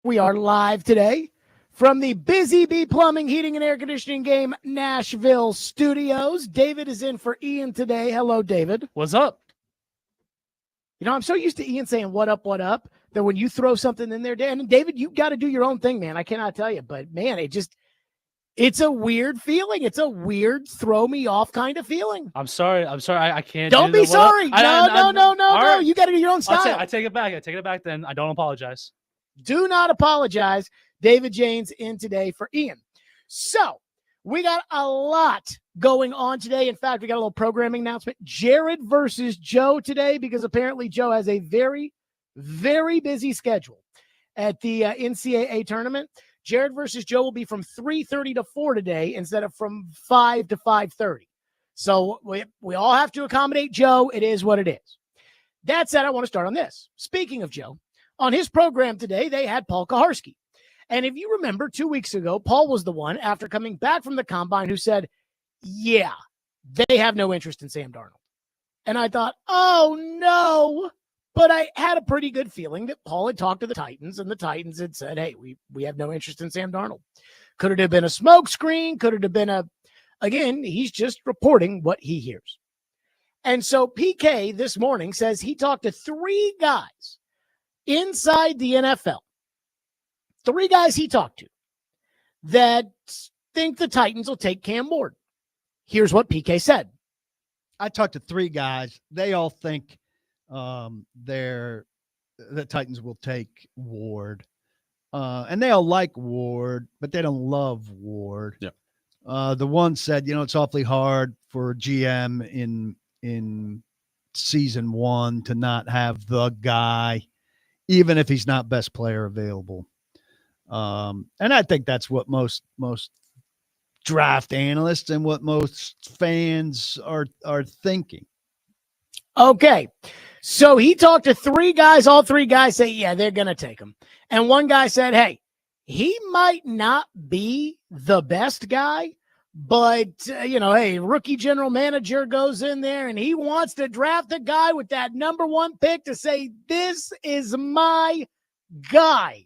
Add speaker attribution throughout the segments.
Speaker 1: We are live today from the Busy Bee Plumbing, Heating, and Air Conditioning Game Nashville studios. David is in for Ian today. Hello, David.
Speaker 2: What's up?
Speaker 1: You know, I'm so used to Ian saying, what up, that when you throw something in there, and David, you've got to do your own thing, man. I cannot tell you, but man, it's a weird feeling. It's a weird throw me off kind of feeling.
Speaker 2: I'm sorry. I can't.
Speaker 1: Don't be sorry. No. You got to do your own style.
Speaker 2: I take it back. I take it back then. I don't apologize.
Speaker 1: Do not apologize. David Janes in today for Ian. So we got a lot going on today. In fact, we got a little programming announcement. Jared versus Joe today, because apparently Joe has a very, very busy schedule at the NCAA tournament. Jared versus Joe will be from 3:30 to 4 today instead of from 5 to 5:30. So we all have to accommodate Joe. It is what it is. That said, I want to start on this. Speaking of Joe, on his program today, they had Paul Kaharski. And if you remember 2 weeks ago, Paul was the one, after coming back from the combine, who said, yeah, they have no interest in Sam Darnold. And I thought, oh, no. But I had a pretty good feeling that Paul had talked to the Titans, and the Titans had said, hey, we have no interest in Sam Darnold. Could it have been a smokescreen? Could it have been again, he's just reporting what he hears. And so PK this morning says he talked to 3 guys inside the NFL. 3 guys he talked to that think the Titans will take Cam Ward. Here's what PK said.
Speaker 3: I talked to 3 guys. They all think the Titans will take Ward. And they all like Ward, but they don't love Ward.
Speaker 2: Yeah.
Speaker 3: The one said, it's awfully hard for a GM in season 1 to not have the guy, even if he's not best player available. And I think that's what most draft analysts and what most fans are thinking.
Speaker 1: Okay. So he talked to 3 guys. All 3 guys say, yeah, they're going to take him. And one guy said, hey, he might not be the best guy, but, hey, rookie general manager goes in there and he wants to draft a guy with that number 1 pick to say, this is my guy.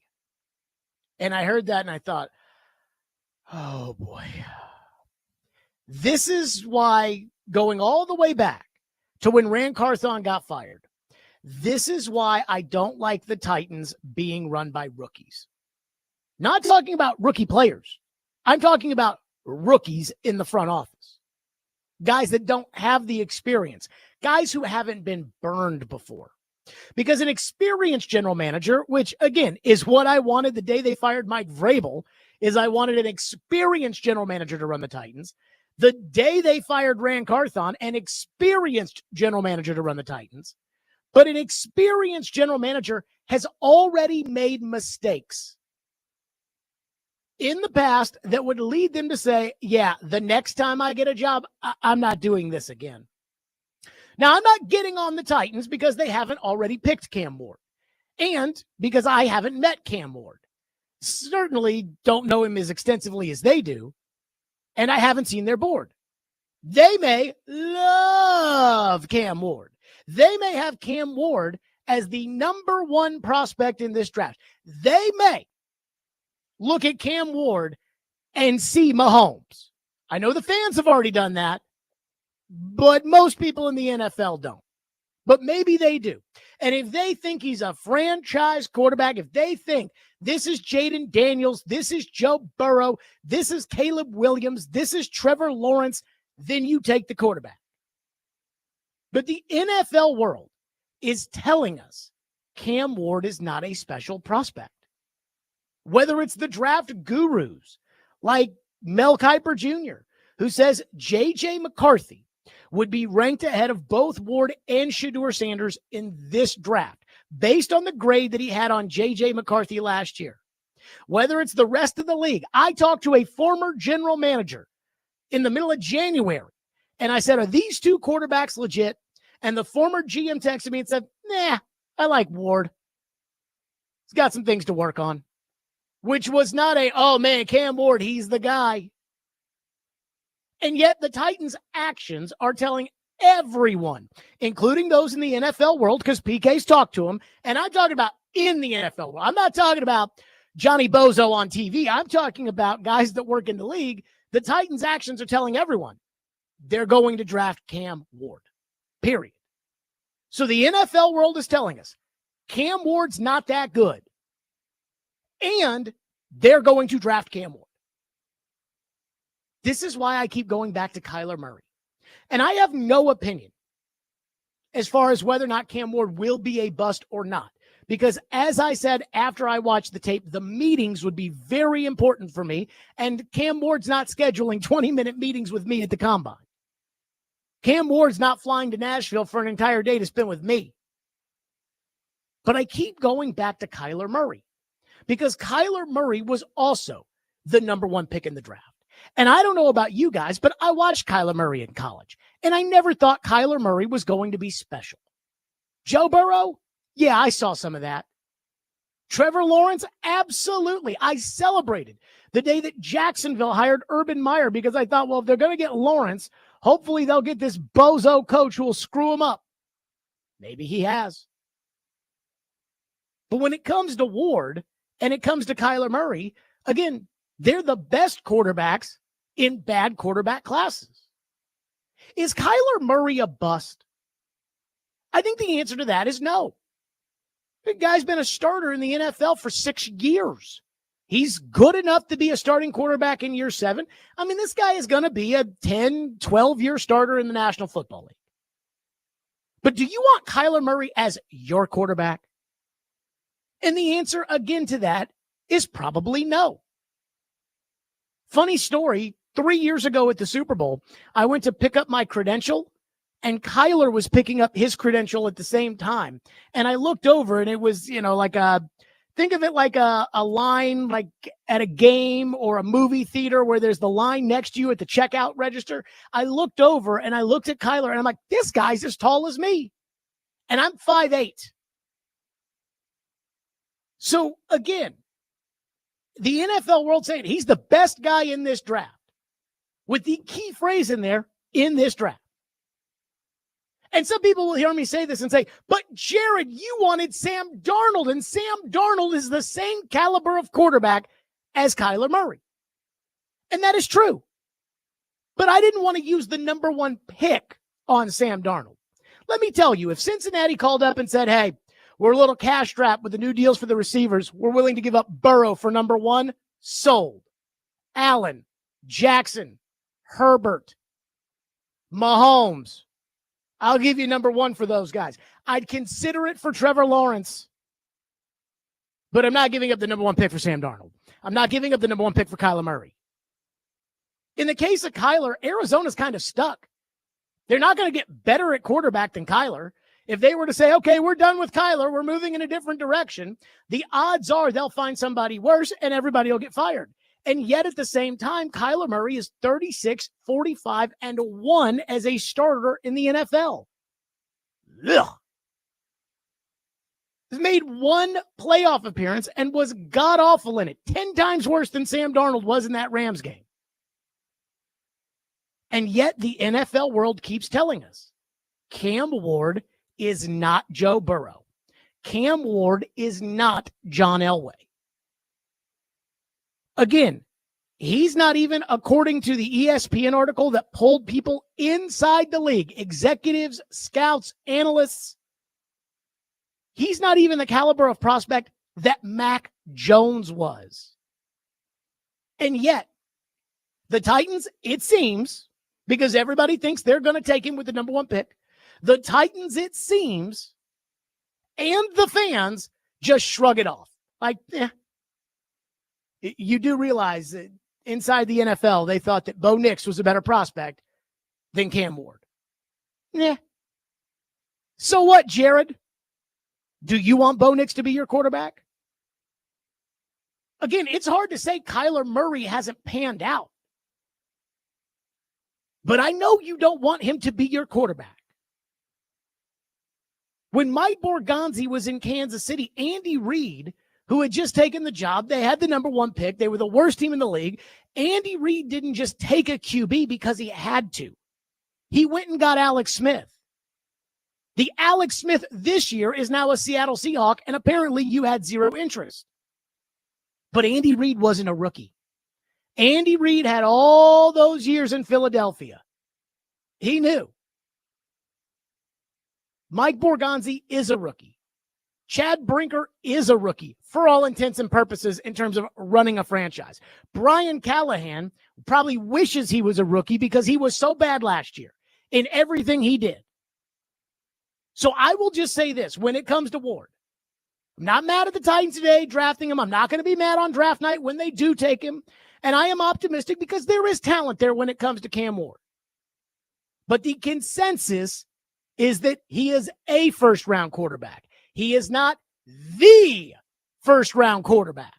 Speaker 1: And I heard that and I thought, oh boy, this is why, going all the way back to when Ran Carthon got fired, this is why I don't like the Titans being run by rookies. Not talking about rookie players. I'm talking about rookies in the front office. Guys that don't have the experience. Guys who haven't been burned before. Because an experienced general manager, which, again, is what I wanted the day they fired Mike Vrabel, is I wanted an experienced general manager to run the Titans. The day they fired Ran Carthon, an experienced general manager to run the Titans. But an experienced general manager has already made mistakes in the past that would lead them to say, yeah, the next time I get a job, I'm not doing this again. Now, I'm not getting on the Titans because they haven't already picked Cam Ward, and because I haven't met Cam Ward. Certainly don't know him as extensively as they do, and I haven't seen their board. They may love Cam Ward. They may have Cam Ward as the number 1 prospect in this draft. They may look at Cam Ward and see Mahomes. I know the fans have already done that, but most people in the NFL don't. But maybe they do. And if they think he's a franchise quarterback, if they think this is Jaden Daniels, this is Joe Burrow, this is Caleb Williams, this is Trevor Lawrence, then you take the quarterback. But the NFL world is telling us Cam Ward is not a special prospect. Whether it's the draft gurus like Mel Kiper Jr., who says J.J. McCarthy would be ranked ahead of both Ward and Shedeur Sanders in this draft, based on the grade that he had on J.J. McCarthy last year. Whether it's the rest of the league, I talked to a former general manager in the middle of January, and I said, are these 2 quarterbacks legit? And the former GM texted me and said, nah, I like Ward. He's got some things to work on, which was not oh man, Cam Ward, he's the guy. And yet the Titans' actions are telling everyone, including those in the NFL world, because PK's talked to them, and I'm talking about in the NFL world. I'm not talking about Johnny Bozo on TV. I'm talking about guys that work in the league. The Titans' actions are telling everyone they're going to draft Cam Ward, period. So the NFL world is telling us Cam Ward's not that good, and they're going to draft Cam Ward. This is why I keep going back to Kyler Murray. And I have no opinion as far as whether or not Cam Ward will be a bust or not. Because as I said after I watched the tape, the meetings would be very important for me. And Cam Ward's not scheduling 20-minute meetings with me at the Combine. Cam Ward's not flying to Nashville for an entire day to spend with me. But I keep going back to Kyler Murray. Because Kyler Murray was also the number one pick in the draft. And I don't know about you guys, but I watched Kyler Murray in college. And I never thought Kyler Murray was going to be special. Joe Burrow? Yeah, I saw some of that. Trevor Lawrence? Absolutely. I celebrated the day that Jacksonville hired Urban Meyer because I thought, well, if they're going to get Lawrence, hopefully they'll get this bozo coach who will screw him up. Maybe he has. But when it comes to Ward and it comes to Kyler Murray, again, they're the best quarterbacks in bad quarterback classes. Is Kyler Murray a bust? I think the answer to that is no. The guy's been a starter in the NFL for 6 years. He's good enough to be a starting quarterback in year 7. I mean, this guy is going to be a 10, 12-year starter in the National Football League. But do you want Kyler Murray as your quarterback? And the answer, again, to that is probably no. Funny story, 3 years ago at the Super Bowl, I went to pick up my credential, and Kyler was picking up his credential at the same time. And I looked over, and it was, like think of it like a line like at a game or a movie theater where there's the line next to you at the checkout register. I looked over, and I looked at Kyler, and I'm like, this guy's as tall as me. And I'm 5'8". So, again, the NFL world saying he's the best guy in this draft, with the key phrase in there, in this draft. And some people will hear me say this and say, but Jared, you wanted Sam Darnold, and Sam Darnold is the same caliber of quarterback as Kyler Murray. And that is true. But I didn't want to use the number one pick on Sam Darnold. Let me tell you, if Cincinnati called up and said, hey, we're a little cash strapped with the new deals for the receivers, we're willing to give up Burrow for number one, sold. Allen, Jackson, Herbert, Mahomes. I'll give you number one for those guys. I'd consider it for Trevor Lawrence, but I'm not giving up the number one pick for Sam Darnold. I'm not giving up the number one pick for Kyler Murray. In the case of Kyler, Arizona's kind of stuck. They're not going to get better at quarterback than Kyler. If they were to say, okay, we're done with Kyler, we're moving in a different direction, the odds are they'll find somebody worse and everybody will get fired. And yet at the same time, Kyler Murray is 36, 45, and 1 as a starter in the NFL. Ugh. He's made one playoff appearance and was god-awful in it. 10 times worse than Sam Darnold was in that Rams game. And yet the NFL world keeps telling us Cam Ward is not Joe Burrow. Cam Ward is not John Elway. Again, he's not even, according to the ESPN article that polled people inside the league, executives, scouts, analysts, he's not even the caliber of prospect that Mac Jones was. And yet, the Titans, it seems, because everybody thinks they're going to take him with the number one pick, the Titans, it seems, and the fans just shrug it off. Like, You do realize that inside the NFL, they thought that Bo Nix was a better prospect than Cam Ward. Yeah. So what, Jared? Do you want Bo Nix to be your quarterback? Again, it's hard to say Kyler Murray hasn't panned out. But I know you don't want him to be your quarterback. When Mike Borgonzi was in Kansas City, Andy Reid, who had just taken the job, they had the number one pick. They were the worst team in the league. Andy Reid didn't just take a QB because he had to. He went and got Alex Smith. The Alex Smith this year is now a Seattle Seahawk, and apparently you had zero interest. But Andy Reid wasn't a rookie. Andy Reid had all those years in Philadelphia. He knew. Mike Borgonzi is a rookie. Chad Brinker is a rookie for all intents and purposes in terms of running a franchise. Brian Callahan probably wishes he was a rookie because he was so bad last year in everything he did. So I will just say this when it comes to Ward. I'm not mad at the Titans today drafting him. I'm not going to be mad on draft night when they do take him. And I am optimistic because there is talent there when it comes to Cam Ward. But the consensus is that he is a first-round quarterback. He is not the first-round quarterback.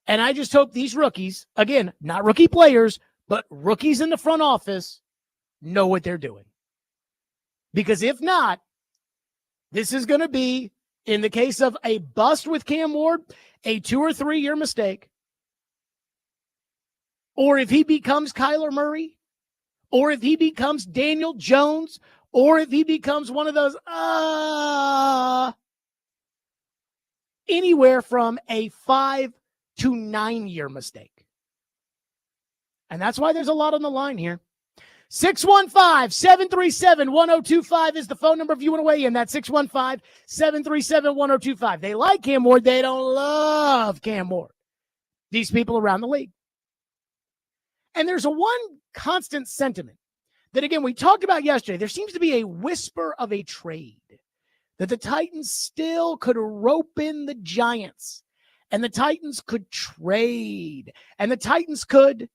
Speaker 1: And I just hope these rookies, again, not rookie players, but rookies in the front office, know what they're doing. Because if not, this is going to be, in the case of a bust with Cam Ward, a 2 or 3 year mistake. Or if he becomes Kyler Murray, or if he becomes Daniel Jones, or if he becomes one of those, anywhere from a 5 to 9 year mistake. And that's why there's a lot on the line here. 615-737-1025 is the phone number if you want to weigh in. That's 615-737-1025. They like Cam Ward. They don't love Cam Ward. These people around the league. And there's a one constant sentiment that, again, we talked about yesterday. There seems to be a whisper of a trade that the Titans still could rope in the Giants and the Titans could trade and the Titans could.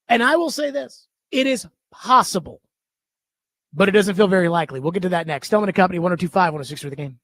Speaker 1: And I will say this, it is possible, but it doesn't feel very likely. We'll get to that next. Stillman & Company, 102.5, 106 for the game.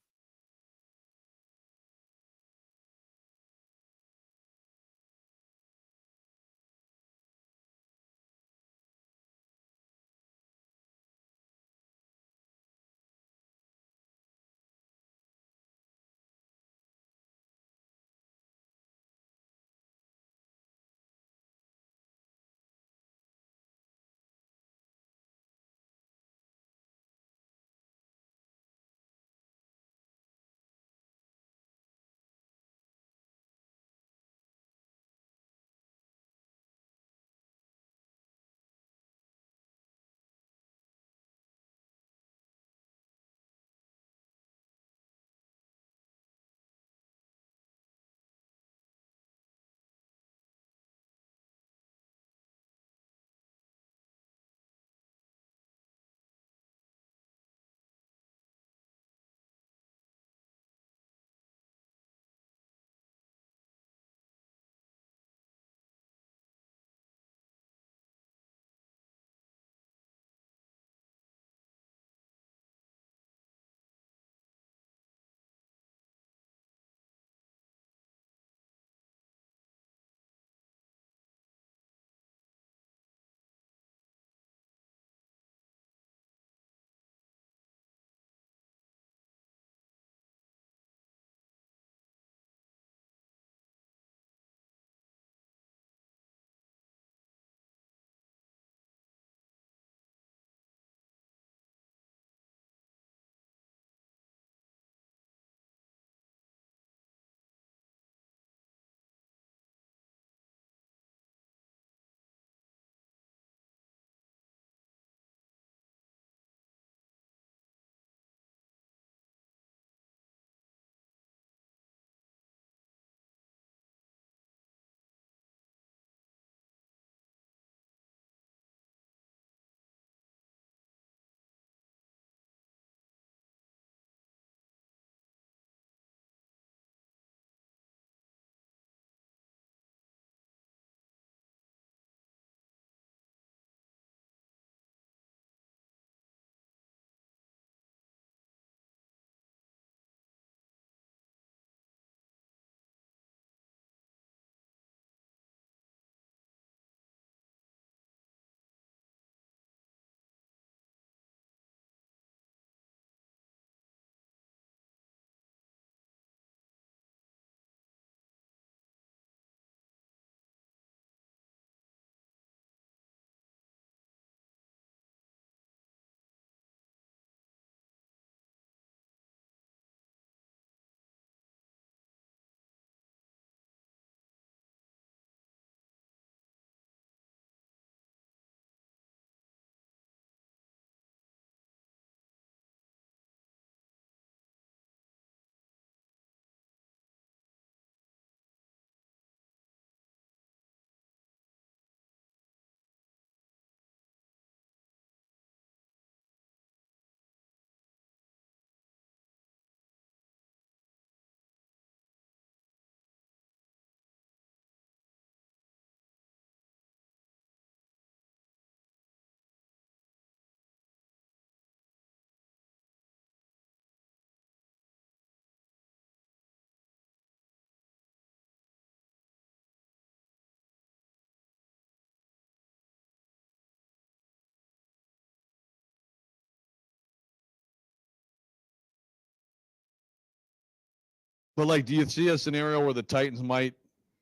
Speaker 4: But like, do you see a scenario where the Titans might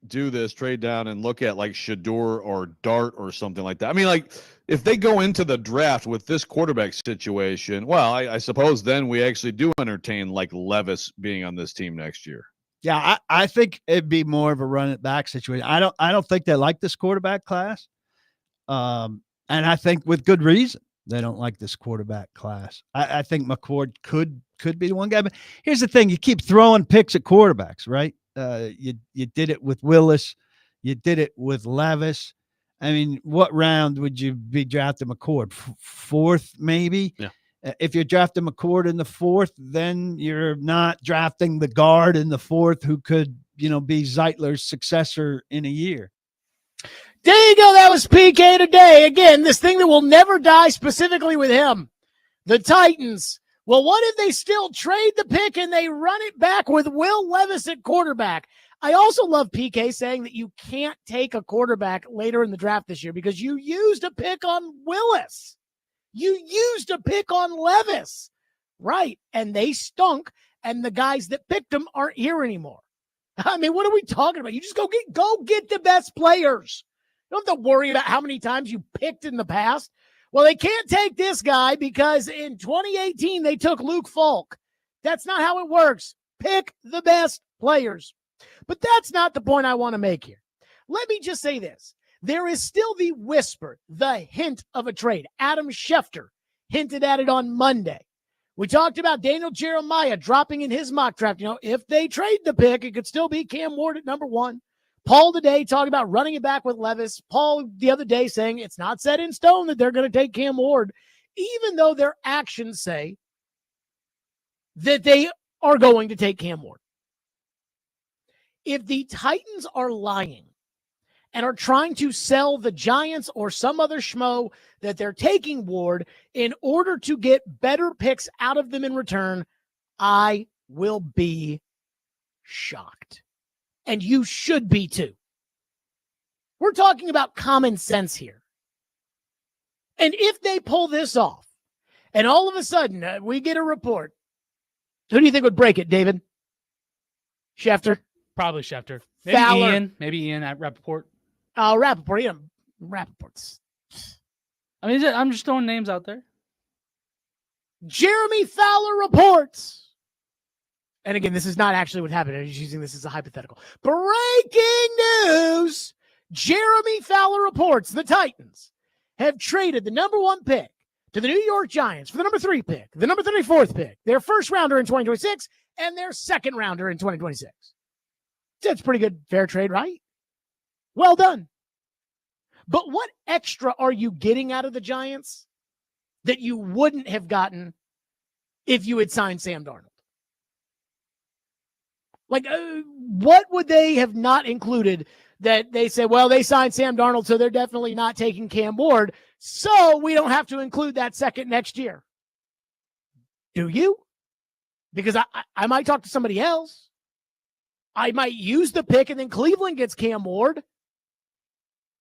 Speaker 4: do this, trade down, and look at like Shador or Dart or something like that? I mean, like, if they go into the draft with this quarterback situation, well, I suppose then we actually do entertain like Levis being on this team next year.
Speaker 3: Yeah, I think it'd be more of a run it back situation. I don't think they like this quarterback class. And I think with good reason they don't like this quarterback class. I think McCord could be the one guy. But here's the thing: you keep throwing picks at quarterbacks, right? You did it with Willis, you did it with Levis. I mean, what round would you be drafting McCord? Fourth, maybe.
Speaker 4: Yeah.
Speaker 3: If you're drafting McCord in the fourth, then you're not drafting the guard in the fourth who could, be Zeitler's successor in a year.
Speaker 1: There you go. That was PK today. Again, this thing that will never die specifically with him. The Titans. Well, what if they still trade the pick and they run it back with Will Levis at quarterback? I also love PK saying that you can't take a quarterback later in the draft this year because you used a pick on Willis. You used a pick on Levis. Right. And they stunk. And the guys that picked them aren't here anymore. I mean, what are we talking about? You just go get the best players. You don't have to worry about how many times you picked in the past. Well, they can't take this guy because in 2018, they took Luke Falk. That's not how it works. Pick the best players. But that's not the point I want to make here. Let me just say this. There is still the whisper, the hint of a trade. Adam Schefter hinted at it on Monday. We talked about Daniel Jeremiah dropping in his mock draft. If they trade the pick, it could still be Cam Ward at number 1. Paul today talking about running it back with Levis. Paul the other day saying it's not set in stone that they're going to take Cam Ward, even though their actions say that they are going to take Cam Ward. If the Titans are lying and are trying to sell the Giants or some other schmo that they're taking Ward in order to get better picks out of them in return, I will be shocked. And you should be too. We're talking about common sense here. And if they pull this off, and all of a sudden we get a report, who do you think would break it, David? Schefter?
Speaker 2: Probably Schefter. Maybe
Speaker 1: Fowler.
Speaker 2: Maybe Ian at Rappaport.
Speaker 1: Oh, Rappaport. Rappaport's.
Speaker 2: I mean, I'm just throwing names out there.
Speaker 1: Jeremy Fowler reports. And again, this is not actually what happened. I'm just using this as a hypothetical. Breaking news. Jeremy Fowler reports the Titans have traded the number 1 pick to the New York Giants for the number 3 pick, the number 34th pick, their first rounder in 2026, and their second rounder in 2026. That's pretty good fair trade, right? Well done. But what extra are you getting out of the Giants that you wouldn't have gotten if you had signed Sam Darnold? Like, what would they have not included that they said, well, they signed Sam Darnold, so they're definitely not taking Cam Ward, so we don't have to include that second next year? Do you? Because I might talk to somebody else. I might use the pick, and then Cleveland gets Cam Ward.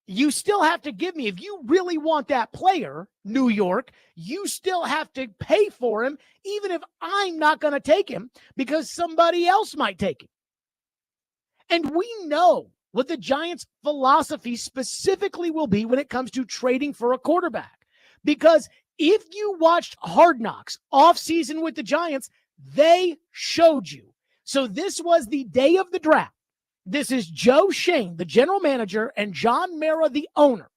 Speaker 1: You still have to give me, if you really want that player, New York, you still have to pay for him, even if I'm not going to take him because somebody else might take him. And we know what the Giants' philosophy specifically will be when it comes to trading for a quarterback. Because if you watched Hard Knocks off-season with the Giants, they showed you. So this was the day of the draft. This is Joe Shane, the general manager, and John Mara, the owner.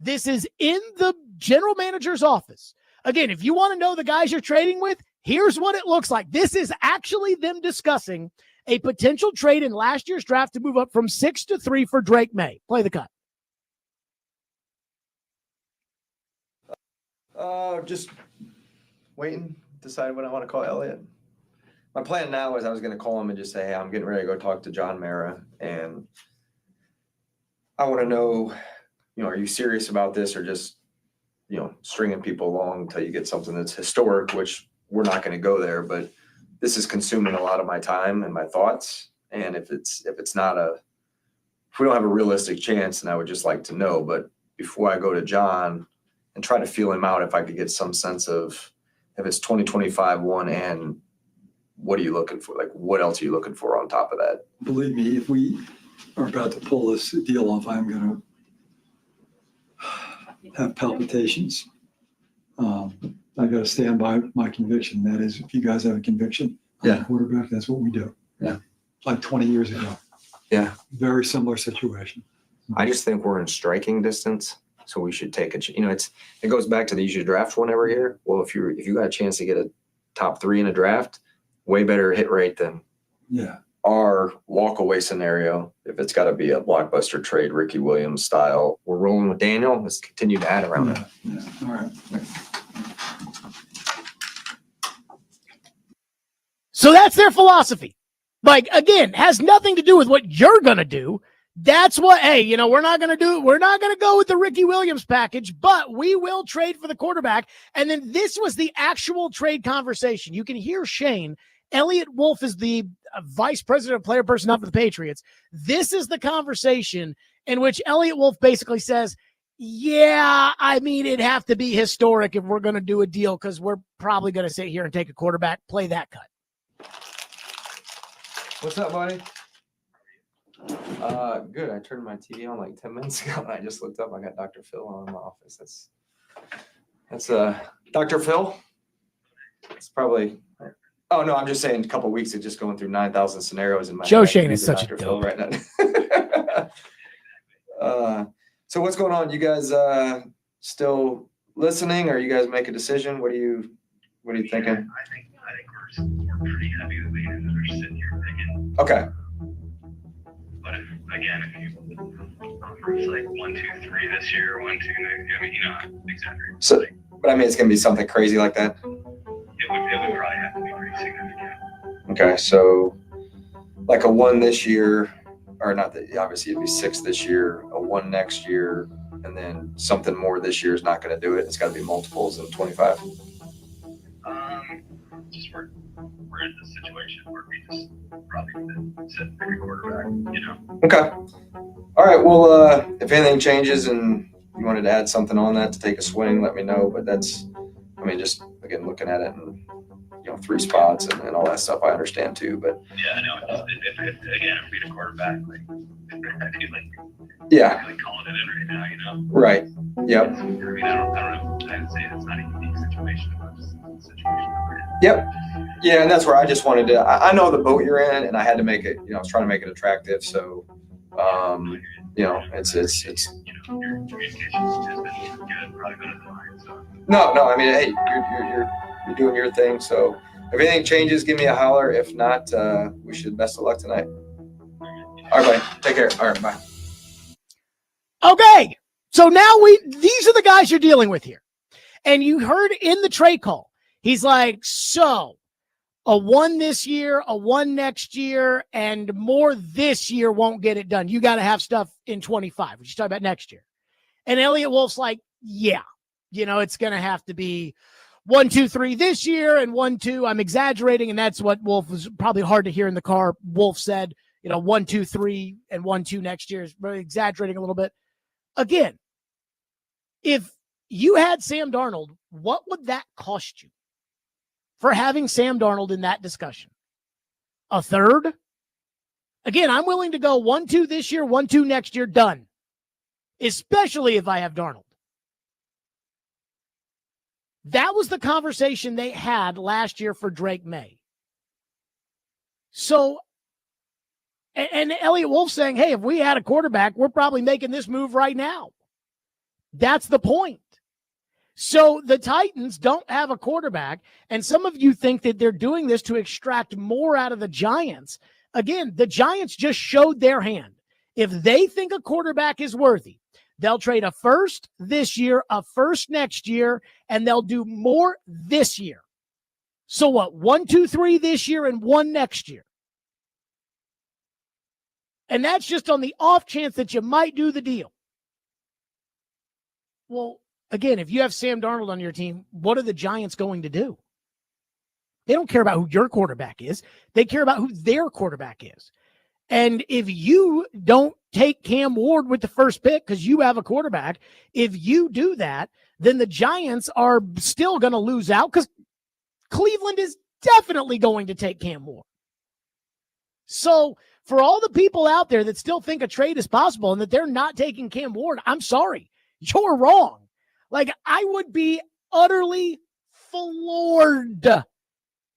Speaker 1: This is in the general manager's office. Again, if you want to know the guys you're trading with, here's what it looks like. This is actually them discussing a potential trade in last year's draft to move up from 6 to 3 for Drake May. Play the cut.
Speaker 5: Just waiting, decide what I want to call Elliott. My plan now is I was going to call him and just say, hey, I'm getting ready to go talk to John Mara, and I want to know, are you serious about this or just, stringing people along until you get something that's historic, which we're not going to go there, but this is consuming a lot of my time and my thoughts. And if we don't have a realistic chance, then I would just like to know. But before I go to John and try to feel him out, if I could get some sense of if it's 2025 1 and what are you looking for? Like, what else are you looking for on top of that?
Speaker 6: Believe me, if we are about to pull this deal off, I'm going to have palpitations. I got to stand by my conviction. That is, if you guys have a conviction on a quarterback, that's what we do.
Speaker 5: Yeah.
Speaker 6: Like 20 years ago.
Speaker 5: Yeah.
Speaker 6: Very similar situation.
Speaker 5: I just think we're in striking distance, so we should take it goes back to the you should draft one every year. Well, if you got a chance to get a top 3 in a draft, way better hit rate than our walk away scenario. If it's got to be a blockbuster trade, Ricky Williams style, we're rolling with Daniel. Let's continue to add around it.
Speaker 6: Yeah. All right.
Speaker 1: So that's their philosophy. Like, again, has nothing to do with what you're going to do. That's what, hey, we're not going to do it. We're not going to go with the Ricky Williams package, but we will trade for the quarterback. And then this was the actual trade conversation. You can hear Shane. Elliott Wolf is the vice president of player personnel for the Patriots. This is the conversation in which Elliott Wolf basically says, yeah, I mean, it'd have to be historic if we're going to do a deal because we're probably going to sit here and take a quarterback, play that cut.
Speaker 5: What's up, buddy? Good. I turned my TV on like 10 minutes ago, and I just looked up. I got Dr. Phil on in my office. That's Dr. Phil. It's probably. Oh no, I'm just saying. A couple of weeks of just going through 9,000 scenarios in my.
Speaker 1: Joe
Speaker 5: head.
Speaker 1: Shane is such
Speaker 5: Dr.
Speaker 1: a
Speaker 5: Phil
Speaker 1: dope.
Speaker 5: right now. So what's going on? You guys still listening, or you guys make a decision? What are you thinking?
Speaker 7: I think we're pretty heavy leaning that are sitting here thinking.
Speaker 5: Okay.
Speaker 7: But if you it's like 1, 2, 3 this year, 1, 2 next year, I mean, I'm exaggerating.
Speaker 5: So, but I mean, it's gonna be something crazy like that.
Speaker 7: It would probably have to be pretty significant.
Speaker 5: Okay, so like a 1 this year, or not that obviously it'd be 6 this year, a 1 next year, and then something more this year is not going to do it. It's got to be multiples in 25.
Speaker 7: Just we're in this situation where we just probably sit and pick a quarterback,
Speaker 5: Okay. All right. Well, if anything changes and you wanted to add something on that to take a swing, let me know. But that's, I mean, just again looking at it and 3 spots and all that stuff, I understand too. But
Speaker 7: yeah, I know. Just if we had a quarterback, like I feel like calling it in right now,
Speaker 5: Right. Yep.
Speaker 7: I mean, I don't know. I'd say it's not a unique situation, but just a situation that we're in.
Speaker 5: Yep. Yeah, and that's where I just wanted to. I know the boat you're in, and I had to make it. I was trying to make it attractive. So, it's.
Speaker 7: Your communication has been good, probably better than mine. So.
Speaker 5: No. I mean, hey, you're doing your thing. So, if anything changes, give me a holler. If not, wish you the best of luck tonight. All right, buddy. Take care. All right, bye.
Speaker 1: Okay. So now these are the guys you're dealing with here. And you heard in the trade call, he's like, so a 1 this year, a 1 next year, and more this year won't get it done. You got to have stuff in 25, which you talk about next year. And Elliott Wolf's like, yeah, it's going to have to be 1, 2, 3 this year and 1, 2. I'm exaggerating. And that's what Wolf was probably hard to hear in the car. Wolf said, 1, 2, 3 and 1, 2 next year is really exaggerating a little bit. Again, if you had Sam Darnold, what would that cost you for having Sam Darnold in that discussion? A third? Again, I'm willing to go 1, 2 this year, 1, 2 next year, done. Especially if I have Darnold. That was the conversation they had last year for Drake May. So, and Elliott Wolf saying, hey, if we had a quarterback, we're probably making this move right now. That's the point. So the Titans don't have a quarterback, and some of you think that they're doing this to extract more out of the Giants. Again, the Giants just showed their hand. If they think a quarterback is worthy, they'll trade a first this year, a first next year, and they'll do more this year. So what? 1, 2, 3 this year and 1 next year. And that's just on the off chance that you might do the deal. Well, again, if you have Sam Darnold on your team, what are the Giants going to do? They don't care about who your quarterback is. They care about who their quarterback is. And if you don't take Cam Ward with the first pick because you have a quarterback, if you do that, then the Giants are still going to lose out because Cleveland is definitely going to take Cam Ward. So for all the people out there that still think a trade is possible and that they're not taking Cam Ward, I'm sorry. You're wrong. Like, I would be utterly floored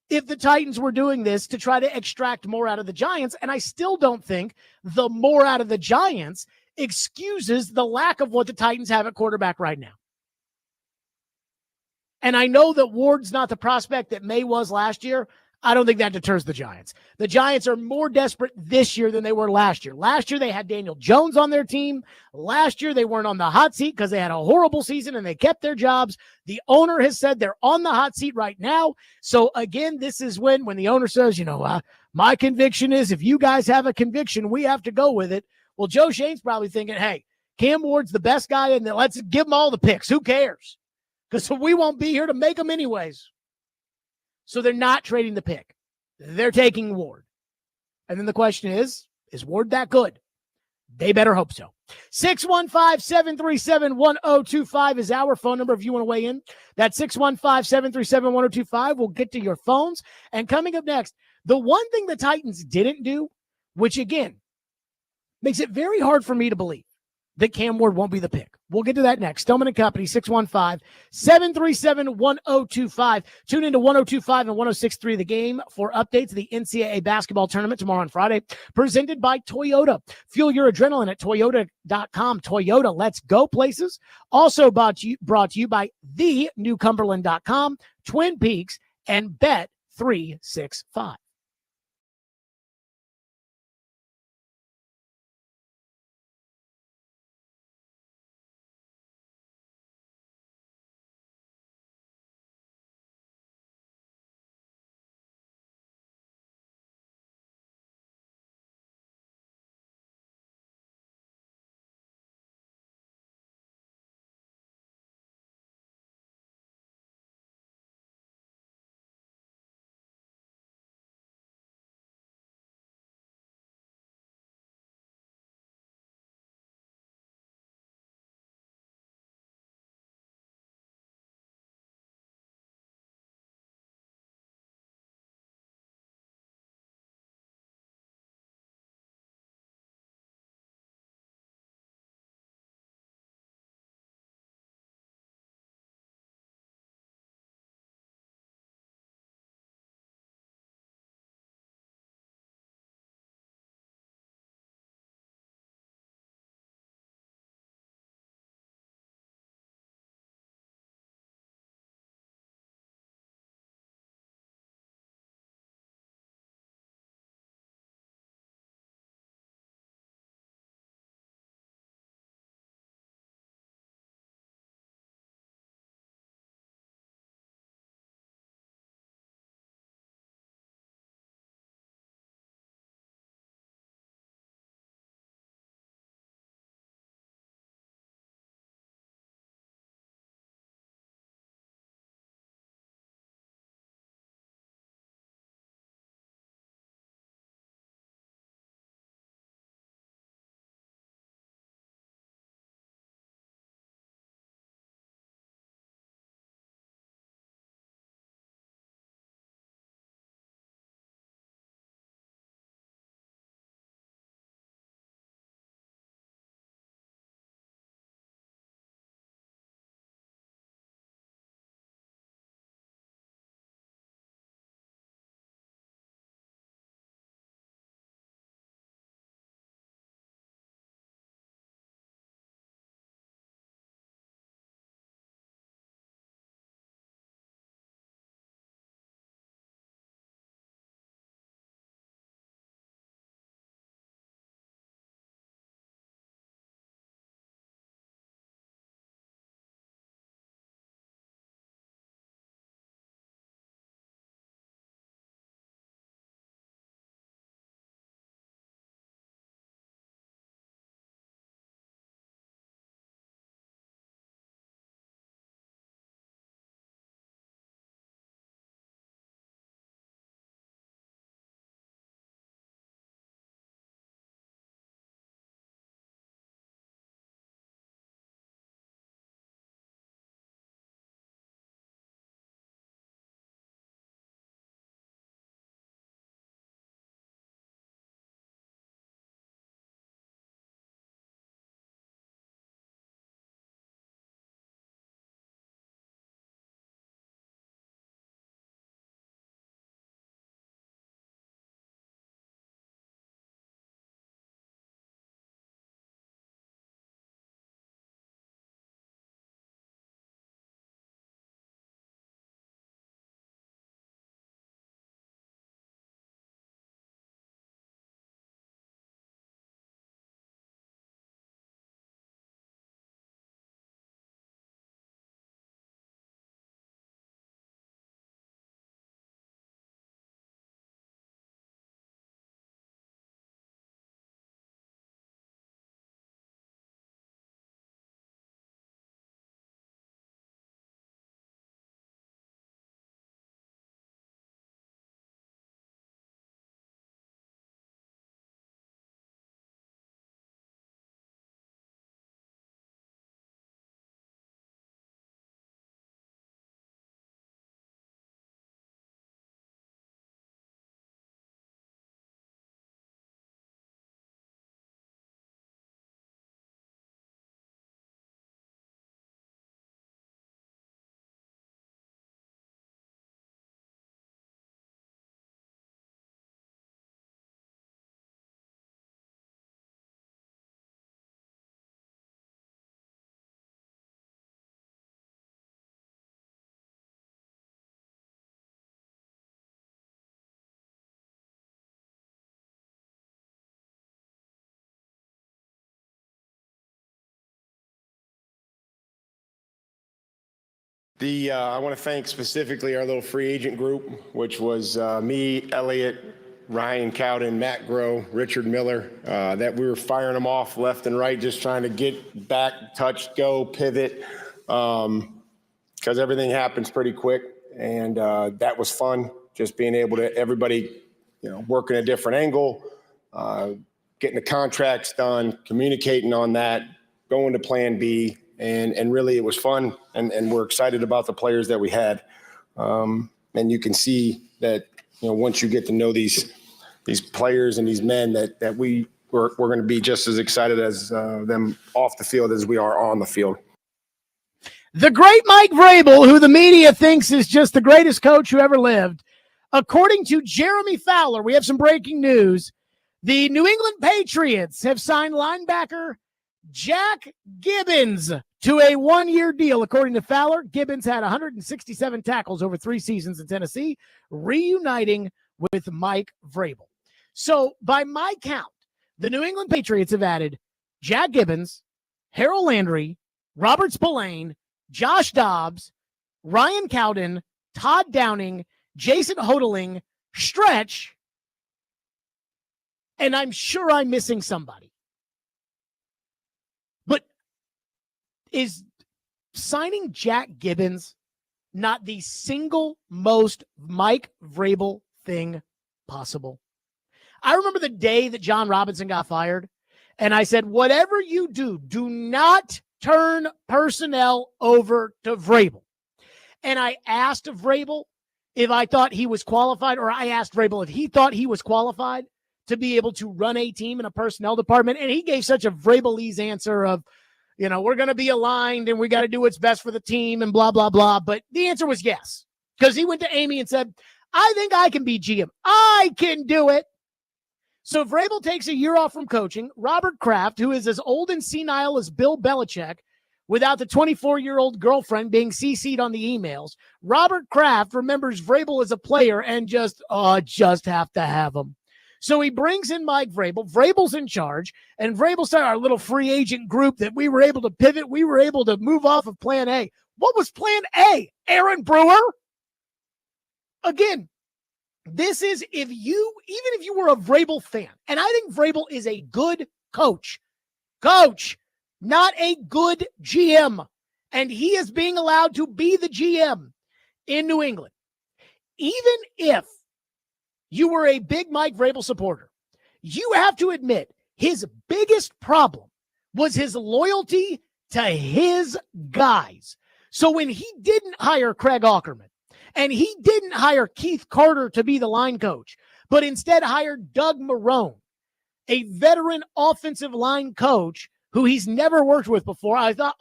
Speaker 1: if the Titans were doing this to try to extract more out of the Giants. And I still don't think the more out of the Giants excuses the lack of what the Titans have at quarterback right now. And I know that Ward's not the prospect that May was last year. I don't think that deters the Giants. The Giants are more desperate this year than they were last year. Last year, they had Daniel Jones on their team. Last year, they weren't on the hot seat because they had a horrible season and they kept their jobs. The owner has said they're on the hot seat right now. So, again, this is when the owner says, my conviction is if you guys have a conviction, we have to go with it. Well, Joe Shane's probably thinking, hey, Cam Ward's the best guy, and let's give him all the picks. Who cares? Because we won't be here to make them anyways. So they're not trading the pick. They're taking Ward. And then the question is Ward that good? They better hope so. 615-737-1025 is our phone number if you want to weigh in. That's 615-737-1025. We'll get to your phones. And coming up next, the one thing the Titans didn't do, which again makes it very hard for me to believe that Cam Ward won't be the pick. We'll get to that next. Stillman and Company, 615-737-1025. Tune into 102.5 and 106.3 The Game for updates of the NCAA basketball tournament tomorrow on Friday. Presented by Toyota. Fuel your adrenaline at Toyota.com. Toyota, let's go places. Also brought to you by thenewcumberland.com, Twin Peaks, and Bet365.
Speaker 8: I want to thank specifically our little free agent group, which was me, Elliott, Ryan Cowden, Matt Groh, Richard Miller, that we were firing them off left and right, just trying to get back, touch, go, pivot, because everything happens pretty quick. And that was fun, just being able to, everybody, working a different angle, getting the contracts done, communicating on that, going to plan B. And really it was fun, and we're excited about the players that we had. And you can see that, once you get to know these players and these men, that we're going to be just as excited as them off the field as we are on the field.
Speaker 1: The great Mike Vrabel, who the media thinks is just the greatest coach who ever lived. According to Jeremy Fowler, we have some breaking news. The New England Patriots have signed linebacker Jack Gibbons to a one-year deal. According to Fowler, Gibbons had 167 tackles over 3 seasons in Tennessee, reuniting with Mike Vrabel. So by my count, the New England Patriots have added Jack Gibbons, Harold Landry, Robert Spillane, Josh Dobbs, Ryan Cowden, Todd Downing, Jason Hodeling, Stretch, and I'm sure I'm missing somebody. But is signing Jack Gibbons not the single most Mike Vrabel thing possible? I remember the day that John Robinson got fired, and I said, whatever you do, do not turn personnel over to Vrabel. And I asked Vrabel if I thought he was qualified, or I asked Vrabel if he thought he was qualified to be able to run a team in a personnel department. And he gave such a Vrabelese answer of, we're going to be aligned and we got to do what's best for the team and blah, blah, blah. But the answer was yes, because he went to Amy and said, I think I can be GM. I can do it. So Vrabel takes a year off from coaching. Robert Kraft, who is as old and senile as Bill Belichick, without the 24-year-old girlfriend being CC'd on the emails, Robert Kraft remembers Vrabel as a player and just have to have him. So he brings in Mike Vrabel. Vrabel's in charge, and Vrabel started our little free agent group that we were able to pivot. We were able to move off of plan A. What was plan A? Aaron Brewer? Again, this is even if you were a Vrabel fan, and I think Vrabel is a good coach, not a good GM, and he is being allowed to be the GM in New England. Even if you were a big Mike Vrabel supporter, you have to admit his biggest problem was his loyalty to his guys. So when he didn't hire Craig Aukerman, and he didn't hire Keith Carter to be the line coach, but instead hired Doug Marrone, a veteran offensive line coach who he's never worked with before, I thought,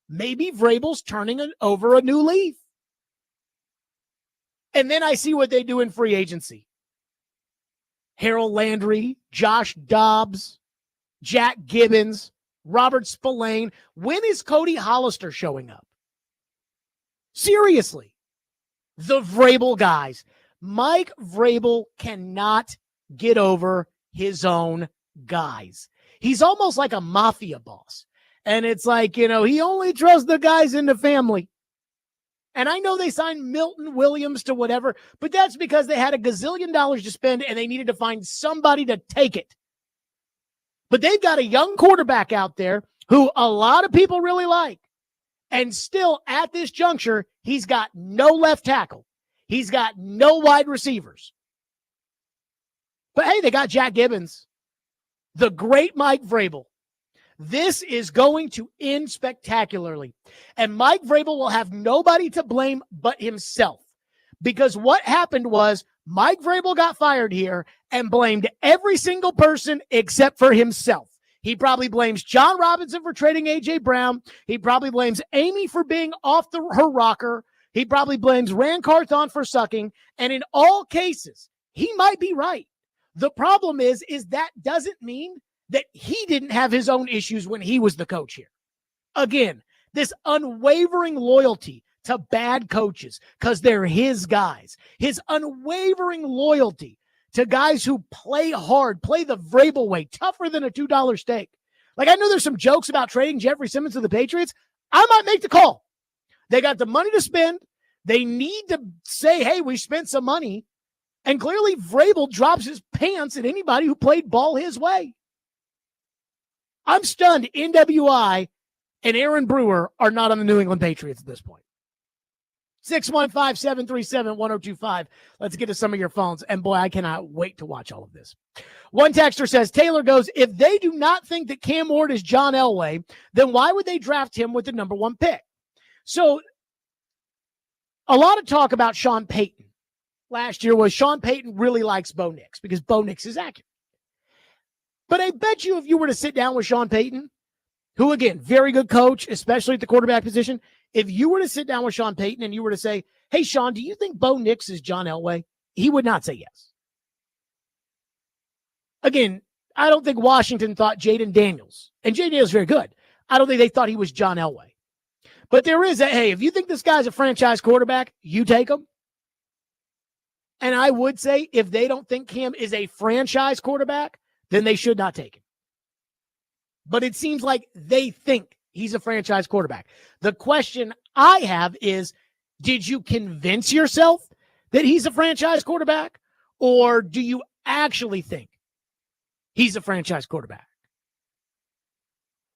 Speaker 1: maybe Vrabel's turning over a new leaf. And then I see what they do in free agency. Harold Landry, Josh Dobbs, Jack Gibbons, Robert Spillane. When is Cody Hollister showing up? Seriously. The Vrabel guys. Mike Vrabel cannot get over his own guys. He's almost like a mafia boss. And it's like, he only trusts the guys in the family. And I know they signed Milton Williams to whatever, but that's because they had $1 gazillion to spend and they needed to find somebody to take it. But they've got a young quarterback out there who a lot of people really like. And still, at this juncture, he's got no left tackle. He's got no wide receivers. But hey, they got Jack Gibbons, the great Mike Vrabel. This is going to end spectacularly. And Mike Vrabel will have nobody to blame but himself. Because what happened was Mike Vrabel got fired here and blamed every single person except for himself. He probably blames John Robinson for trading A.J. Brown. He probably blames Amy for being off her rocker. He probably blames Rand Carthon for sucking. And in all cases, he might be right. The problem is that doesn't mean that he didn't have his own issues when he was the coach here. Again, this unwavering loyalty to bad coaches because they're his guys. His unwavering loyalty to guys who play hard, play the Vrabel way, tougher than a $2 steak. Like, I know there's some jokes about trading Jeffrey Simmons to the Patriots. I might make the call. They got the money to spend. They need to say, hey, we spent some money. And clearly Vrabel drops his pants at anybody who played ball his way. I'm stunned NWI and Aaron Brewer are not on the New England Patriots at this point. 615-737-1025. Let's get to some of your phones. And boy, I cannot wait to watch all of this. One texter says, Taylor goes, if they do not think that Cam Ward is John Elway, then why would they draft him with the number 1 pick? So a lot of talk about Sean Payton last year was Sean Payton really likes Bo Nix because Bo Nix is accurate. But I bet you if you were to sit down with Sean Payton, who, again, very good coach, especially at the quarterback position, if you were to sit down with Sean Payton and you were to say, hey, Sean, do you think Bo Nix is John Elway? He would not say yes. Again, I don't think Washington thought Jaden Daniels, and Jaden Daniels is very good. I don't think they thought he was John Elway. But there is hey, if you think this guy's a franchise quarterback, you take him. And I would say if they don't think Cam is a franchise quarterback, then they should not take him. But it seems like they think he's a franchise quarterback. The question I have is, did you convince yourself that he's a franchise quarterback? Or do you actually think he's a franchise quarterback?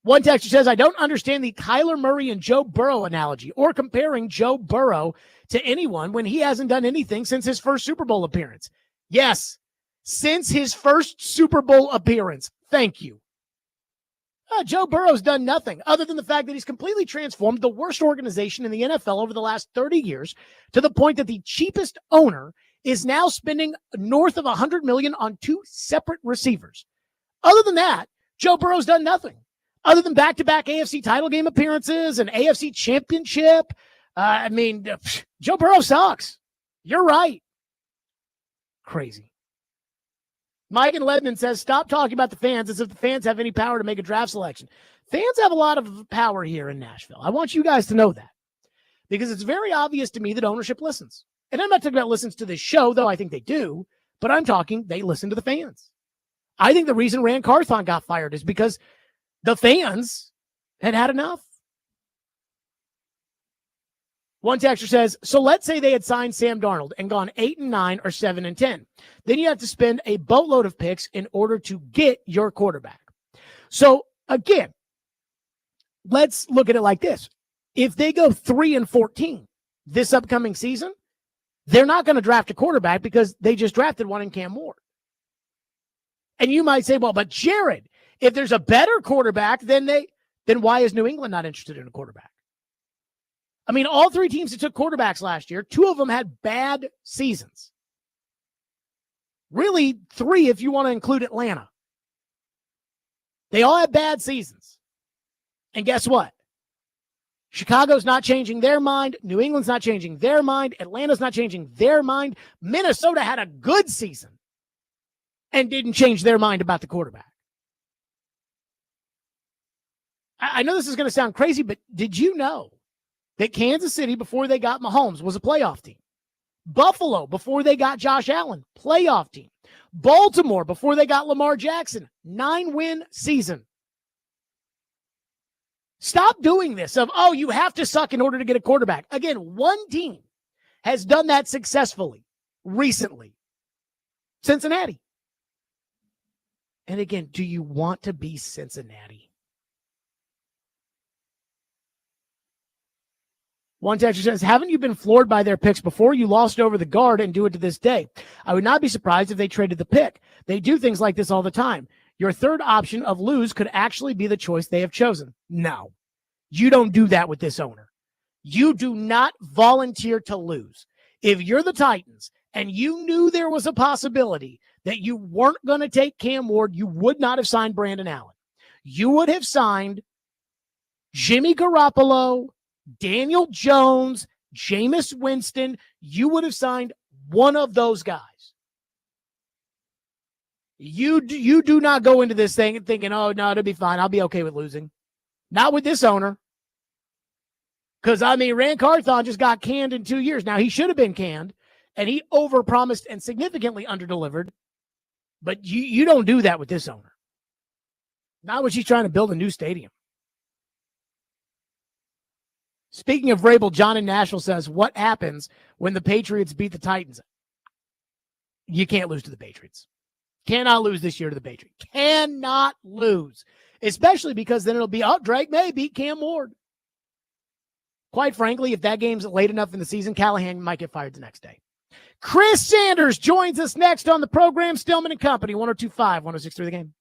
Speaker 1: One texter says, I don't understand the Kyler Murray and Joe Burrow analogy or comparing Joe Burrow to anyone when he hasn't done anything since his first Super Bowl appearance. Yes, since his first Super Bowl appearance. Thank you. Joe Burrow's done nothing other than the fact that he's completely transformed the worst organization in the NFL over the last 30 years to the point that the cheapest owner is now spending north of $100 million on 2 separate receivers. Other than that, Joe Burrow's done nothing other than back-to-back AFC title game appearances and AFC championship. Joe Burrow sucks. You're right. Crazy. Mike in Lebanon says, stop talking about the fans as if the fans have any power to make a draft selection. Fans have a lot of power here in Nashville. I want you guys to know that because it's very obvious to me that ownership listens. And I'm not talking about listens to this show, though I think they do, but I'm talking they listen to the fans. I think the reason Rand Carthon got fired is because the fans had had enough. One texter says, so let's say they had signed Sam Darnold and gone 8-9 or 7-10. Then you have to spend a boatload of picks in order to get your quarterback. So again, let's look at it like this. If they go 3-14 this upcoming season, they're not going to draft a quarterback because they just drafted one in Cam Ward. And you might say, well, but Jared, if there's a better quarterback, then why is New England not interested in a quarterback? I mean, all 3 teams that took quarterbacks last year, 2 of them had bad seasons. Really, 3 if you want to include Atlanta. They all had bad seasons. And guess what? Chicago's not changing their mind. New England's not changing their mind. Atlanta's not changing their mind. Minnesota had a good season and didn't change their mind about the quarterback. I know this is going to sound crazy, but did you know that Kansas City, before they got Mahomes, was a playoff team? Buffalo, before they got Josh Allen, playoff team. Baltimore, before they got Lamar Jackson, 9-win season. Stop doing this of, you have to suck in order to get a quarterback. Again, one team has done that successfully recently. Cincinnati. And again, do you want to be Cincinnati? One texter says, haven't you been floored by their picks before? You lost over the guard and do it to this day. I would not be surprised if they traded the pick. They do things like this all the time. Your third option of lose could actually be the choice they have chosen. No, you don't do that with this owner. You do not volunteer to lose. If you're the Titans and you knew there was a possibility that you weren't going to take Cam Ward, you would not have signed Brandon Allen. You would have signed Jimmy Garoppolo, Daniel Jones, Jameis Winston. You would have signed one of those guys. You do not go into this thing and thinking, oh, no, it'll be fine. I'll be okay with losing. Not with this owner. Because, Rand Carthon just got canned in 2 years. Now, he should have been canned, and he overpromised and significantly underdelivered. But you don't do that with this owner. Not when she's trying to build a new stadium. Speaking of Vrabel, John in Nashville says, what happens when the Patriots beat the Titans? You can't lose to the Patriots. Cannot lose this year to the Patriots. Cannot lose. Especially because then it'll be, Drake may beat Cam Ward. Quite frankly, if that game's late enough in the season, Callahan might get fired the next day. Chris Sanders joins us next on the program. Stillman and Company, 102.5, 106.3 The Game.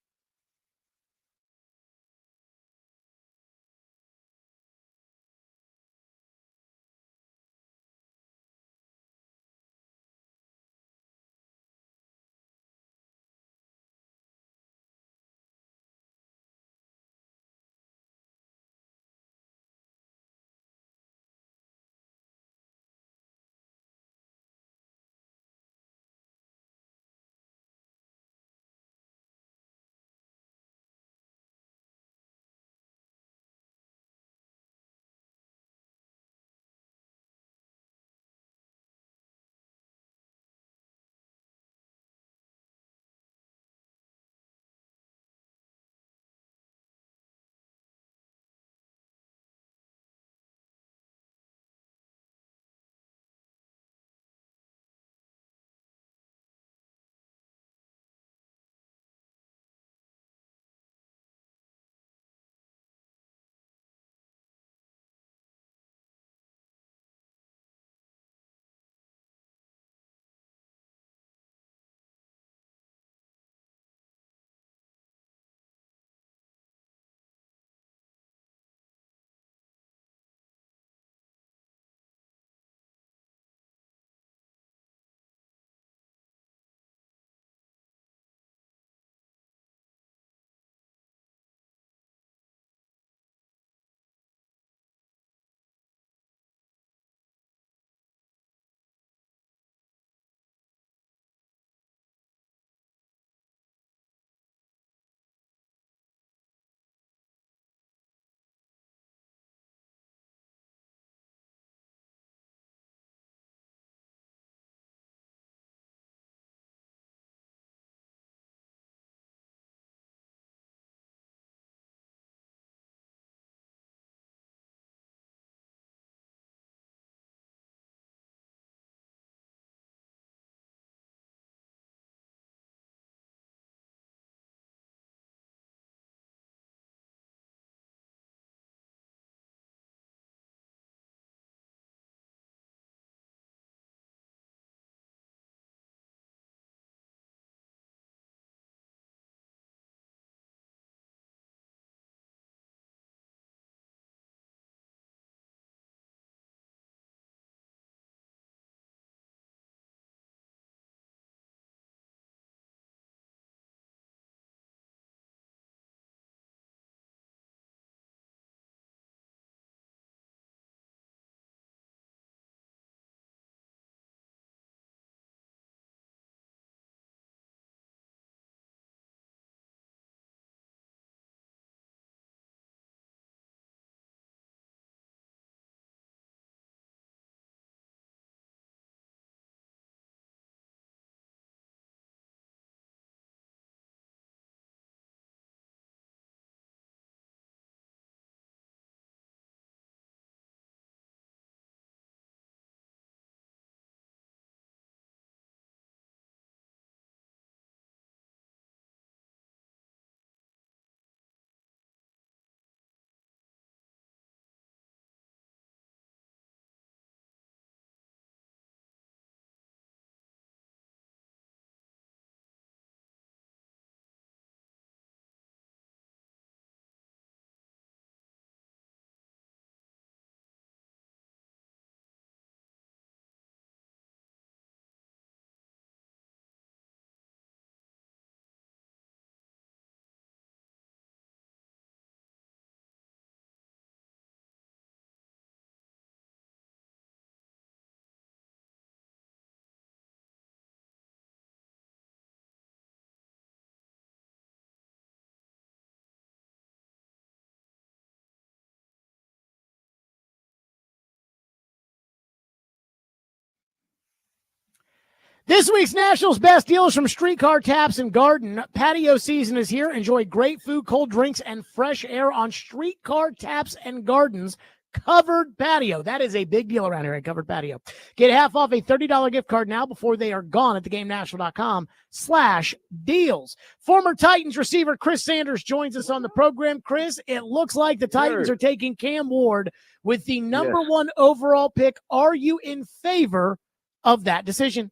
Speaker 1: This week's Nationals Best Deals from Streetcar Taps and Garden. Patio season is here. Enjoy great food, cold drinks, and fresh air on Streetcar Taps and Gardens. Covered Patio. That is a big deal around here at Covered Patio. Get half off a $30 gift card now before they are gone at thegamenational.com/deals. Former Titans receiver Chris Sanders joins us on the program. Chris, it looks like the Titans are taking Cam Ward with the number 1 overall pick. Are you in favor of that decision?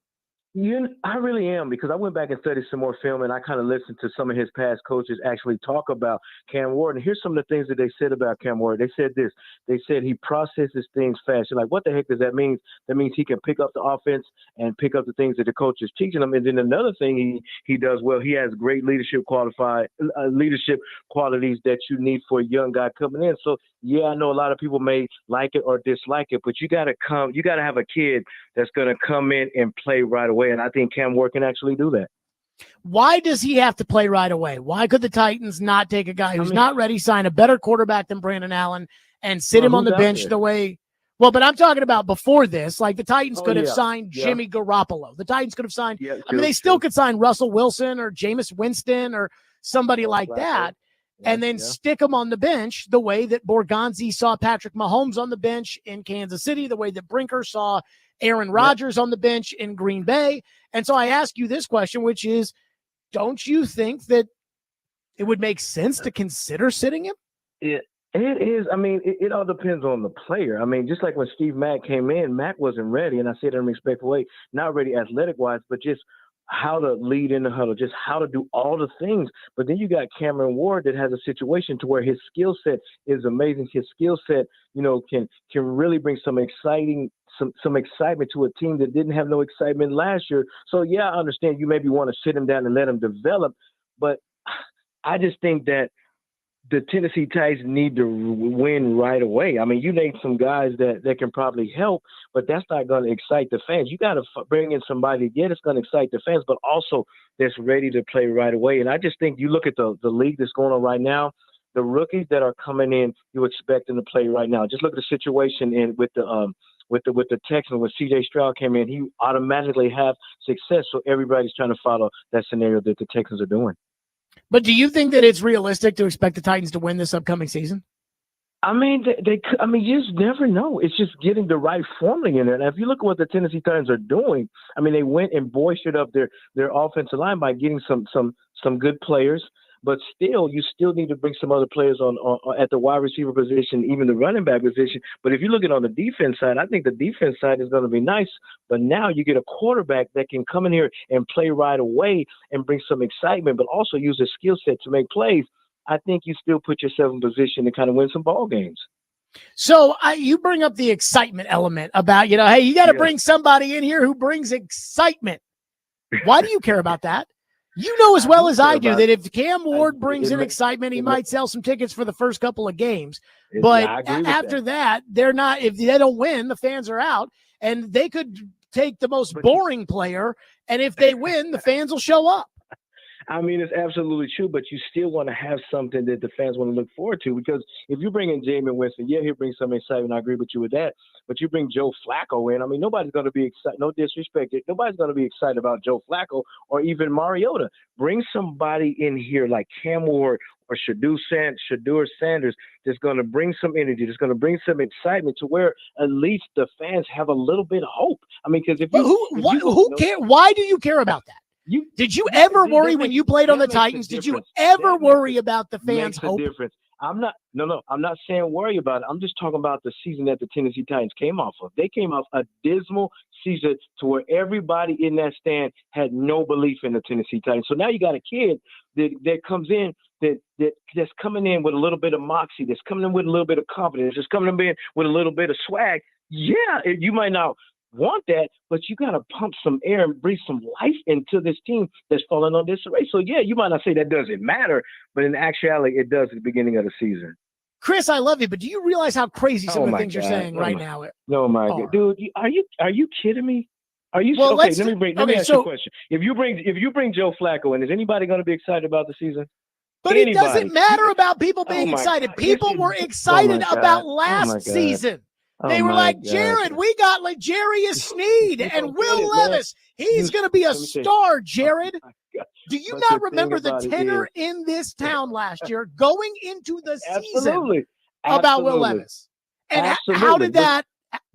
Speaker 9: I really am, because I went back and studied some more film, and I kind of listened to some of his past coaches actually talk about Cam Ward. And here's some of the things that they said about Cam Ward. They said this. They said he processes things fast. You're like, what the heck does that mean? That means he can pick up the offense and pick up the things that the coach is teaching him. And then another thing he does well, he has great leadership qualities that you need for a young guy coming in. So, yeah, I know a lot of people may like it or dislike it, but you got to have a kid that's going to come in and play right away. And I think Cam Ward can actually do that.
Speaker 1: Why does he have to play right away? Why could the Titans not take a guy who's not ready, sign a better quarterback than Brandon Allen, and sit him on the bench the way? Well, but I'm talking about before this. Like the Titans could have signed Jimmy Garoppolo. The Titans could have signed. They still could sign Russell Wilson or Jameis Winston or somebody like that. And then stick him on the bench the way that Borgonzi saw Patrick Mahomes on the bench in Kansas City, the way that Brinker saw Aaron Rodgers on the bench in Green Bay. And so I ask you this question, which is, don't you think that it would make sense to consider sitting him?
Speaker 9: It is. I mean, it all depends on the player. I mean, just like when Steve Mack came in, Mack wasn't ready, and I say that in a respectful way, not ready athletic-wise, but just how to lead in the huddle, just how to do all the things. But then you got Cameron Ward that has a situation to where his skill set is amazing. His skill set, can really bring some excitement to a team that didn't have no excitement last year. So, yeah, I understand you maybe want to sit him down and let him develop, but I just think that the Tennessee Titans need to win right away. I mean, you named some guys that can probably help, but that's not going to excite the fans. You got to bring in somebody, that's going to excite the fans, but also that's ready to play right away. And I just think you look at the league that's going on right now, the rookies that are coming in, you expect them to play right now. Just look at the situation with the Texans. When C.J. Stroud came in, he automatically have success. So everybody's trying to follow that scenario that the Texans are doing.
Speaker 1: But do you think that it's realistic to expect the Titans to win this upcoming season?
Speaker 9: I mean, you just never know. It's just getting the right formula in there. And if you look at what the Tennessee Titans are doing, I mean, they went and bolstered up their offensive line by getting some good players. But still, you still need to bring some other players on at the wide receiver position, even the running back position. But if you look at on the defense side, I think the defense side is going to be nice. But now you get a quarterback that can come in here and play right away and bring some excitement, but also use his skill set to make plays. I think you still put yourself in position to kind of win some ball games.
Speaker 1: So you bring up the excitement element about, hey, you got to bring somebody in here who brings excitement. Why do you care about that? You know as well as I do that if Cam Ward brings in excitement, he might sell some tickets for the first couple of games. But after that, they're not. If they don't win, the fans are out, and they could take the most boring player, and if they win, the fans will show up.
Speaker 9: I mean, it's absolutely true, but you still want to have something that the fans want to look forward to, because if you bring in Jameis Winston, he'll bring some excitement. I agree with you with that. But you bring Joe Flacco in. I mean, nobody's going to be excited. No disrespect. Nobody's going to be excited about Joe Flacco or even Mariota. Bring somebody in here like Cam Ward or Shedeur Sanders that's going to bring some energy, that's going to bring some excitement to where at least the fans have a little bit of hope. I mean, because
Speaker 1: who cares? Why do you care about that? Did you ever worry when you played on the Titans? Did you ever worry about the fans' hope?
Speaker 9: I'm not saying worry about it. I'm just talking about the season that the Tennessee Titans came off of. They came off a dismal season to where everybody in that stand had no belief in the Tennessee Titans. So now you got a kid that comes in that's coming in with a little bit of moxie, that's coming in with a little bit of confidence, that's coming in with a little bit of swag. Yeah, you might not want that, but you got to pump some air and breathe some life into this team that's falling on disarray. So, yeah, you might not say that doesn't matter, but in actuality, it does at the beginning of the season.
Speaker 1: Chris, I love you, but do you realize how crazy some of the things you're saying right now?
Speaker 9: Oh, my God. Dude, are you kidding me? Are you okay? Let me ask you a question. If you bring Joe Flacco in, is anybody going to be excited about the season?
Speaker 1: But it doesn't matter about people being excited. People were excited about last season. They were like, Jared, we got L'Jarius Sneed and Will Levis. He's going to be a star, Jared. Do you not remember the tenor in this town last year going into the season about Will Levis? And
Speaker 9: Absolutely.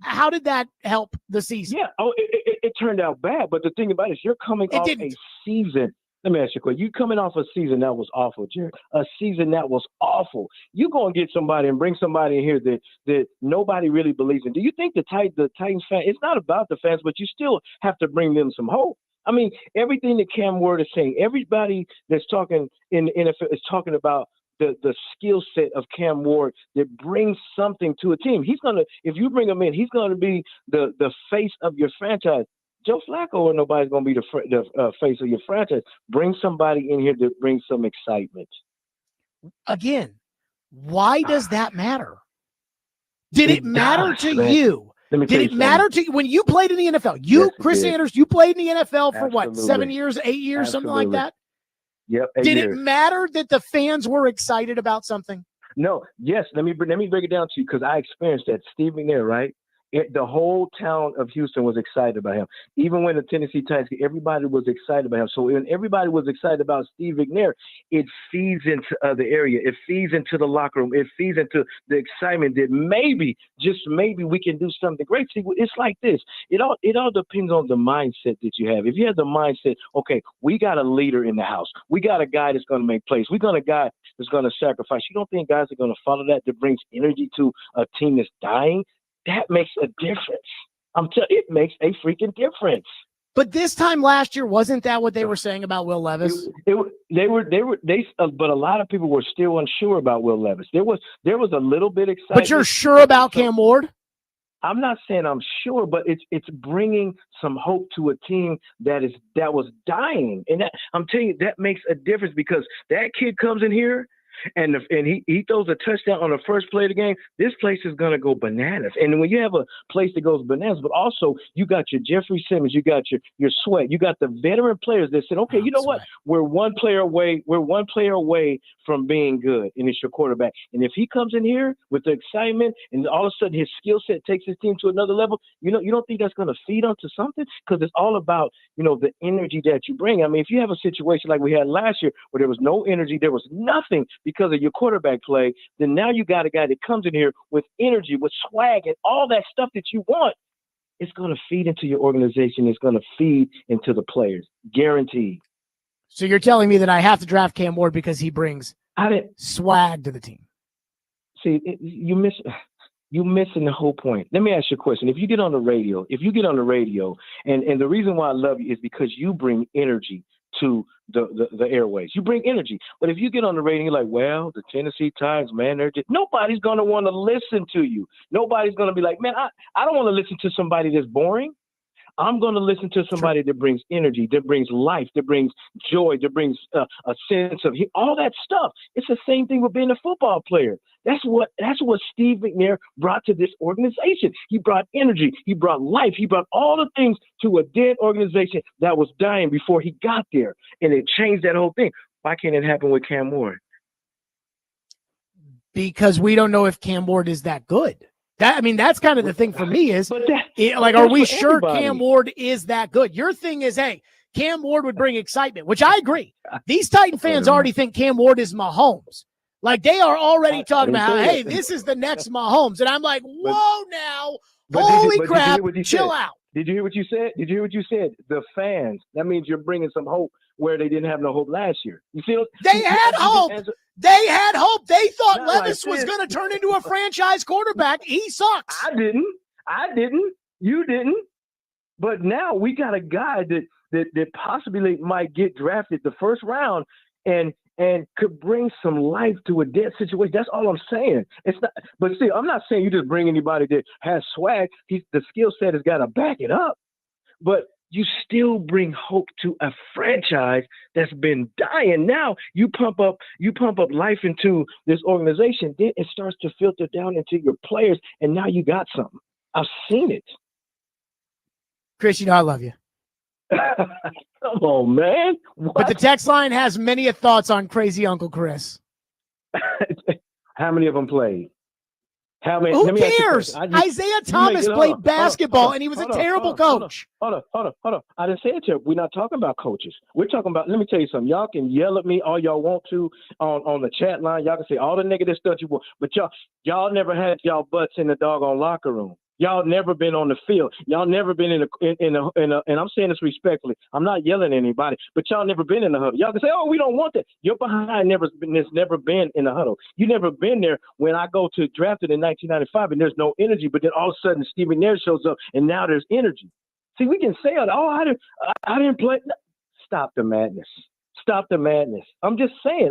Speaker 1: how did that help the season?
Speaker 9: Yeah. Oh, it turned out bad. But the thing about it is you're coming off
Speaker 1: didn't.
Speaker 9: a season. Let me ask you a question. You coming off a season that was awful, Jared. A season that was awful. You go and get somebody and bring somebody in here that nobody really believes in. Do you think the Titans fan, it's not about the fans, but you still have to bring them some hope. I mean, everything that Cam Ward is saying, everybody that's talking in the NFL is talking about the skill set of Cam Ward that brings something to a team. If you bring him in, he's gonna be the face of your franchise. Joe Flacco or nobody's gonna be the face of your franchise. Bring somebody in here that brings some excitement.
Speaker 1: Again, why does that matter? Did it matter to
Speaker 9: man.
Speaker 1: you? Did it matter to you when you played in the NFL?
Speaker 9: Yes,
Speaker 1: Chris Sanders, you played in the NFL for what,
Speaker 9: Absolutely.
Speaker 1: 7 years, 8 years, something like that?
Speaker 9: Yep. 8
Speaker 1: Did
Speaker 9: years.
Speaker 1: it matter that the fans were excited about something?
Speaker 9: No. Yes. Let me break it down to you because I experienced that. Steve McNair, right? The whole town of Houston was excited about him. Even when the Tennessee Titans, everybody was excited about him. So when everybody was excited about Steve McNair, it feeds into the area. It feeds into the locker room. It feeds into the excitement that maybe, just maybe, we can do something great. See, it's like this. It all depends on the mindset that you have. If you have the mindset, okay, we got a leader in the house. We got a guy that's going to make plays. We got a guy that's going to sacrifice. You don't think guys are going to follow that brings energy to a team that's dying? That makes a difference. It makes a freaking difference.
Speaker 1: But this time last year, wasn't that what they were saying about Will Levis?
Speaker 9: But a lot of people were still unsure about Will Levis. There was a little bit excitement.
Speaker 1: But you're sure about Cam Ward?
Speaker 9: I'm not saying I'm sure, but it's bringing some hope to a team that was dying, and I'm telling you that makes a difference because that kid comes in here. And he throws a touchdown on the first play of the game, this place is going to go bananas. And when you have a place that goes bananas, but also you got your Jeffrey Simmons, you got your Sweat, you got the veteran players that said, okay, you know what? We're one player away from being good, and it's your quarterback. And if he comes in here with the excitement and all of a sudden his skill set takes his team to another level, you don't think that's going to feed onto something? Because it's all about, the energy that you bring. I mean, if you have a situation like we had last year where there was no energy, there was nothing because of your quarterback play, then now you got a guy that comes in here with energy, with swag, and all that stuff that you want. It's going to feed into your organization. It's going to feed into the players, guaranteed.
Speaker 1: So you're telling me that I have to draft Cam Ward because he brings swag to the team?
Speaker 9: See, you're missing the whole point. Let me ask you a question. If you get on the radio, and the reason why I love you is because you bring energy to the airways. You bring energy. But if you get on the radio, you're like, well, the Tennessee Titans, man, nobody's going to want to listen to you. Nobody's going to be like, man, I don't want to listen to somebody that's boring. I'm going to listen to somebody that brings energy, that brings life, that brings joy, that brings a sense of all that stuff. It's the same thing with being a football player. That's what Steve McNair brought to this organization. He brought energy. He brought life. He brought all the things to a dead organization that was dying before he got there, and it changed that whole thing. Why can't it happen with Cam Ward?
Speaker 1: Because we don't know if Cam Ward is that good. That's kind of the thing for me is, are we sure everybody. Cam Ward is that good? Your thing is, hey, Cam Ward would bring excitement, which I agree. These Titan fans already think Cam Ward is Mahomes. Like, they are already talking about how, hey, this is the next Mahomes. And I'm like, whoa, now, holy crap, chill out.
Speaker 9: Did you hear what you said? The fans. That means you're bringing some hope where they didn't have no hope last year. You see?
Speaker 1: They had hope. They had hope. They thought Levis was going to turn into a franchise quarterback. He sucks.
Speaker 9: I didn't. You didn't. But now we got a guy that possibly might get drafted the first round and could bring some life to a dead situation. That's all I'm saying. It's not. But see, I'm not saying you just bring anybody that has swag. The skill set has got to back it up. But you still bring hope to a franchise that's been dying. Now you pump up life into this organization. Then it starts to filter down into your players, and now you got something. I've seen it.
Speaker 1: Chris, I love you.
Speaker 9: Come on, man. What?
Speaker 1: But the text line has many thoughts on crazy Uncle Chris.
Speaker 9: How many of them played? How many?
Speaker 1: Who
Speaker 9: let me ask you a
Speaker 1: cares?
Speaker 9: question. I just-
Speaker 1: Isaiah
Speaker 9: you make
Speaker 1: Thomas
Speaker 9: it- hold
Speaker 1: played
Speaker 9: on,
Speaker 1: basketball, and he was a
Speaker 9: hold on,
Speaker 1: terrible
Speaker 9: hold on,
Speaker 1: coach.
Speaker 9: Hold on. I didn't say it to you. We're not talking about coaches. We're talking about, let me tell you something. Y'all can yell at me all y'all want to on the chat line. Y'all can say all the negative stuff you want, but y'all never had y'all butts in the doggone locker room. Y'all never been on the field. Y'all never been in a, and I'm saying this respectfully. I'm not yelling at anybody, but y'all never been in the huddle. Y'all can say, oh, we don't want that. Your behind has never been in the huddle. You never been there when I go to drafted in 1995 and there's no energy, but then all of a sudden Stephen Nair shows up and now there's energy. See, we can say, oh, I didn't play. Stop the madness. Stop the madness. I'm just saying.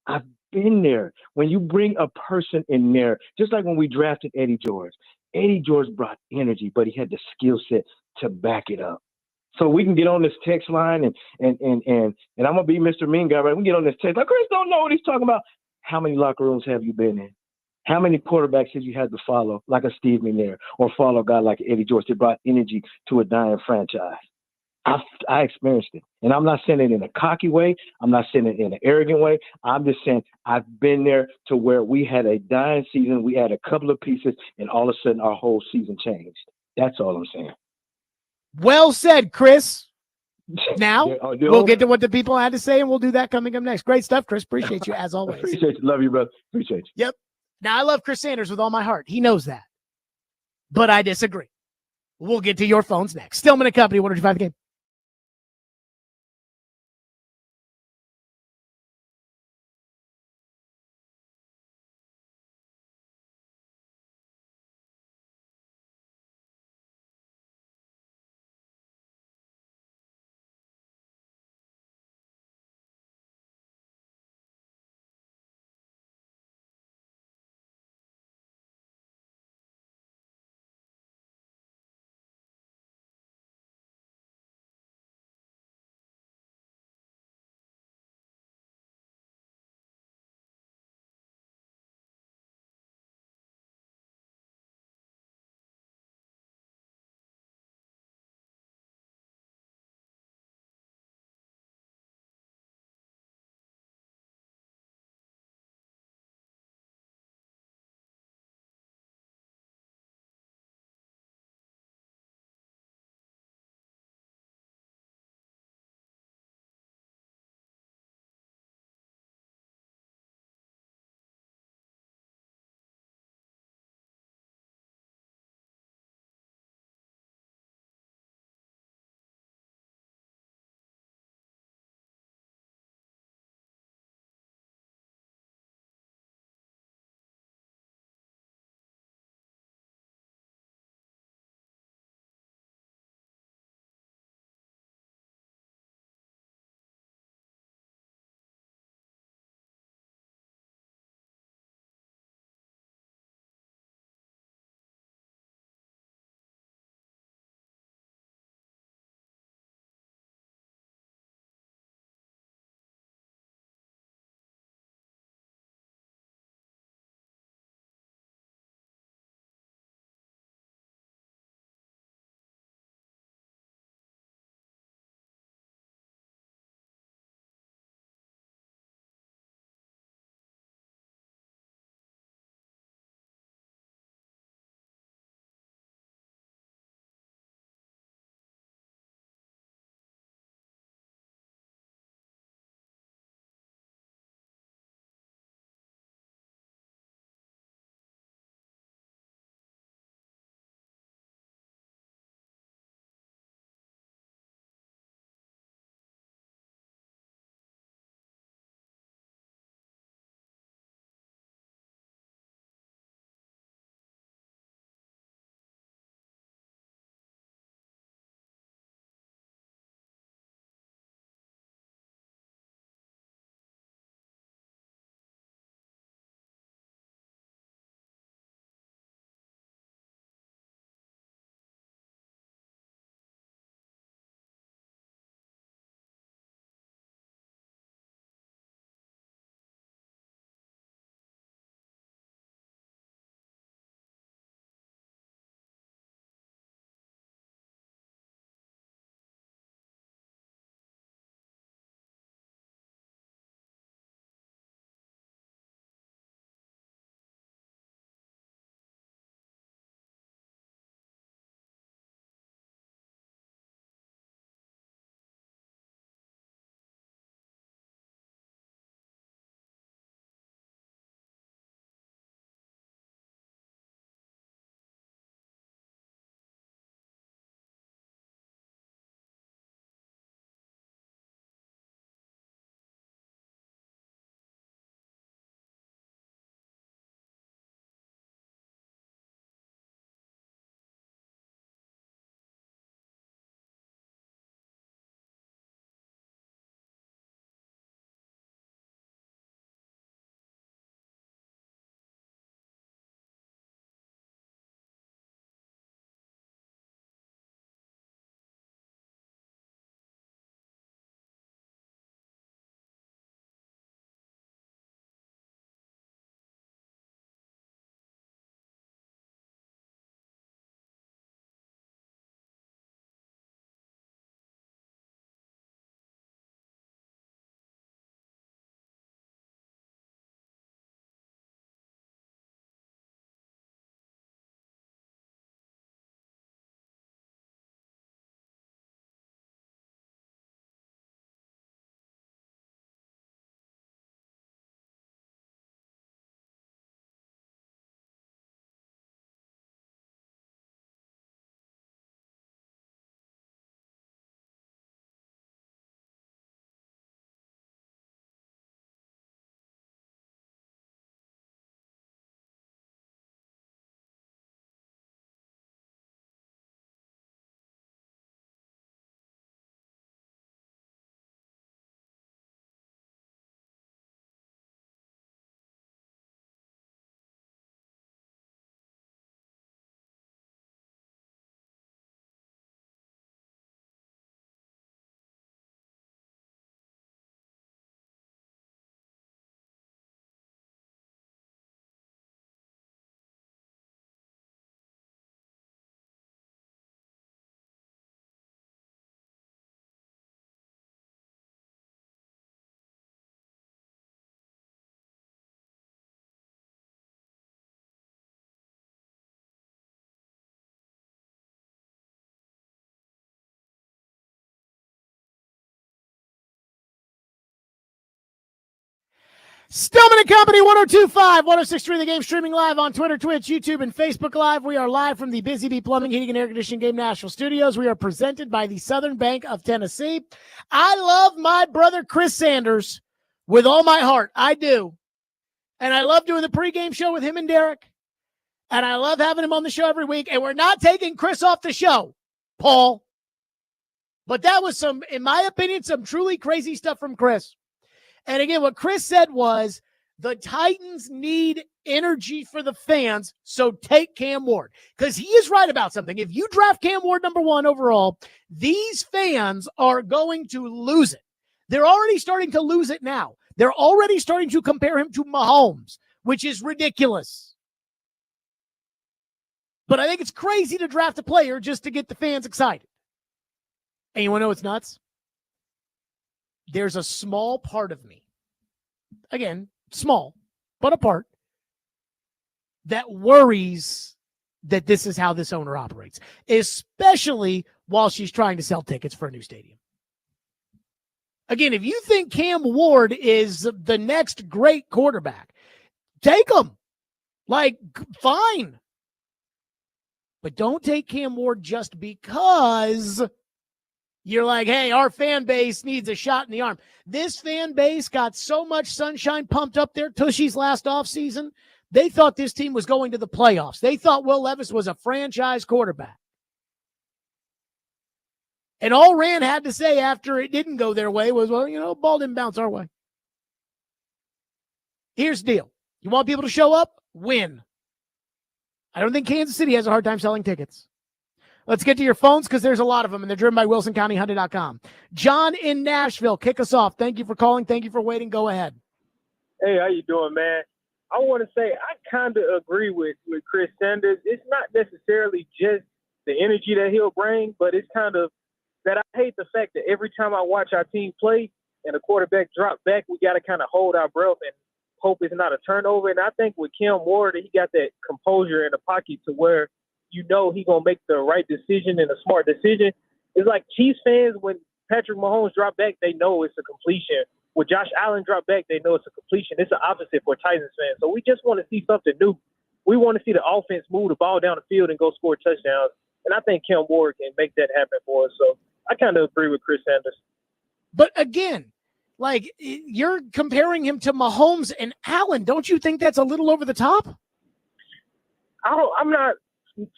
Speaker 9: I've been there. When you bring a person in there, just like when we drafted Eddie George. Eddie George brought energy, but he had the skill set to back it up. So we can get on this text line and I'm gonna be Mr. Mean Guy, right? We can get on this text. Like, Chris don't know what he's talking about. How many locker rooms have you been in? How many quarterbacks have you had to follow, like a Steve McNair, or follow a guy like Eddie George that brought energy to a dying franchise? I experienced it. And I'm not saying it in a cocky way. I'm not saying it in an arrogant way. I'm just saying I've been there to where we had a dying season. We had a couple of pieces, and all of a sudden our whole season changed. That's all I'm saying.
Speaker 1: Well said, Chris. Now
Speaker 9: They're
Speaker 1: we'll get to what the people had to say, and we'll do that coming up next. Great stuff, Chris. Appreciate you, as always.
Speaker 9: Appreciate you. Love you, brother. Appreciate you.
Speaker 1: Yep. Now, I love Chris Sanders with all my heart. He knows that. But I disagree. We'll get to your phones next. Stillman and Company, 105 The Game. Stillman and Company, 1025, 1063 The Game, streaming live on Twitter, Twitch, YouTube, and Facebook Live. We are live from the Busy Bee Plumbing, Heating, and Air Conditioning Game National Studios. We are presented by the Southern Bank of Tennessee. I love my brother Chris Sanders with all my heart. I do. And I love doing the pregame show with him and Derek. And I love having him on the show every week. And we're not taking Chris off the show, Paul. But that was some, in my opinion, some truly crazy stuff from Chris. And again, what Chris said was the Titans need energy for the fans, so take Cam Ward. Because he is right about something. If you draft Cam Ward number 1 overall, these fans are going to lose it. They're already starting to lose it now. They're already starting to compare him to Mahomes, which is ridiculous. But I think it's crazy to draft a player just to get the fans excited. And you want to know what's nuts? There's a small part of me, again, small, but a part, that worries that this is how this owner operates, especially while she's trying to sell tickets for a new stadium. Again, if you think Cam Ward is the next great quarterback, take him. Like, fine. But don't take Cam Ward just because you're like, hey, our fan base needs a shot in the arm. This fan base got so much sunshine pumped up their tushies last offseason. They thought this team was going to the playoffs. They thought Will Levis was a franchise quarterback. And all Rand had to say after it didn't go their way was, well, ball didn't bounce our way. Here's the deal. You want people to show up? Win. I don't think Kansas City has a hard time selling tickets. Let's get to your phones because there's a lot of them, and they're driven by WilsonCountyHunter.com. John in Nashville, kick us off. Thank you for calling. Thank you for waiting. Go ahead.
Speaker 10: Hey, how you doing, man? I want to say I kind of agree with Chris Sanders. It's not necessarily just the energy that he'll bring, but it's kind of that I hate the fact that every time I watch our team play and a quarterback drop back, we got to kind of hold our breath and hope it's not a turnover. And I think with Cam Ward, he got that composure in the pocket to where he's going to make the right decision and a smart decision. It's like Chiefs fans, when Patrick Mahomes drop back, they know it's a completion. When Josh Allen drop back, they know it's a completion. It's the opposite for Titans fans. So we just want to see something new. We want to see the offense move the ball down the field and go score touchdowns. And I think Cam Ward can make that happen for us. So I kind of agree with Chris Sanders.
Speaker 1: But again, like, you're comparing him to Mahomes and Allen. Don't you think that's a little over the top?
Speaker 10: I'm not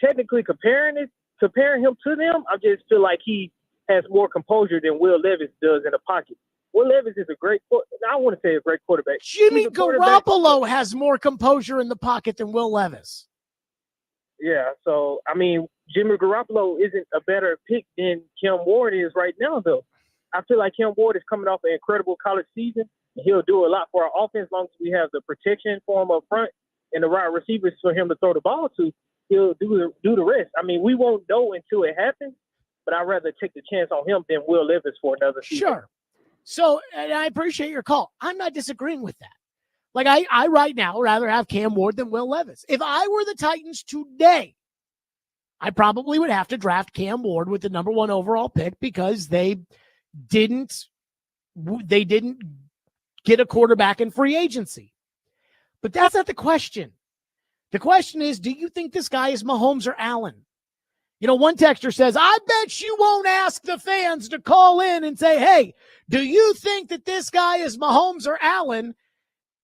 Speaker 10: technically comparing him to them. I just feel like he has more composure than Will Levis does in the pocket. Will Levis is I want to say a great quarterback.
Speaker 1: Jimmy Garoppolo has more composure in the pocket than Will Levis.
Speaker 10: Yeah, so, I mean, Jimmy Garoppolo isn't a better pick than Cam Ward is right now, though. I feel like Cam Ward is coming off an incredible college season, and he'll do a lot for our offense as long as we have the protection for him up front and the right receivers for him to throw the ball to. He'll do the rest. I mean, we won't know until it happens, but I'd rather take the chance on him than Will Levis for another season.
Speaker 1: Sure. So, and I appreciate your call. I'm not disagreeing with that. Like, I right now rather have Cam Ward than Will Levis. If I were the Titans today, I probably would have to draft Cam Ward with the number 1 overall pick because they didn't get a quarterback in free agency. But that's not the question. The question is, do you think this guy is Mahomes or Allen? One texter says, I bet you won't ask the fans to call in and say, hey, do you think that this guy is Mahomes or Allen?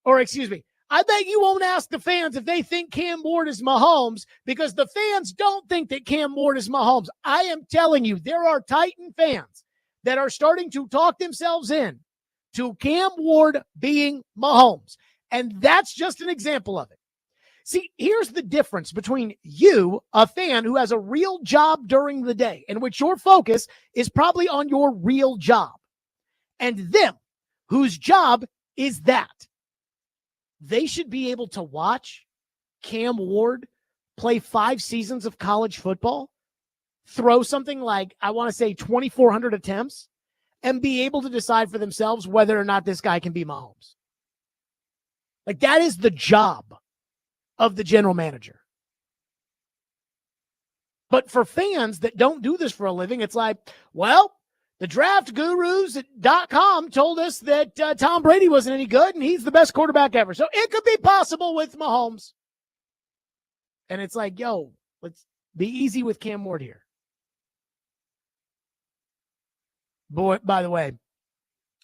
Speaker 1: Or excuse me, I bet you won't ask the fans if they think Cam Ward is Mahomes because the fans don't think that Cam Ward is Mahomes. I am telling you, there are Titan fans that are starting to talk themselves in to Cam Ward being Mahomes. And that's just an example of it. See, here's the difference between you, a fan who has a real job during the day, in which your focus is probably on your real job, and them, whose job is that. They should be able to watch Cam Ward play 5 seasons of college football, throw something like, I want to say 2,400 attempts, and be able to decide for themselves whether or not this guy can be Mahomes. Like, that is the job of the general manager. But for fans that don't do this for a living, it's like, well, The draftgurus.com told us that Tom Brady wasn't any good and he's the best quarterback ever. So it could be possible with Mahomes. And it's like, yo, let's be easy with Cam Ward here. Boy, by the way,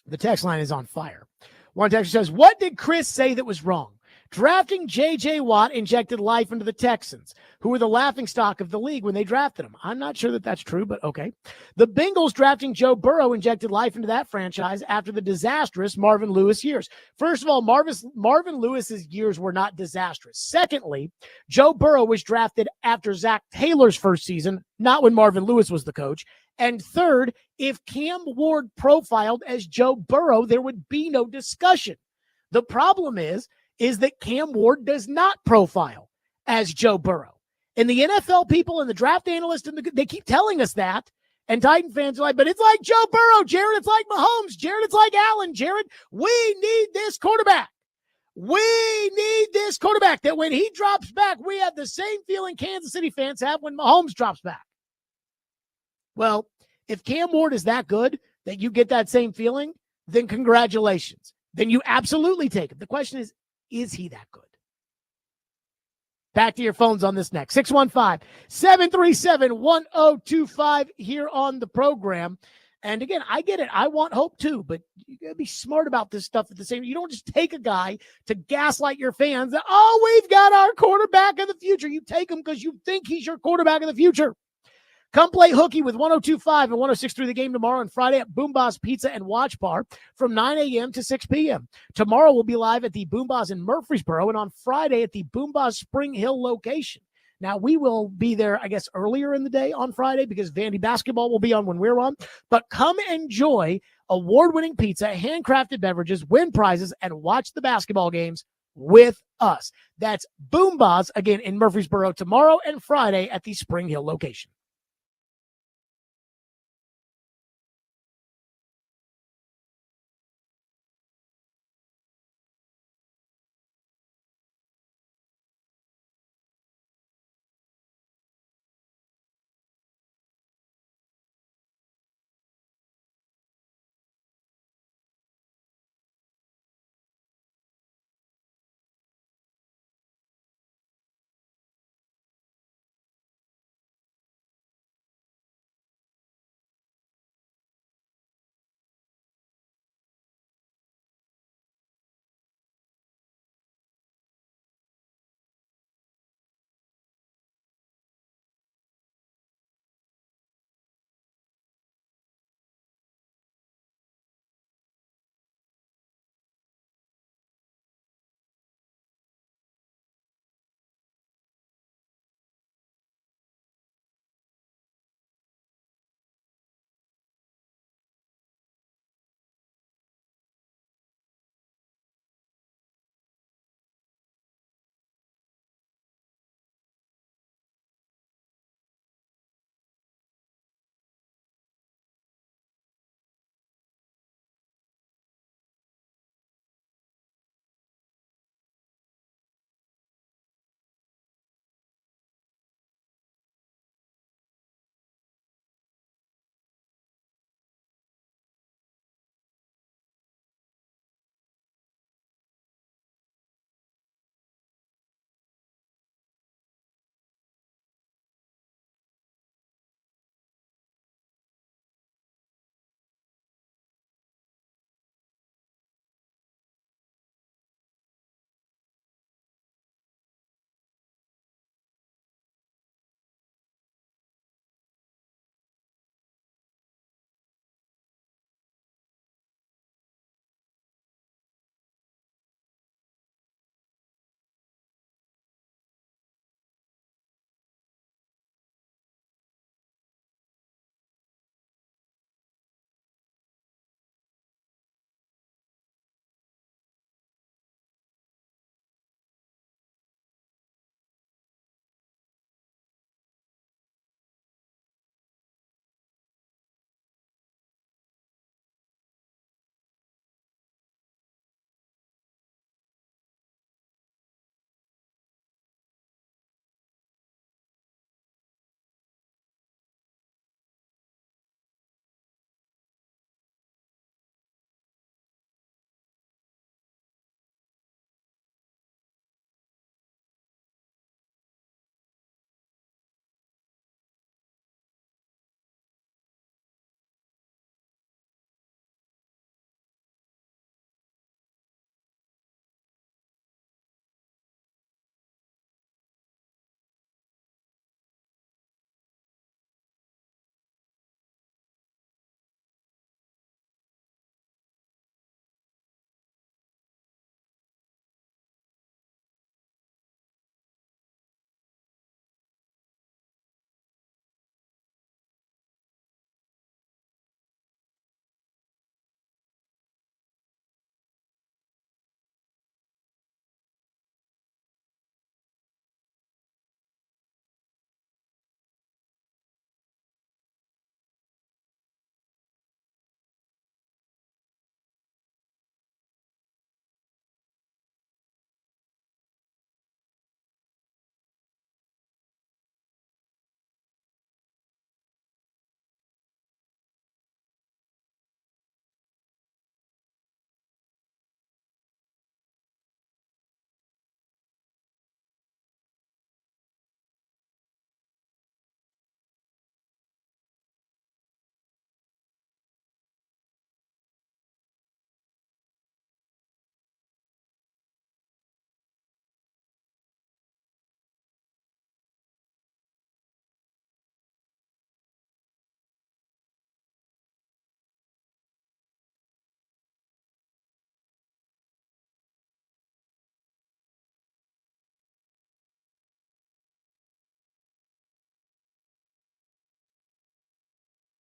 Speaker 1: the text line is on fire. One texter says, what did Chris say that was wrong? Drafting J.J. Watt injected life into the Texans, who were the laughingstock of the league when they drafted him. I'm not sure that that's true, but okay. The Bengals drafting Joe Burrow injected life into that franchise after the disastrous Marvin Lewis years. First of all, Marvin Lewis's years were not disastrous. Secondly, Joe Burrow was drafted after Zach Taylor's first season, not when Marvin Lewis was the coach. And third, if Cam Ward profiled as Joe Burrow, there would be no discussion. The problem is that Cam Ward does not profile as Joe Burrow. And the NFL people and the draft analysts, they keep telling us that. And Titan fans are like, but it's like Joe Burrow, Jared. It's like Mahomes, Jared. It's like Allen, Jared. We need this quarterback. We need this quarterback that when he drops back, we have the same feeling Kansas City fans have when Mahomes drops back. Well, if Cam Ward is that good that you get that same feeling, then congratulations. Then you absolutely take him. The question is he that good? Back to your phones on this next. 615-737-1025 here on the program. And again, I get it. I want hope too, but you got to be smart about this stuff at the same time. You don't just take a guy to gaslight your fans that, oh, we've got our quarterback of the future. You take him because you think he's your quarterback of the future. Come play hooky with 102.5 and 106.3 The Game tomorrow and Friday at Boomba's Pizza and Watch Bar from 9 a.m. to 6 p.m. Tomorrow we'll be live at the Boomba's in Murfreesboro and on Friday at the Boomba's Spring Hill location. Now, we will be there, I guess, earlier in the day on Friday because Vandy basketball will be on when we're on. But come enjoy award-winning pizza, handcrafted beverages, win prizes, and watch the basketball games with us. That's Boomba's, again, in Murfreesboro tomorrow and Friday at the Spring Hill location.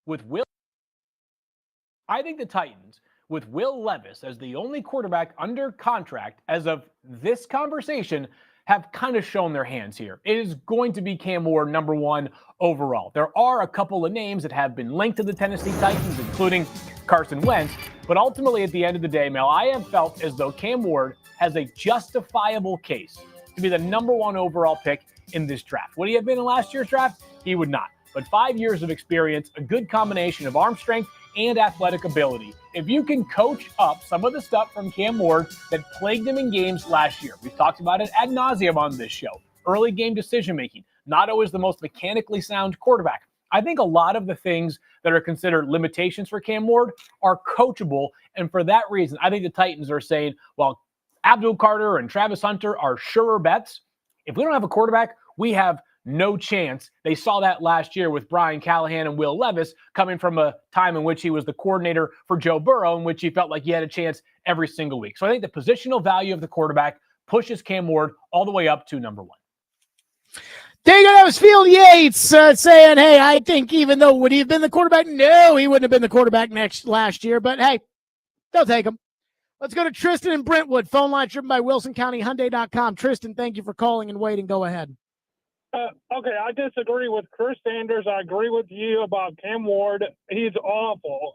Speaker 11: with Will. I think the Titans, with Will Levis as the only quarterback under contract as of this conversation, have kind of shown their hands here. It is going to be Cam Ward number one overall. There are a couple of names that have been linked to the Tennessee Titans, including Carson Wentz. But ultimately, at the end of the day, Mel, I have felt as though Cam Ward has a justifiable case to be the number one overall pick in this draft. Would he have been in last year's draft? He would not. But 5 years of experience, a good combination of arm strength and athletic ability. If you can coach up some of the stuff from Cam Ward that plagued him in games last year, we've talked about it ad nauseum on this show. Early game decision-making, not always the most mechanically sound quarterback. I think a lot of the things that are considered limitations for Cam Ward are coachable. And for that reason, I think the Titans are saying, well, Abdul Carter and Travis Hunter are surer bets. If we don't have a quarterback, we have no chance. They saw that last year with Brian Callahan and Will Levis coming from a time in which he was the coordinator for Joe Burrow, in which he felt like he had a chance every single week. So I think the positional value of the quarterback pushes Cam Ward all the way up to number one.
Speaker 1: There you go. That was Field Yates saying, hey, I think even though would he have been the quarterback? No, he wouldn't have been the quarterback last year. But, hey, they'll take him. Let's go to Tristan in Brentwood. Phone line driven by WilsonCountyHyundai.com. Tristan, thank you for calling and waiting. Go ahead.
Speaker 10: Okay, I disagree with Chris Sanders. I agree with you about Cam Ward. He's awful.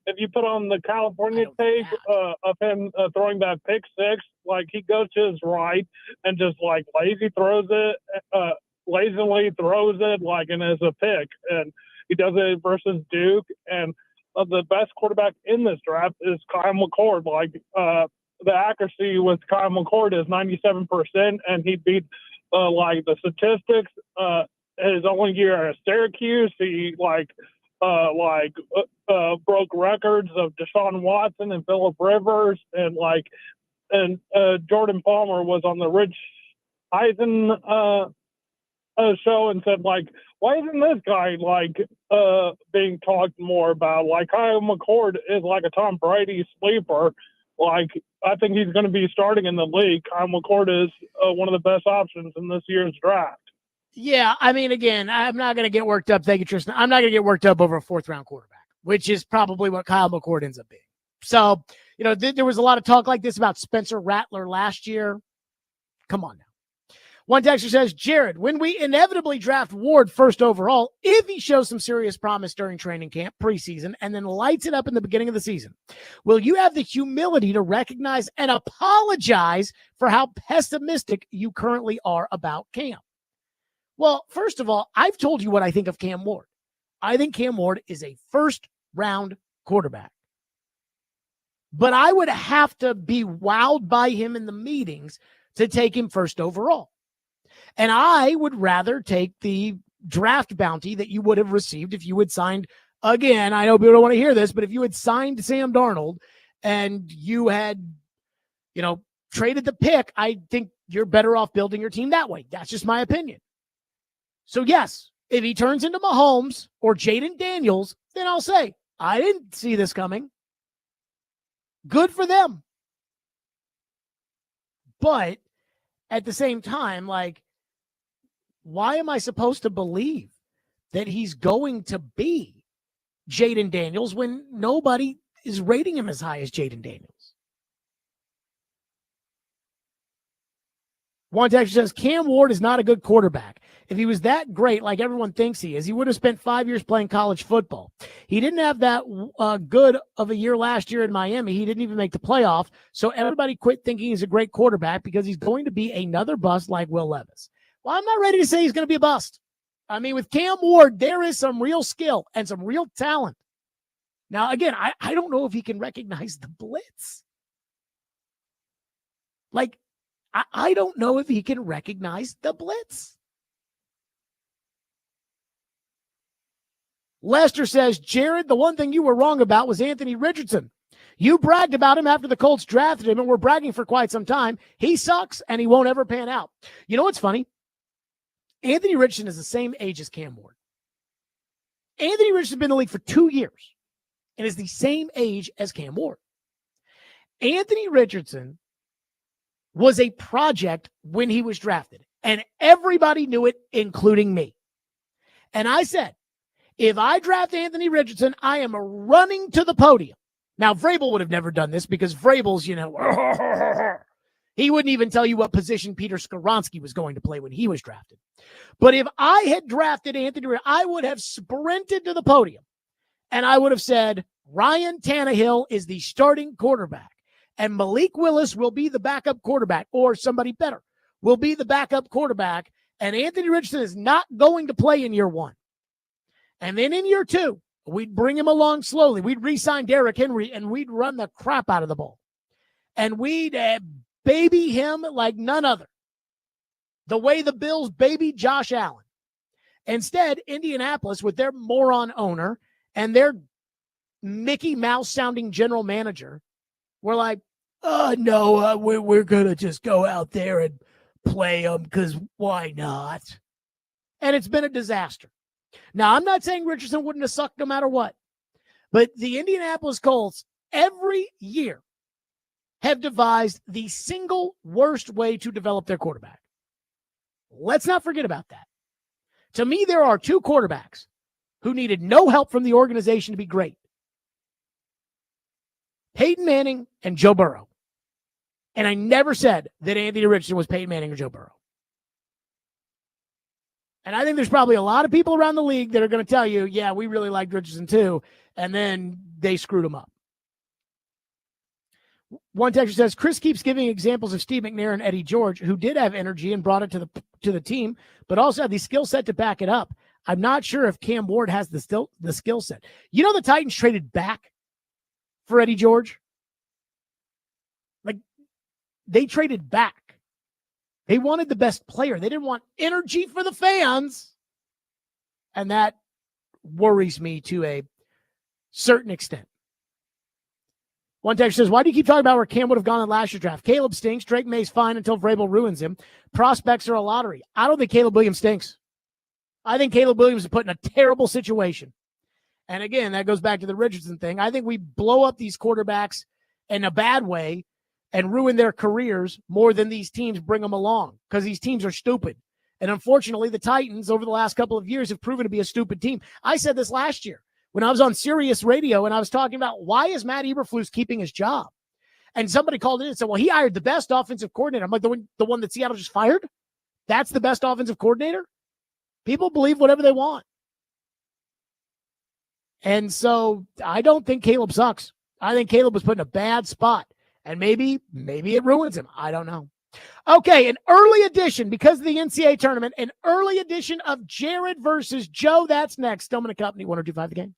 Speaker 10: If you put on the California tape of him throwing that pick six, he goes to his right and just lazily throws it, and as a pick. And he does it versus Duke. And the best quarterback in this draft is Kyle McCord. The accuracy with Kyle McCord is 97%, and he beat the statistics. His only year at Syracuse, he broke records of Deshaun Watson and Phillip Rivers, and Jordan Palmer was on the Rich Eisen show and said why isn't this guy being talked more about? Kyle McCord is a Tom Brady sleeper. I think he's going to be starting in the league. Kyle McCord is one of the best options in this year's draft.
Speaker 1: Yeah, I mean, again, I'm not going to get worked up. Thank you, Tristan. I'm not going to get worked up over a fourth-round quarterback, which is probably what Kyle McCord ends up being. So, there was a lot of talk like this about Spencer Rattler last year. Come on now. One texter says, Jared, when we inevitably draft Ward first overall, if he shows some serious promise during training camp, preseason, and then lights it up in the beginning of the season, will you have the humility to recognize and apologize for how pessimistic you currently are about Cam? Well, first of all, I've told you what I think of Cam Ward. I think Cam Ward is a first-round quarterback. But I would have to be wowed by him in the meetings to take him first overall. And I would rather take the draft bounty that you would have received if you had signed, again, I know people don't want to hear this, but if you had signed Sam Darnold and you had, traded the pick, I think you're better off building your team that way. That's just my opinion. So, yes, if he turns into Mahomes or Jaden Daniels, then I'll say, I didn't see this coming. Good for them. But at the same time, why am I supposed to believe that he's going to be Jaden Daniels when nobody is rating him as high as Jaden Daniels? One texter says, Cam Ward is not a good quarterback. If he was that great, like everyone thinks he is, he would have spent 5 years playing college football. He didn't have that good of a year last year in Miami. He didn't even make the playoff. So everybody quit thinking he's a great quarterback because he's going to be another bust like Will Levis. Well, I'm not ready to say he's going to be a bust. I mean, with Cam Ward, there is some real skill and some real talent. Now, again, I don't know if he can recognize the blitz. I don't know if he can recognize the blitz. Lester says, Jared, the one thing you were wrong about was Anthony Richardson. You bragged about him after the Colts drafted him, and we're bragging for quite some time. He sucks, and he won't ever pan out. You know what's funny? Anthony Richardson is the same age as Cam Ward. Anthony Richardson's been in the league for 2 years and is the same age as Cam Ward. Anthony Richardson was a project when he was drafted, and everybody knew it, including me. And I said, If I draft Anthony Richardson, I am running to the podium. Now, Vrabel would have never done this because Vrabel's, he wouldn't even tell you what position Peter Skoronski was going to play when he was drafted. But if I had drafted Anthony Richardson, I would have sprinted to the podium and I would have said, Ryan Tannehill is the starting quarterback and Malik Willis will be the backup quarterback, or somebody better will be the backup quarterback, and Anthony Richardson is not going to play in year 1. And then in year 2, we'd bring him along slowly. We'd re-sign Derrick Henry, and we'd run the crap out of the ball. And we'd baby him like none other, the way the Bills babied Josh Allen. Instead, Indianapolis, with their moron owner and their Mickey Mouse-sounding general manager, were like, oh, no, we're going to just go out there and play them because why not? And it's been a disaster. Now, I'm not saying Richardson wouldn't have sucked no matter what, but the Indianapolis Colts every year have devised the single worst way to develop their quarterback. Let's not forget about that. To me, there are 2 quarterbacks who needed no help from the organization to be great. Peyton Manning and Joe Burrow. And I never said that Anthony Richardson was Peyton Manning or Joe Burrow. And I think there's probably a lot of people around the league that are going to tell you, yeah, we really liked Richardson too, and then they screwed him up. One texter says, Chris keeps giving examples of Steve McNair and Eddie George, who did have energy and brought it to the team, but also had the skill set to back it up. I'm not sure if Cam Ward has the skill set. You know the Titans traded back for Eddie George? Like, they traded back. They wanted the best player. They didn't want energy for the fans. And that worries me to a certain extent. One text says, why do you keep talking about where Cam would have gone in last year's draft? Caleb stinks. Drake May's fine until Vrabel ruins him. Prospects are a lottery. I don't think Caleb Williams stinks. I think Caleb Williams is put in a terrible situation. And again, that goes back to the Richardson thing. I think we blow up these quarterbacks in a bad way and ruin their careers more than these teams bring them along, because these teams are stupid. And unfortunately, the Titans over the last couple of years have proven to be a stupid team. I said this last year when I was on Sirius Radio and I was talking about why is Matt Eberflus keeping his job? And somebody called in and said, well, he hired the best offensive coordinator. I'm like, the one that Seattle just fired? That's the best offensive coordinator? People believe whatever they want. And so I don't think Caleb sucks. I think Caleb was put in a bad spot. And maybe it ruins him. I don't know. Okay, an early edition, because of the NCAA tournament, an early edition of Jared versus Joe. That's next. Stillman and Company, 102.5 The Game.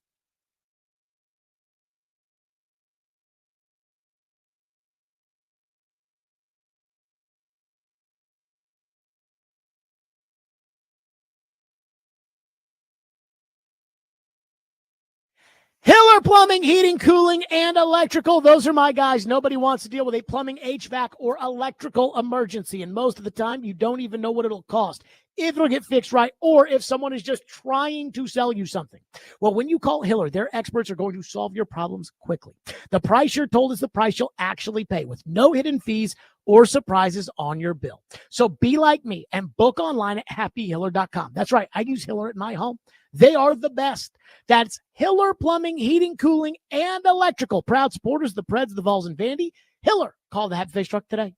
Speaker 1: Hiller Plumbing, Heating, Cooling, and Electrical. Those are my guys. Nobody wants to deal with a plumbing, HVAC, or electrical emergency. And most of the time, you don't even know what it'll cost, if it'll get fixed right, or if someone is just trying to sell you something. Well, when you call Hiller, their experts are going to solve your problems quickly. The price you're told is the price you'll actually pay, with no hidden fees or surprises on your bill. So be like me and book online at happyhiller.com. That's right. I use Hiller at my home. They are the best. That's Hiller Plumbing, Heating, Cooling, and Electrical. Proud supporters of the Preds, the Vols, and Vandy. Hiller. Call the Happy Face Truck today.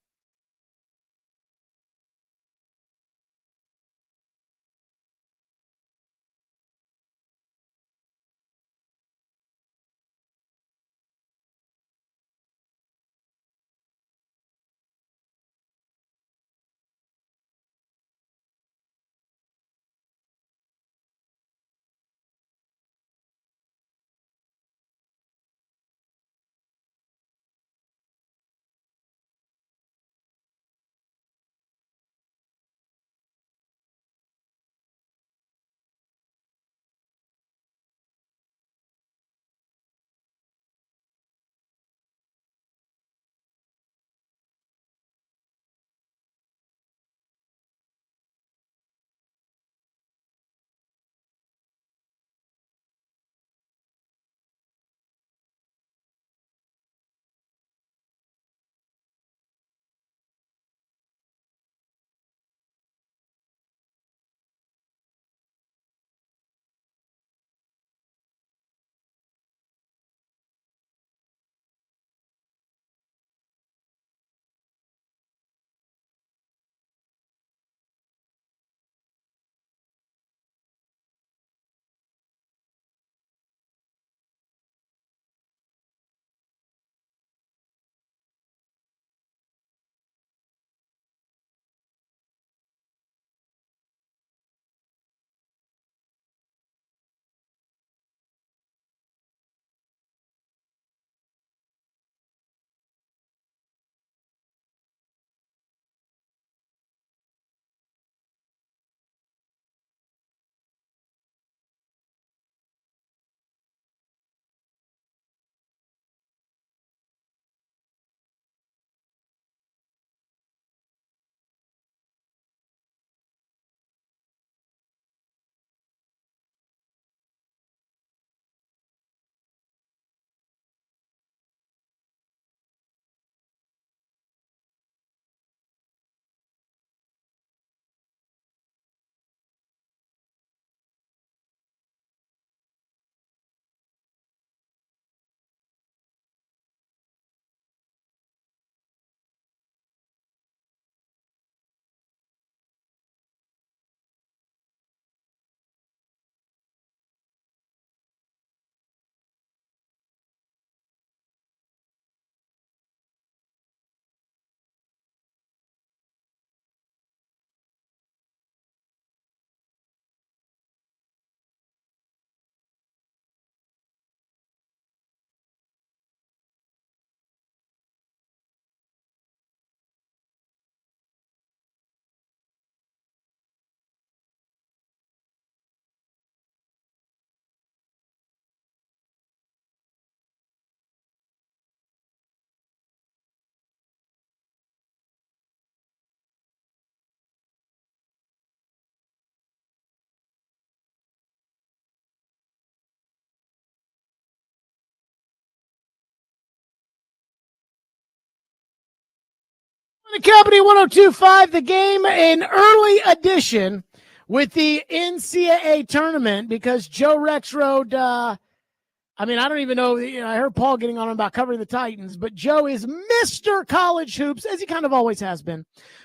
Speaker 1: The Company 102.5, the game, an early edition with the NCAA tournament because Joe Rexrode, I don't even know, I heard Paul getting on about covering the Titans, but Joe is Mr. College Hoops, as he kind of always has been.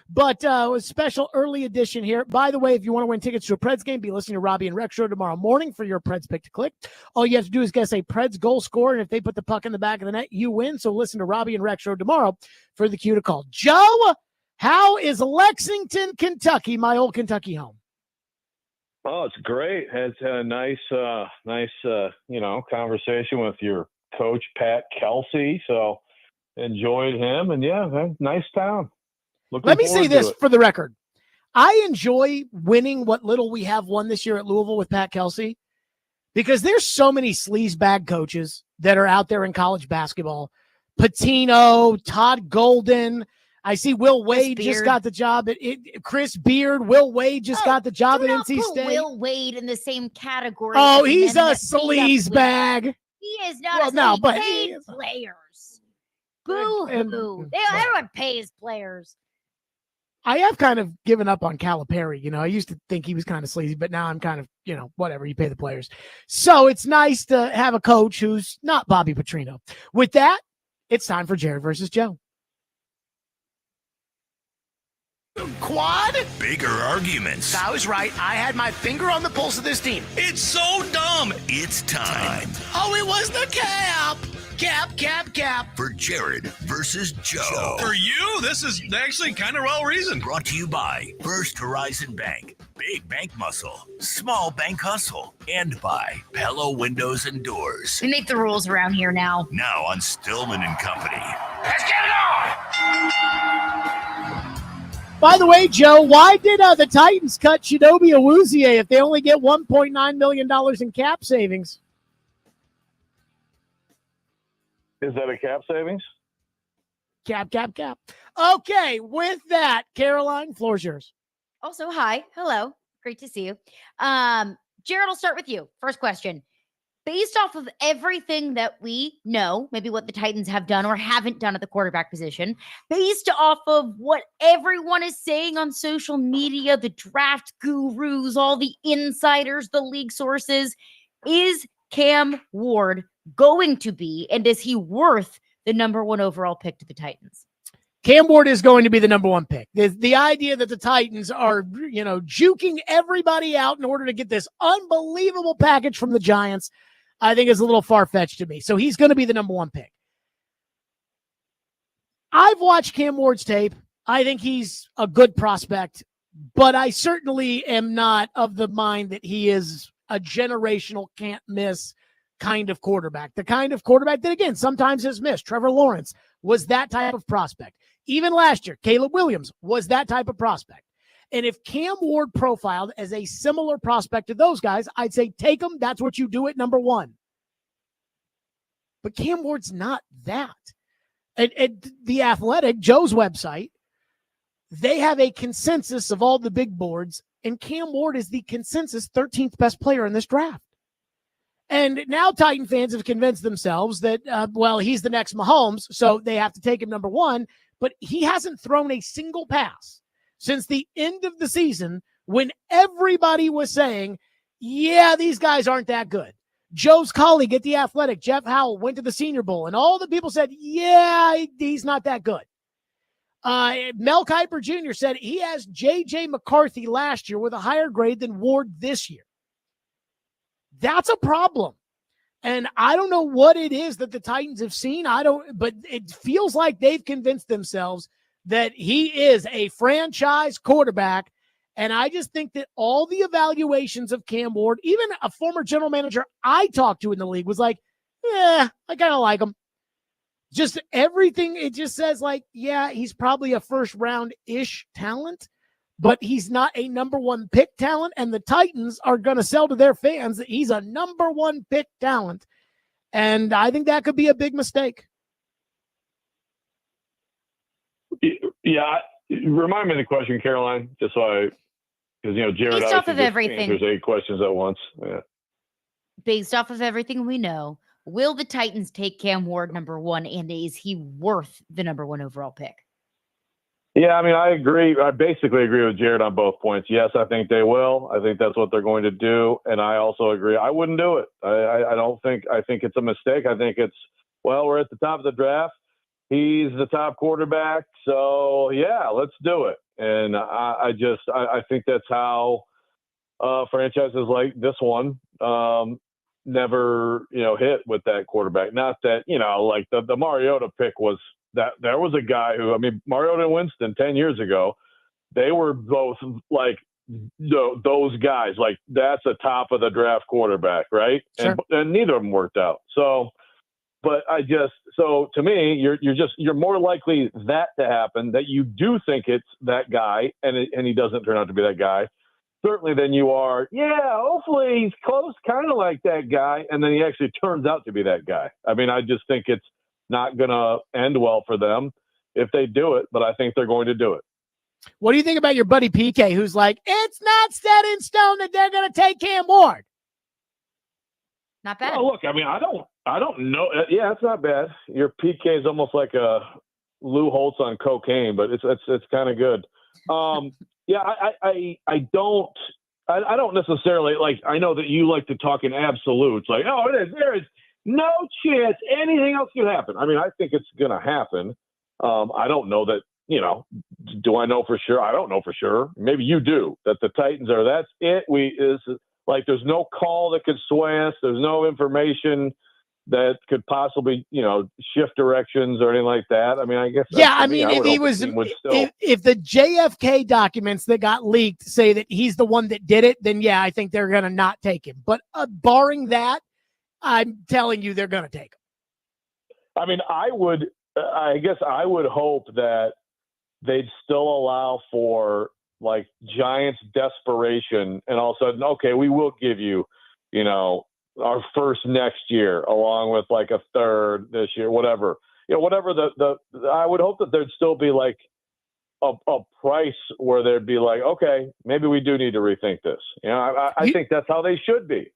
Speaker 1: But it was a special early edition here. By the way, if you want to win tickets to a Preds game, be listening to Robbie and Rexrode tomorrow morning for your Preds pick to click. All you have to do is guess a Preds goal scorer, and if they put the puck in the back of the net, you win. So listen to Robbie and Rexrode tomorrow for the cue to call. Joe, how is Lexington, Kentucky, my old Kentucky home?
Speaker 12: Oh, it's great. It's a nice, conversation with your coach, Pat Kelsey. So enjoyed him, and nice town.
Speaker 1: Let me say this for the record. I enjoy winning what little we have won this year at Louisville with Pat Kelsey because there's so many sleazebag coaches that are out there in college basketball. Patino, Todd Golden. I see Will Wade just got the job at Chris Beard. Will Wade just got the job at NC State.
Speaker 13: Will Wade in the same category.
Speaker 1: Oh, he's a sleazebag.
Speaker 13: He is not
Speaker 1: but
Speaker 13: paid players. Boo-hoo. Everyone pays players.
Speaker 1: I have kind of given up on Calipari. I used to think he was kind of sleazy, but now I'm kind of, whatever. You pay the players. So it's nice to have a coach who's not Bobby Petrino. With that, it's time for Jared versus Joe.
Speaker 14: Quad? Bigger arguments. I was right. I had my finger on the pulse of this team. It's so dumb. It's time. Oh, it was the cap. Cap. For Jared versus Joe.
Speaker 15: For you, this is actually kind of well-reasoned.
Speaker 14: Brought to you by First Horizon Bank. Big bank muscle. Small bank hustle. And by Pella Windows and Doors.
Speaker 13: We make the rules around here now.
Speaker 14: Now on Stillman and Company. Let's get it on!
Speaker 1: By the way, Joe, why did the Titans cut Chidobe Awuzie if they only get $1.9 million in cap savings?
Speaker 12: Is that a cap savings?
Speaker 1: Cap. Okay, with that, Caroline, floor's yours.
Speaker 13: Also, hi. Hello. Great to see you. Jared, I'll start with you. First question. Based off of everything that we know, maybe what the Titans have done or haven't done at the quarterback position, based off of what everyone is saying on social media, the draft gurus, all the insiders, the league sources, is Cam Ward going to be, and is he worth the number one overall pick to the Titans?
Speaker 1: Cam Ward is going to be the number one pick. The idea that the Titans are, juking everybody out in order to get this unbelievable package from the Giants, I think is a little far-fetched to me. So he's going to be the number one pick. I've watched Cam Ward's tape. I think he's a good prospect, but I certainly am not of the mind that he is a generational can't miss kind of quarterback. The kind of quarterback that, again, sometimes has missed. Trevor Lawrence was that type of prospect. Even last year, Caleb Williams was that type of prospect. And if Cam Ward profiled as a similar prospect to those guys, I'd say take him. That's what you do at number one. But Cam Ward's not that. At The Athletic, Joe's website, they have a consensus of all the big boards, and Cam Ward is the consensus 13th best player in this draft. And now Titan fans have convinced themselves that, he's the next Mahomes, so they have to take him number one. But he hasn't thrown a single pass since the end of the season when everybody was saying, these guys aren't that good. Joe's colleague at The Athletic, Jeff Howell, went to the Senior Bowl, and all the people said, he's not that good. Mel Kiper Jr. said he has J.J. McCarthy last year with a higher grade than Ward this year. That's a problem. And I don't know what it is that the Titans have seen. But it feels like they've convinced themselves that he is a franchise quarterback. And I just think that all the evaluations of Cam Ward, even a former general manager I talked to in the league was like, I kind of like him. Just everything, it just says he's probably a first round-ish talent, but he's not a number one pick talent. And the Titans are going to sell to their fans that he's a number one pick talent. And I think that could be a big mistake.
Speaker 12: Yeah. Remind me of the question, Caroline, just so because, Jared,
Speaker 13: based off of everything,
Speaker 12: there's 8 questions at once. Yeah.
Speaker 13: Based off of everything we know, will the Titans take Cam Ward number one, and is he worth the number one overall pick?
Speaker 12: Yeah, I mean, I agree. I basically agree with Jared on both points. Yes, I think they will. I think that's what they're going to do. And I also agree. I wouldn't do it. I don't think – I think it's a mistake. I think it's, well, we're at the top of the draft. He's the top quarterback. So, yeah, let's do it. And I think that's how franchises like this one never, hit with that quarterback. Not that, like the Mariota pick was – that there was a guy who, I mean, Mariota and Winston 10 years ago, they were both like those guys. Like that's a top of the draft quarterback, right?
Speaker 1: Sure.
Speaker 12: And neither of them worked out. So, but so to me, you're more likely that to happen, that you do think it's that guy, and he doesn't turn out to be that guy. Certainly, then you are, hopefully he's close, kind of like that guy, and then he actually turns out to be that guy. I mean, I just think it's not going to end well for them if they do it, but I think they're going to do it.
Speaker 1: What do you think about your buddy PK, who's like, it's not set in stone that they're going to take Cam Ward?
Speaker 13: Not bad.
Speaker 12: Oh, look, I mean, I don't know. Yeah, it's not bad. Your PK is almost like a Lou Holtz on cocaine, but it's kind of good. Yeah, I don't necessarily like. I know that you like to talk in absolutes, like, oh, there is no chance anything else could happen. I mean, I think it's going to happen. I don't know that, do I know for sure? I don't know for sure. Maybe you do, that the Titans are, that's it. There's no call that could sway us. There's no information that could possibly, shift directions or anything like that. I mean, I guess.
Speaker 1: Yeah, I mean, if the JFK documents that got leaked say that he's the one that did it, then yeah, I think they're going to not take him. But barring that, I'm telling you, they're going to take him.
Speaker 12: I mean, I guess I would hope that they'd still allow for like Giants desperation and all of a sudden, okay, we will give you, our first next year along with like a third this year, whatever, whatever I would hope that there'd still be like a price where there'd be like, okay, maybe we do need to rethink this. I think that's how they should be.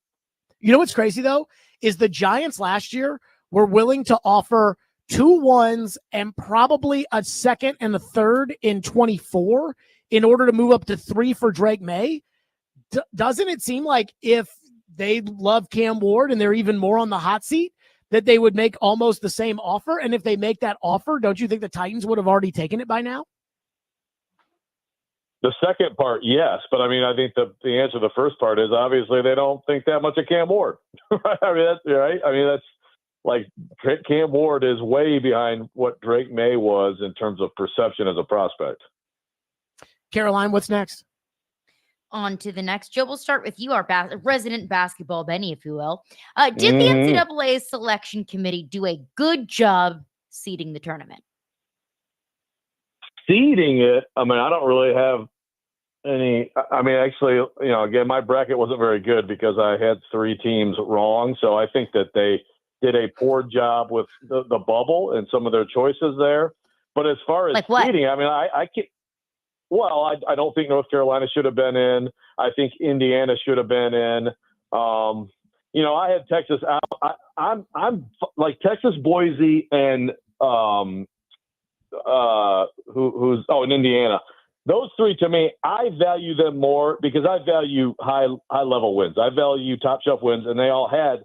Speaker 1: You know what's crazy though, is the Giants last year were willing to offer 2 1s and probably a second and a third in 24 in order to move up to 3 for Drake May. Doesn't it seem like if they love Cam Ward and they're even more on the hot seat, that they would make almost the same offer? And if they make that offer, don't you think the Titans would have already taken it by now?
Speaker 12: The second part, yes. But I mean, I think the answer to the first part is obviously they don't think that much of Cam Ward. I mean, that's right. I mean, that's like Cam Ward is way behind what Drake May was in terms of perception as a prospect.
Speaker 1: Caroline, what's next?
Speaker 13: On to the next. Joe, we'll start with you, our resident basketball Benny, if you will. Did the NCAA selection committee do a good job seeding the tournament?
Speaker 12: Seeding it, I mean, I don't really have any. I mean, actually, again, my bracket wasn't very good because I had 3 teams wrong. So I think that they did a poor job with the bubble and some of their choices there. But as far as seeding, I mean, I can't. Well, I don't think North Carolina should have been in. I think Indiana should have been in. I had Texas out. I'm like Texas, Boise, and in Indiana. Those 3 to me, I value them more because I value high level wins. I value top shelf wins, and they all had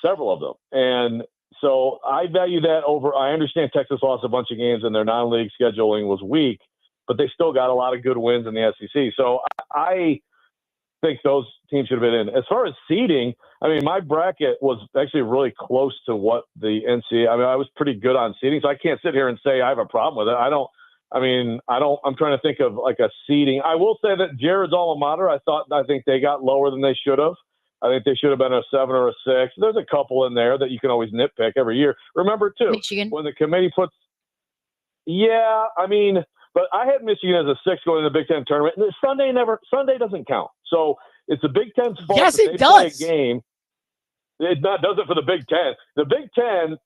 Speaker 12: several of them. And so I value that over. I understand Texas lost a bunch of games and their non-league scheduling was weak, but they still got a lot of good wins in the SEC. So I think those teams should have been in. As far as seeding, I mean, my bracket was actually really close to what the NCAA, I mean, I was pretty good on seeding, so I can't sit here and say I have a problem with it. I'm trying to think of like a seeding. I will say that Jared's alma mater, I think they got lower than they should have. I think they should have been a 7 or a 6. There's a couple in there that you can always nitpick every year. Remember too,
Speaker 13: Michigan.
Speaker 12: When the committee puts, but I had Michigan as a 6 going to the Big Ten tournament. And Sunday doesn't count. So it's the Big Ten's fault.
Speaker 1: Yes,
Speaker 12: it
Speaker 1: does.
Speaker 12: Play a game. It does it for the Big Ten. The Big Ten,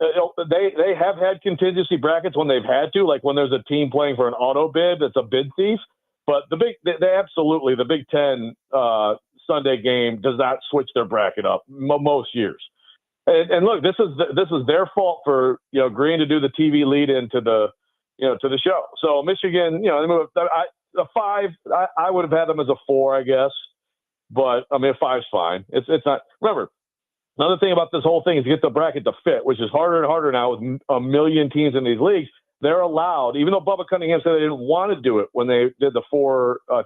Speaker 12: they have had contingency brackets when they've had to, like when there's a team playing for an auto bid that's a bid thief. But the Big Ten Sunday game does not switch their bracket up most years. And look, this is their fault for agreeing to do the TV lead into the to the show. So Michigan, they moved a 5. I would have had them as a 4, I guess. But I mean, a 5's fine. It's not. Remember, another thing about this whole thing is to get the bracket to fit, which is harder and harder now with a million teams in these leagues. They're allowed, even though Bubba Cunningham said they didn't want to do it when they did the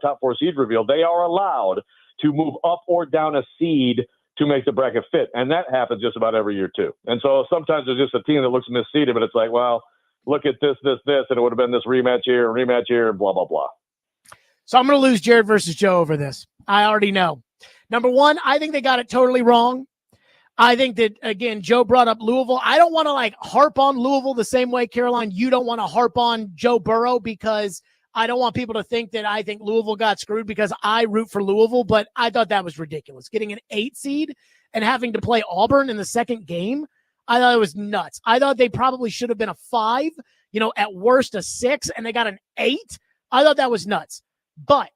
Speaker 12: top 4 seed reveal, they are allowed to move up or down a seed to make the bracket fit. And that happens just about every year too. And so sometimes there's just a team that looks misseeded, but it's like, well, look at this, and it would have been this rematch here, blah, blah, blah.
Speaker 1: So I'm going to lose Jared versus Joe over this. I already know. Number one, I think they got it totally wrong. I think that, again, Joe brought up Louisville. I don't want to harp on Louisville the same way, Caroline, you don't want to harp on Joe Burrow, because I don't want people to think that I think Louisville got screwed because I root for Louisville, but I thought that was ridiculous. Getting an 8 seed and having to play Auburn in the second game, I thought it was nuts. I thought they probably should have been a 5, at worst a 6, and they got an 8. I thought that was nuts. But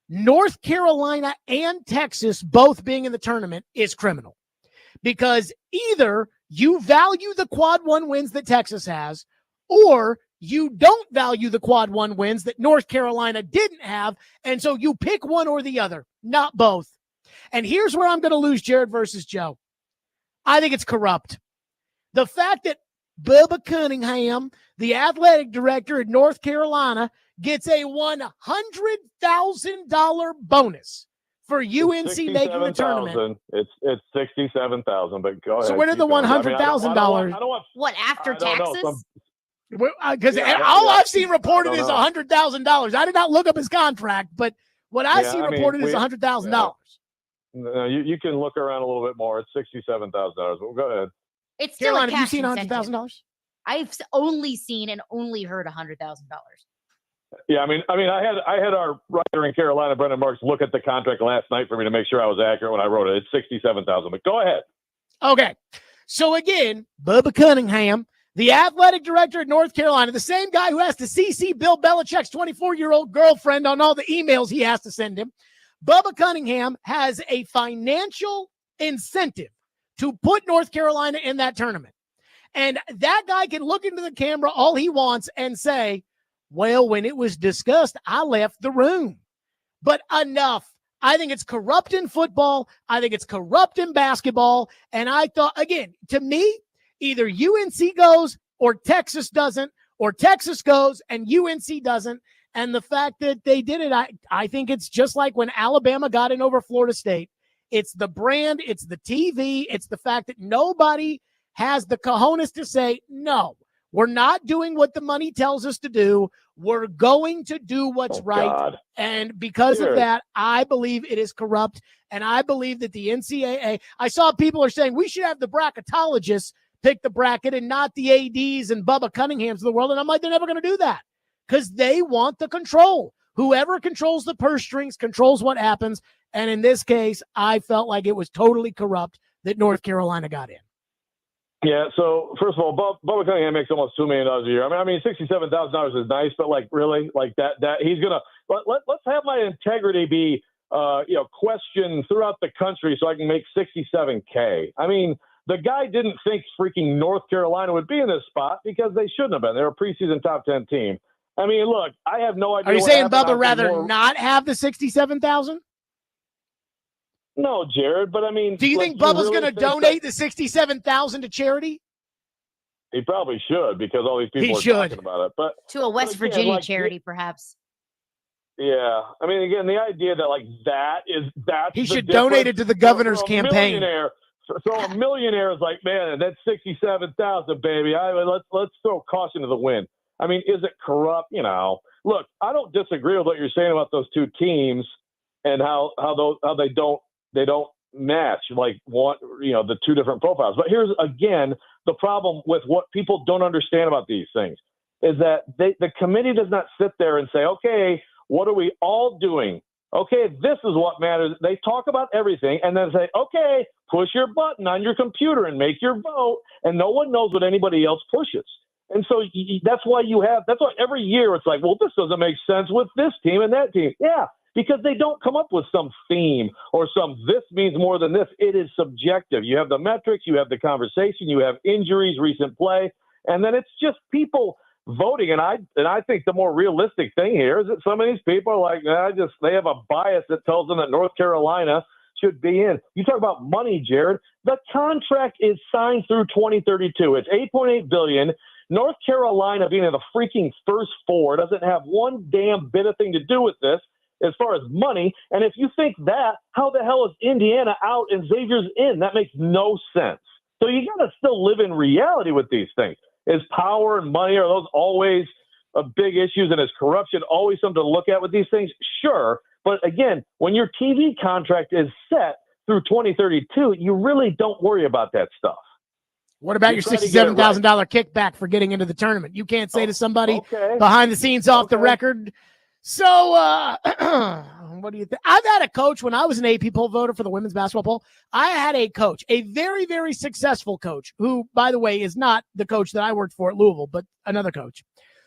Speaker 1: North Carolina and Texas both being in the tournament is criminal, because either you value the quad 1 wins that Texas has, or you don't value the quad 1 wins that North Carolina didn't have, and so you pick one or the other, not both. And here's where I'm going to lose Jared versus Joe. I think it's corrupt. The fact that Bubba Cunningham, the athletic director at North Carolina, gets a $100,000 bonus for UNC making the tournament.
Speaker 12: It's $67,000, but go ahead.
Speaker 1: So where did the $100,000?
Speaker 13: What, after taxes?
Speaker 1: Because all I've seen reported is $100,000. I did not look up his contract, but what I see reported is $100,000.
Speaker 12: You can look around a little bit more. It's $67,000. Well, go ahead.
Speaker 13: It's still
Speaker 1: Caroline,
Speaker 13: a
Speaker 1: have you
Speaker 13: cash
Speaker 1: seen $100,000?
Speaker 13: I've only seen and only heard $100,000.
Speaker 12: Yeah, I mean, I had our writer in Carolina, Brendan Marks, look at the contract last night for me to make sure I was accurate when I wrote it. It's $67,000. But go ahead.
Speaker 1: Okay, so again, Bubba Cunningham, the athletic director at North Carolina, the same guy who has to CC Bill Belichick's 24-year-old girlfriend on all the emails he has to send him. Bubba Cunningham has a financial incentive to put North Carolina in that tournament. And that guy can look into the camera all he wants and say, well, when it was discussed, I left the room. But enough. I think it's corrupt in football. I think it's corrupt in basketball. And I thought, again, to me, either UNC goes or Texas doesn't, or Texas goes and UNC doesn't. And the fact that they did it, I think it's just like when Alabama got in over Florida State. It's the brand, it's the TV, it's the fact that nobody has the cojones to say, no, we're not doing what the money tells us to do. We're going to do what's right.
Speaker 12: God.
Speaker 1: And because of that, I believe it is corrupt. And I believe that the NCAA, I saw people are saying we should have the bracketologists pick the bracket and not the ADs and Bubba Cunninghams of the world. And I'm like, they're never going to do that because they want the control. Whoever controls the purse strings controls what happens. And in this case, I felt like it was totally corrupt that North Carolina got in.
Speaker 12: Yeah, so first of all, Bubba Cunningham makes almost $2 million a year. I mean, $67,000 is nice, but really, that he's gonna let's have my integrity be questioned throughout the country so I can make $67K. I mean, the guy didn't think freaking North Carolina would be in this spot because they shouldn't have been. They're a preseason top 10 team. I mean, look, I have no idea.
Speaker 1: Are you saying Bubba rather not have the $67,000?
Speaker 12: No, Jared, but I mean,
Speaker 1: do you think Bubba's going to donate the $67,000 to charity?
Speaker 12: He probably should, because all these people are talking about it. But
Speaker 13: to a West Virginia charity, perhaps.
Speaker 12: Yeah, I mean, again, the idea that that's
Speaker 1: he should donate it to the governor's campaign.
Speaker 12: So a millionaire is like, man, that's $67,000, baby. Let's throw caution to the wind. I mean, is it corrupt? Look, I don't disagree with what you're saying about those two teams and how they don't match the two different profiles. But here's again the problem with what people don't understand about these things is that the committee does not sit there and say, okay, what are we all doing? Okay, this is what matters. They talk about everything and then say, okay, push your button on your computer and make your vote, and no one knows what anybody else pushes. And so that's why every year it's like, well, this doesn't make sense with this team and that team. Yeah, because they don't come up with some theme or this means more than this. It is subjective. You have the metrics, you have the conversation, you have injuries, recent play, and then it's just people voting, and I think the more realistic thing here is that some of these people are like, they have a bias that tells them that North Carolina should be in. You talk about money, Jared. The contract is signed through 2032. It's $8.8 billion. North Carolina being in the freaking first four doesn't have one damn bit of thing to do with this as far as money. And if you think that, how the hell is Indiana out and Xavier's in? That makes no sense. So you got to still live in reality with these things. Is power and money, are those always big issues? And is corruption always something to look at with these things? Sure. But again, when your TV contract is set through 2032, you really don't worry about that stuff.
Speaker 1: What about your $67,000 kickback for getting into the tournament? You can't say to somebody behind the scenes off the record. So what do you think? I've had a coach when I was an AP poll voter for the women's basketball poll. I had a coach, a very, very successful coach who, by the way, is not the coach that I worked for at Louisville, but another coach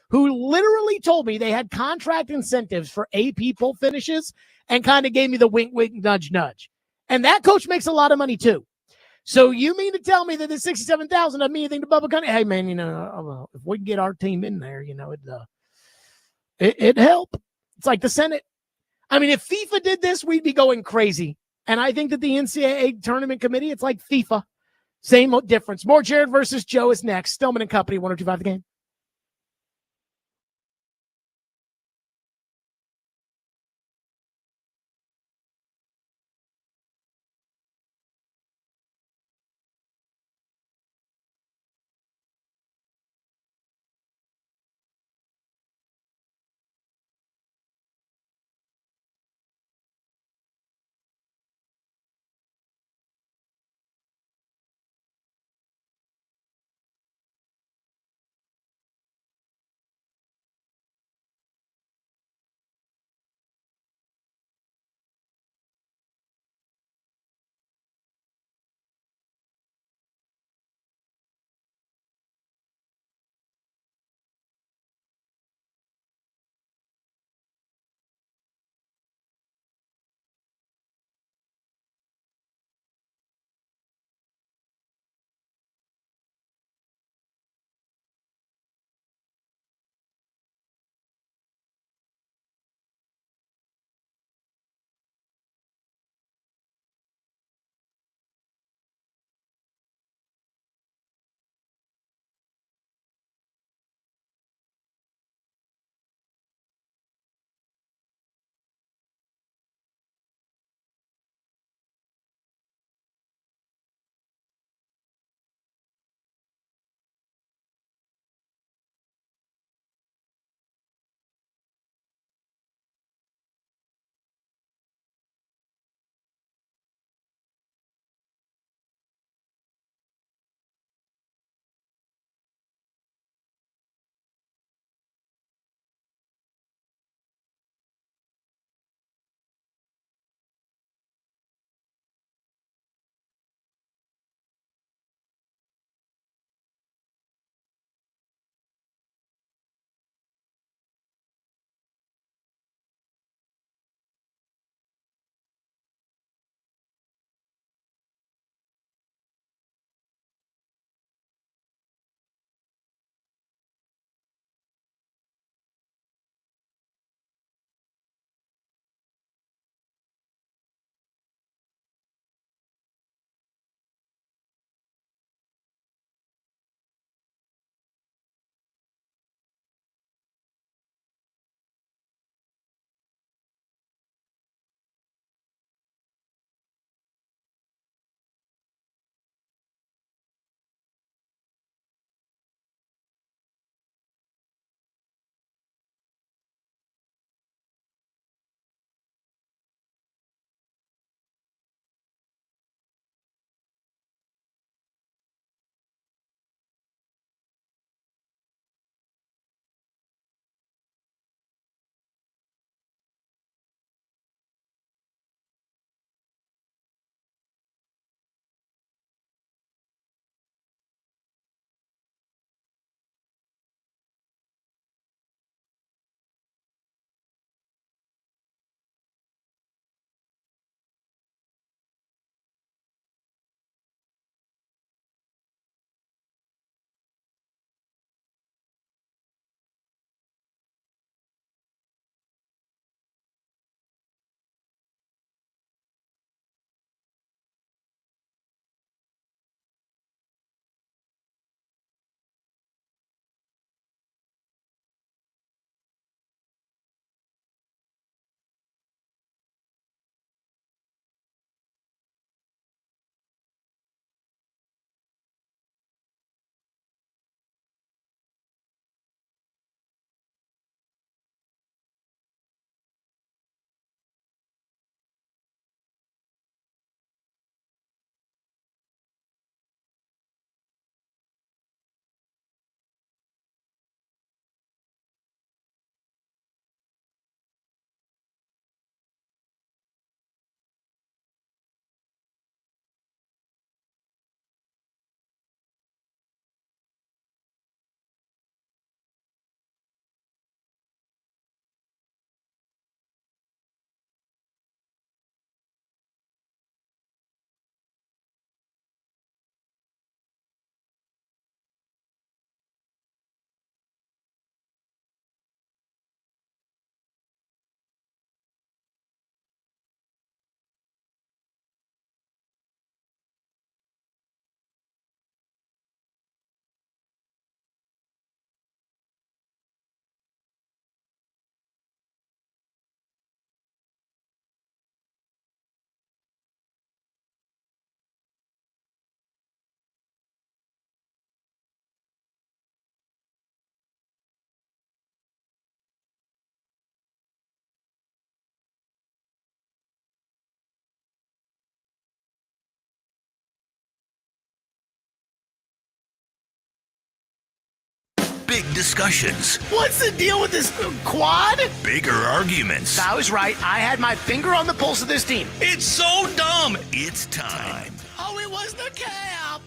Speaker 1: who literally told me they had contract incentives for AP poll finishes and kind of gave me the wink, wink, nudge, nudge. And that coach makes a lot of money too. So you mean to tell me that the $67,000 doesn't mean anything to Bubba Gunn? Hey, man, if we can get our team in there, it'd help. It's like the Senate. I mean, if FIFA did this, we'd be going crazy. And I think that the NCAA tournament committee, it's like FIFA. Same difference. More Jared versus Joe is next. Stillman and Company, 102.5 The Game.
Speaker 14: discussions. What's the deal with this quad?
Speaker 15: Bigger arguments.
Speaker 14: I was right. I had my finger on the pulse of this team.
Speaker 15: It's so dumb.
Speaker 14: It's time. Oh, it was the cap.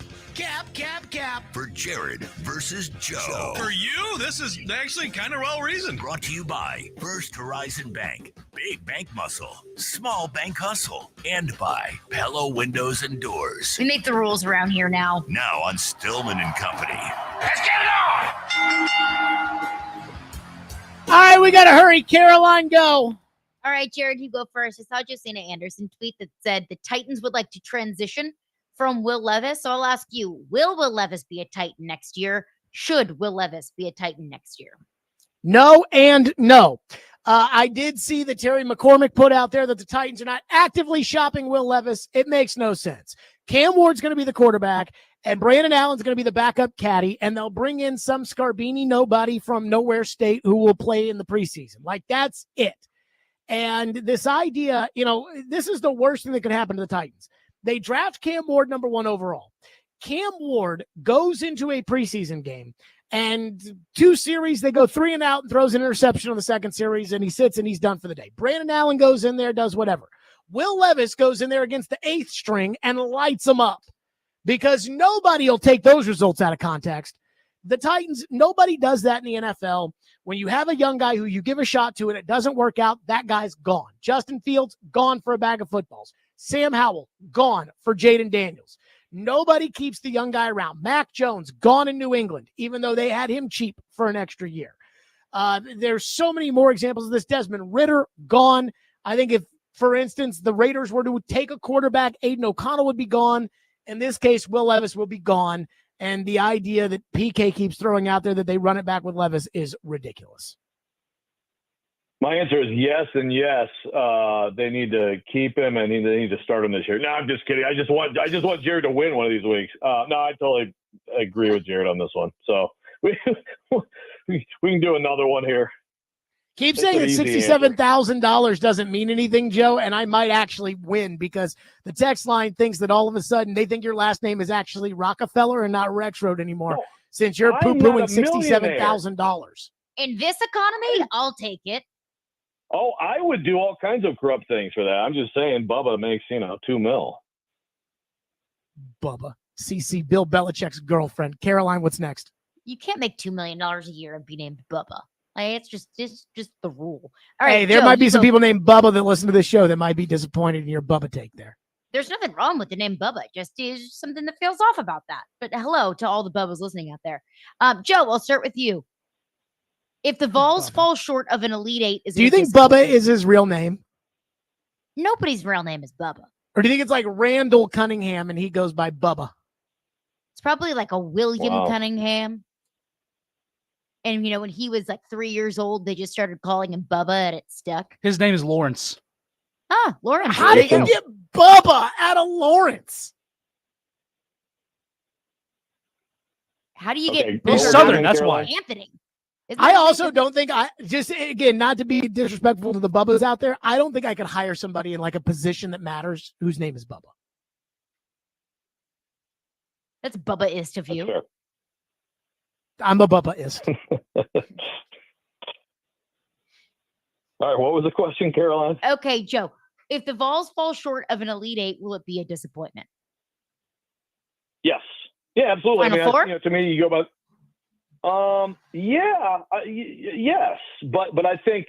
Speaker 14: Cap.
Speaker 15: For Jared versus Joe. For you, this is actually kind of well reasoned.
Speaker 14: Brought to you by First Horizon Bank. Big bank muscle. Small bank hustle. And by Pella Windows and Doors.
Speaker 13: We make the rules around here now.
Speaker 14: Now on Stillman and Company.
Speaker 15: Let's get it on.
Speaker 1: All right, we got to hurry. Caroline, go.
Speaker 13: All right, Jared, you go first. I saw Josina Anderson tweet that said the Titans would like to transition from Will Levis. So I'll ask you, will Levis be a Titan next year? Should Will Levis be a Titan next year?
Speaker 1: No and no. I did see that Terry McCormick put out there that the Titans are not actively shopping Will Levis. It makes no sense. Cam Ward's going to be the quarterback, and Brandon Allen's going to be the backup caddy, and they'll bring in some Scarbini nobody from nowhere state who will play in the preseason. Like, that's it. And this idea, this is the worst thing that could happen to the Titans. They draft Cam Ward number 1 overall. Cam Ward goes into a preseason game, and 2 series, they go 3 and out and throws an interception on the second series, and he sits and he's done for the day. Brandon Allen goes in there, does whatever. Will Levis goes in there against the 8th string and lights them up because nobody will take those results out of context. The Titans, nobody does that in the NFL. When you have a young guy who you give a shot to and it doesn't work out, that guy's gone. Justin Fields, gone for a bag of footballs. Sam Howell, gone for Jaden Daniels. Nobody keeps the young guy around. Mac Jones, gone in New England, even though they had him cheap for an extra year. There's so many more examples of this. Desmond Ridder, gone. I think if, for instance, the Raiders were to take a quarterback, Aiden O'Connell would be gone. In this case, Will Levis will be gone. And the idea that PK keeps throwing out there that they run it back with Levis is ridiculous.
Speaker 12: My answer is yes and yes. They need to keep him and they need to start him this year. No, I'm just kidding. I just want Jared to win one of these weeks. No, I totally agree with Jared on this one. So we can do another one here.
Speaker 1: Keep saying that $67,000 doesn't mean anything, Joe, and I might actually win because the text line thinks that all of a sudden they think your last name is actually Rockefeller and not Rexroad anymore, since you're poo-pooing $67,000.
Speaker 13: In this economy, I'll take it.
Speaker 12: Oh, I would do all kinds of corrupt things for that. I'm just saying Bubba makes, $2 million.
Speaker 1: Bubba. CC, Bill Belichick's girlfriend. Caroline, what's next?
Speaker 13: You can't make $2 million a year and be named Bubba. Like, it's just the rule. All right,
Speaker 1: hey, there might be some people named Bubba that listen to this show that might be disappointed in your Bubba take there.
Speaker 13: There's nothing wrong with the name Bubba. Just is something that feels off about that. But hello to all the Bubbas listening out there. Joe, I'll start with you. If the Vols fall short of an Elite Eight,
Speaker 1: do you think Bubba is his real name?
Speaker 13: Nobody's real name is Bubba.
Speaker 1: Or do you think it's like Randall Cunningham and he goes by Bubba?
Speaker 13: It's probably like a William Cunningham. And, when he was like 3 years old, they just started calling him Bubba and it stuck.
Speaker 2: His name is Lawrence.
Speaker 13: Ah, Lawrence.
Speaker 1: How did you get Bubba out of Lawrence?
Speaker 13: How do you get
Speaker 2: He's Southern, that's why.
Speaker 13: Anthony.
Speaker 1: I also don't think again, not to be disrespectful to the Bubbas out there, I don't think I could hire somebody in like a position that matters whose name is Bubba.
Speaker 13: That's Bubba-ist of you.
Speaker 1: I'm a Bubba-ist.
Speaker 12: All right, what was the question, Caroline?
Speaker 13: Okay, Joe. If the Vols fall short of an Elite Eight, will it be a disappointment?
Speaker 12: Yes. Yeah, absolutely.
Speaker 13: Final four?
Speaker 12: To me, you go about. Yes, but I think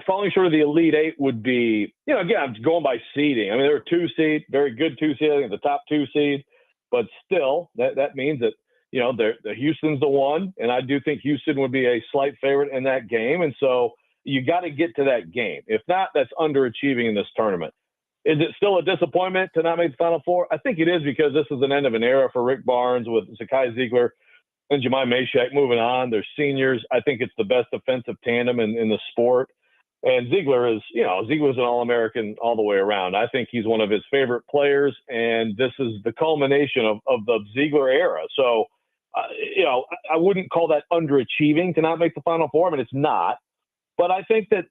Speaker 12: falling short of the Elite Eight would be, again, I'm going by seeding. I mean, they're a 2 seed, very good 2 seed, I think the top 2 seed, but still, that means that the Houston's the 1, and I do think Houston would be a slight favorite in that game, and so you got to get to that game. If not, that's underachieving in this tournament. Is it still a disappointment to not make the Final Four? I think it is because this is an end of an era for Rick Barnes with Zakai Ziegler and Jemai Mashak moving on. They're seniors. I think it's the best defensive tandem in the sport. And Ziegler is, Ziegler's an All-American all the way around. I think he's one of his favorite players, and this is the culmination of the Ziegler era. So, I wouldn't call that underachieving to not make the Final Four. I mean, it's not. But I think that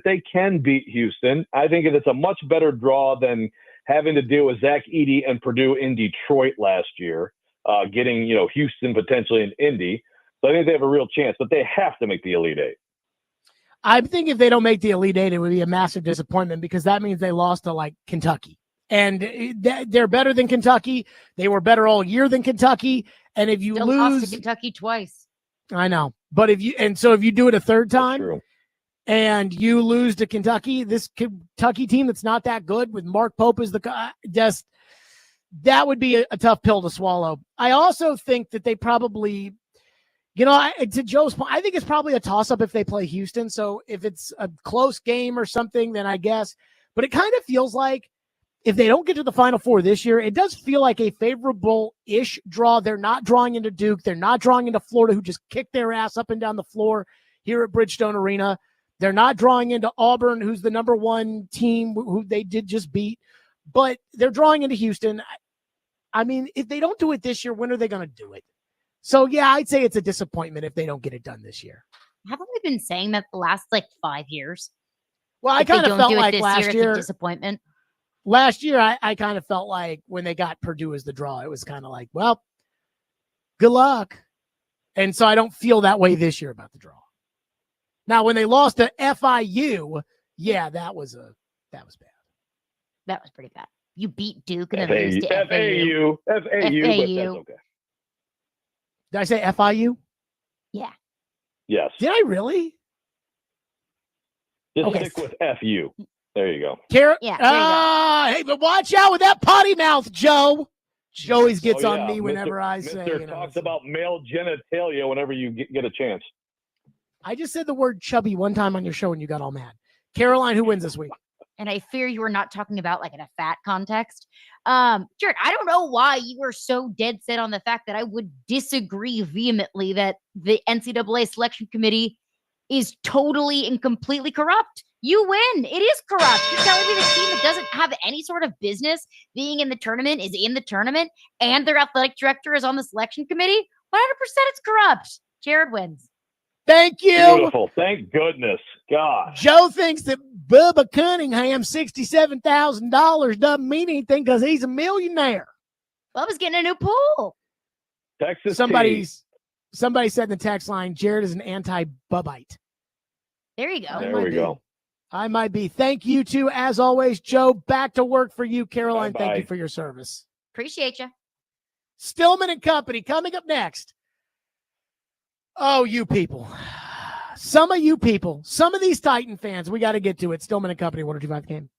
Speaker 12: they can beat Houston. I think it's a much better draw than having to deal with Zach Edey and Purdue in Detroit last year. Getting Houston potentially in Indy. So I think they have a real chance, but they have to make the Elite Eight.
Speaker 1: I think if they don't make the Elite Eight, it would be a massive disappointment because that means they lost to like Kentucky. And they're better than Kentucky. They were better all year than Kentucky. And if you
Speaker 13: Still
Speaker 1: lose,
Speaker 13: lost to Kentucky twice.
Speaker 1: I know. But if you do it a third time and you lose to Kentucky, this Kentucky team that's not that good with Mark Pope as that would be a tough pill to swallow. I also think that they probably, to Joe's point, I think it's probably a toss-up if they play Houston. So if it's a close game or something, then I guess. But it kind of feels like if they don't get to the Final Four this year, it does feel like a favorable-ish draw. They're not drawing into Duke. They're not drawing into Florida, who just kicked their ass up and down the floor here at Bridgestone Arena. They're not drawing into Auburn, who's the number one team who they did just beat. But they're drawing into Houston. I mean, if they don't do it this year, when are they going to do it? So, yeah, I'd say it's a disappointment if they don't get it done this year.
Speaker 13: Haven't we been saying that the last 5 years?
Speaker 1: Well, I kind of felt like last year,
Speaker 13: it's a disappointment.
Speaker 1: Last year, I kind of felt like when they got Purdue as the draw, it was kind of like, well, good luck. And so I don't feel that way this year about the draw. Now, when they lost to FIU, yeah, that was bad.
Speaker 13: That was pretty bad. You beat Duke and then lose to FAU.
Speaker 12: FAU, but that's okay.
Speaker 1: Did I say FIU?
Speaker 13: Yeah.
Speaker 12: Yes.
Speaker 1: Did I really?
Speaker 12: Just stick with FU. There you go.
Speaker 13: Yeah. There you go.
Speaker 1: Hey, but watch out with that potty mouth, Joe. Joe always gets on me whenever I say.
Speaker 12: Mr. talks about male genitalia whenever you get a chance.
Speaker 1: I just said the word chubby one time on your show and you got all mad. Caroline, who wins this week?
Speaker 13: And I fear you were not talking about in a fat context. Jared, I don't know why you were so dead set on the fact that I would disagree vehemently that the NCAA selection committee is totally and completely corrupt. You win. It is corrupt. You're telling me the team that doesn't have any sort of business being in the tournament is in the tournament and their athletic director is on the selection committee? 100% it's corrupt. Jared wins.
Speaker 1: Thank you.
Speaker 12: Beautiful. Thank goodness. Gosh.
Speaker 1: Joe thinks that Bubba Cunningham $67,000 doesn't mean anything because he's a millionaire.
Speaker 13: Bubba's getting a new pool.
Speaker 12: Texas.
Speaker 1: Somebody said in the text line, Jared is an anti-Bubbite.
Speaker 13: There you go.
Speaker 12: There we go.
Speaker 1: I might be. Thank you too, as always, Joe. Back to work for you, Caroline.
Speaker 12: Bye-bye.
Speaker 1: Thank you for your service.
Speaker 13: Appreciate you.
Speaker 1: Stillman and Company coming up next. Oh, you people. Some of you people, some of these Titan fans, we got to get to it. Stillman and Company, 102.5 Game.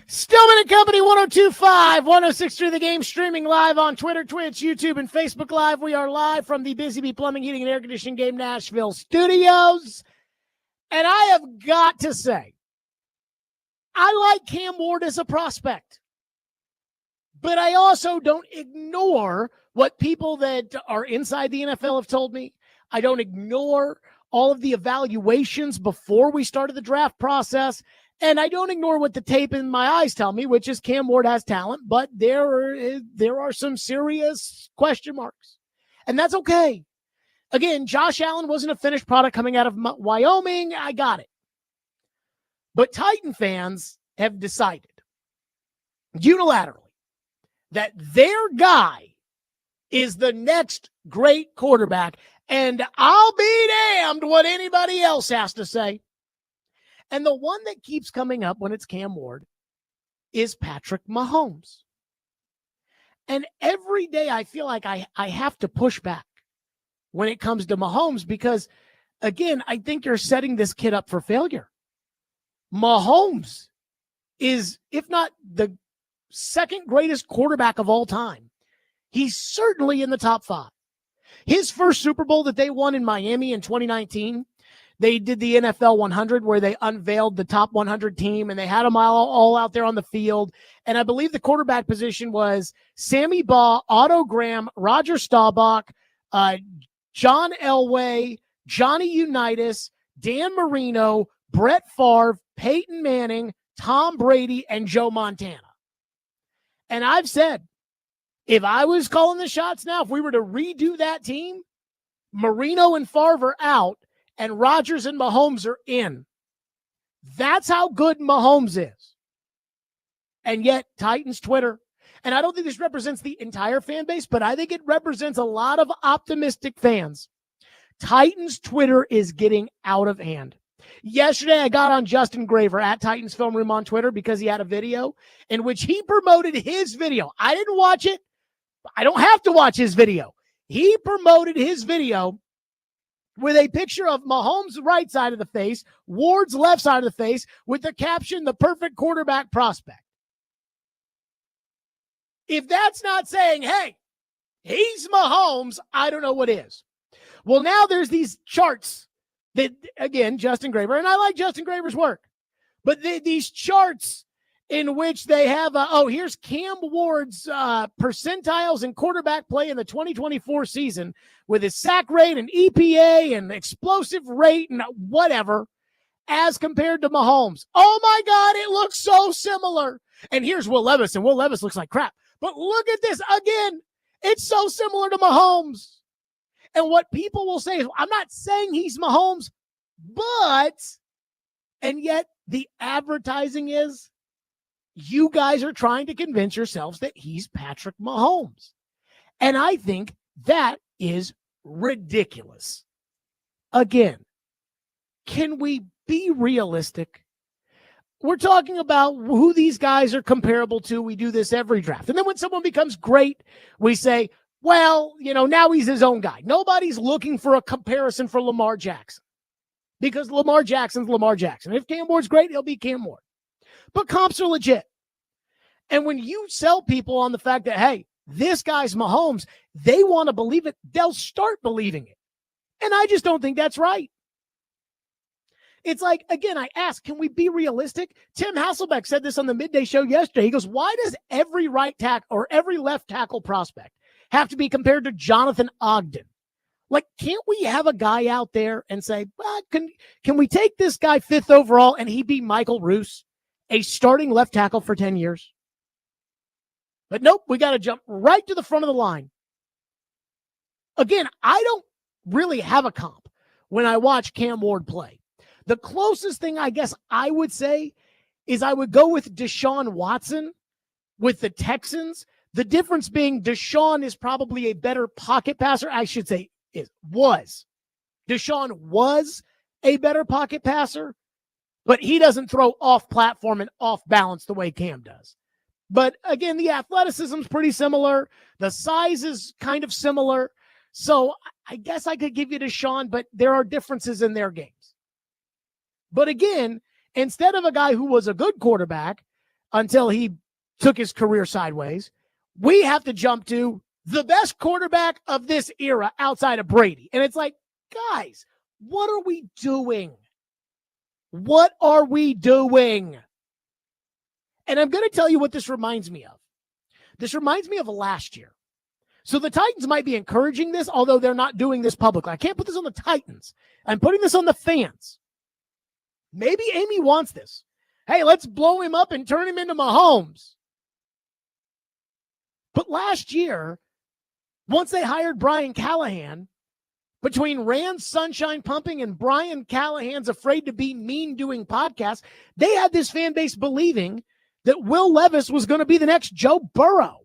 Speaker 1: Stillman and Company, 102.5, 106.3 The Game, streaming live on Twitter, Twitch, YouTube, and Facebook Live. We are live from the Busy Bee Plumbing, Heating, and Air Conditioning Game Nashville studios. And I have got to say, I like Cam Ward as a prospect. But I also don't ignore what people that are inside the NFL have told me. I don't ignore all of the evaluations before we started the draft process. And I don't ignore what the tape in my eyes tell me, which is Cam Ward has talent, but there are some serious question marks. And that's okay. Again, Josh Allen wasn't a finished product coming out of Wyoming. I got it. But Titan fans have decided unilaterally that their guy is the next great quarterback, and I'll be damned what anybody else has to say. And the one that keeps coming up when it's Cam Ward is Patrick Mahomes. And every day I feel like I have to push back when it comes to Mahomes because, again, I think you're setting this kid up for failure. Mahomes is, if not the second greatest quarterback of all time, he's certainly in the top 5. His first Super Bowl that they won in Miami in 2019, they did the NFL 100 where they unveiled the top 100 team and they had them all out there on the field. And I believe the quarterback position was Sammy Baugh, Otto Graham, Roger Staubach, John Elway, Johnny Unitas, Dan Marino, Brett Favre, Peyton Manning, Tom Brady, and Joe Montana. And I've said, if I was calling the shots now, if we were to redo that team, Marino and Favre are out, and Rodgers and Mahomes are in. That's how good Mahomes is. And yet, Titans Twitter, and I don't think this represents the entire fan base, but I think it represents a lot of optimistic fans. Titans Twitter is getting out of hand. Yesterday, I got on Justin Graver at Titans Film Room on Twitter because he had a video in which he promoted his video. I didn't watch it. I don't have to watch his video. He promoted his video with a picture of Mahomes' right side of the face, Ward's left side of the face, with the caption, "The perfect quarterback prospect." If that's not saying, hey, he's Mahomes, I don't know what is. Well, now there's these charts that, again, Justin Graver, and I like Justin Graver's work, but these charts in which they have, here's Cam Ward's percentiles in quarterback play in the 2024 season with his sack rate and EPA and explosive rate and whatever as compared to Mahomes. Oh, my God, it looks so similar. And here's Will Levis, and Will Levis looks like crap. But look at this. Again, it's so similar to Mahomes. And what people will say is, I'm not saying he's Mahomes, but, and yet the advertising is, you guys are trying to convince yourselves that he's Patrick Mahomes. And I think that is ridiculous. Again, can we be realistic? We're talking about who these guys are comparable to. We do this every draft. And then when someone becomes great, we say, well, now he's his own guy. Nobody's looking for a comparison for Lamar Jackson because Lamar Jackson's Lamar Jackson. If Cam Ward's great, he'll be Cam Ward. But comps are legit. And when you sell people on the fact that, hey, this guy's Mahomes, they want to believe it, they'll start believing it. And I just don't think that's right. It's like, again, I ask, can we be realistic? Tim Hasselbeck said this on the midday show yesterday. He goes, why does every right tackle or every left tackle prospect have to be compared to Jonathan Ogden? Like, can't we have a guy out there and say, well, can we take this guy 5th overall and he be Michael Roos, a starting left tackle for 10 years? But nope, we got to jump right to the front of the line. Again, I don't really have a comp when I watch Cam Ward play. The closest thing I guess I would say is I would go with Deshaun Watson with the Texans. The difference being Deshaun is probably a better pocket passer. I should say was. Deshaun was a better pocket passer, but he doesn't throw off platform and off balance the way Cam does. But again, the athleticism is pretty similar. The size is kind of similar. So I guess I could give you Deshaun, but there are differences in their games. But again, instead of a guy who was a good quarterback, until he took his career sideways. We have to jump to the best quarterback of this era outside of Brady. And it's like, guys, what are we doing? What are we doing? And I'm going to tell you what this reminds me of. This reminds me of last year. So the Titans might be encouraging this, although they're not doing this publicly. I can't put this on the Titans. I'm putting this on the fans. Maybe Amy wants this. Hey, let's blow him up and turn him into Mahomes. But last year, once they hired Brian Callahan, between Rand's Sunshine Pumping and Brian Callahan's Afraid to Be Mean doing podcast, they had this fan base believing that Will Levis was going to be the next Joe Burrow.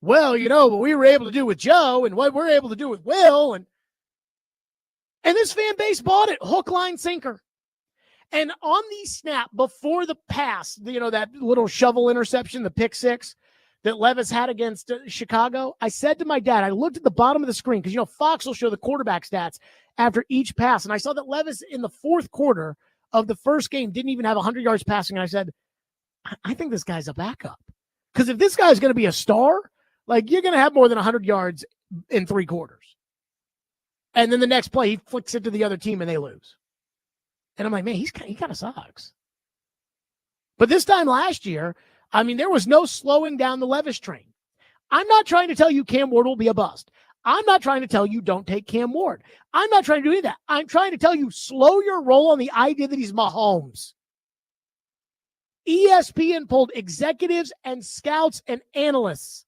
Speaker 1: Well, you know, what we were able to do with Joe and what we're able to do with Will. And this fan base bought it, hook, line, sinker. And on the snap before the pass, you know, that little shovel interception, the pick six that Levis had against Chicago, I said to my dad, I looked at the bottom of the screen because, you know, Fox will show the quarterback stats after each pass. And I saw that Levis in the fourth quarter of the first game didn't even have 100 yards passing. And I said, I think this guy's a backup. Because if this guy's going to be a star, like, you're going to have more than 100 yards in 3 quarters. And then the next play, he flicks it to the other team and they lose. And I'm like, man, he kind of sucks. But this time last year, I mean, there was no slowing down the Levis train. I'm not trying to tell you Cam Ward will be a bust. I'm not trying to tell you don't take Cam Ward. I'm not trying to do any of that. I'm trying to tell you slow your roll on the idea that he's Mahomes. ESPN pulled executives and scouts and analysts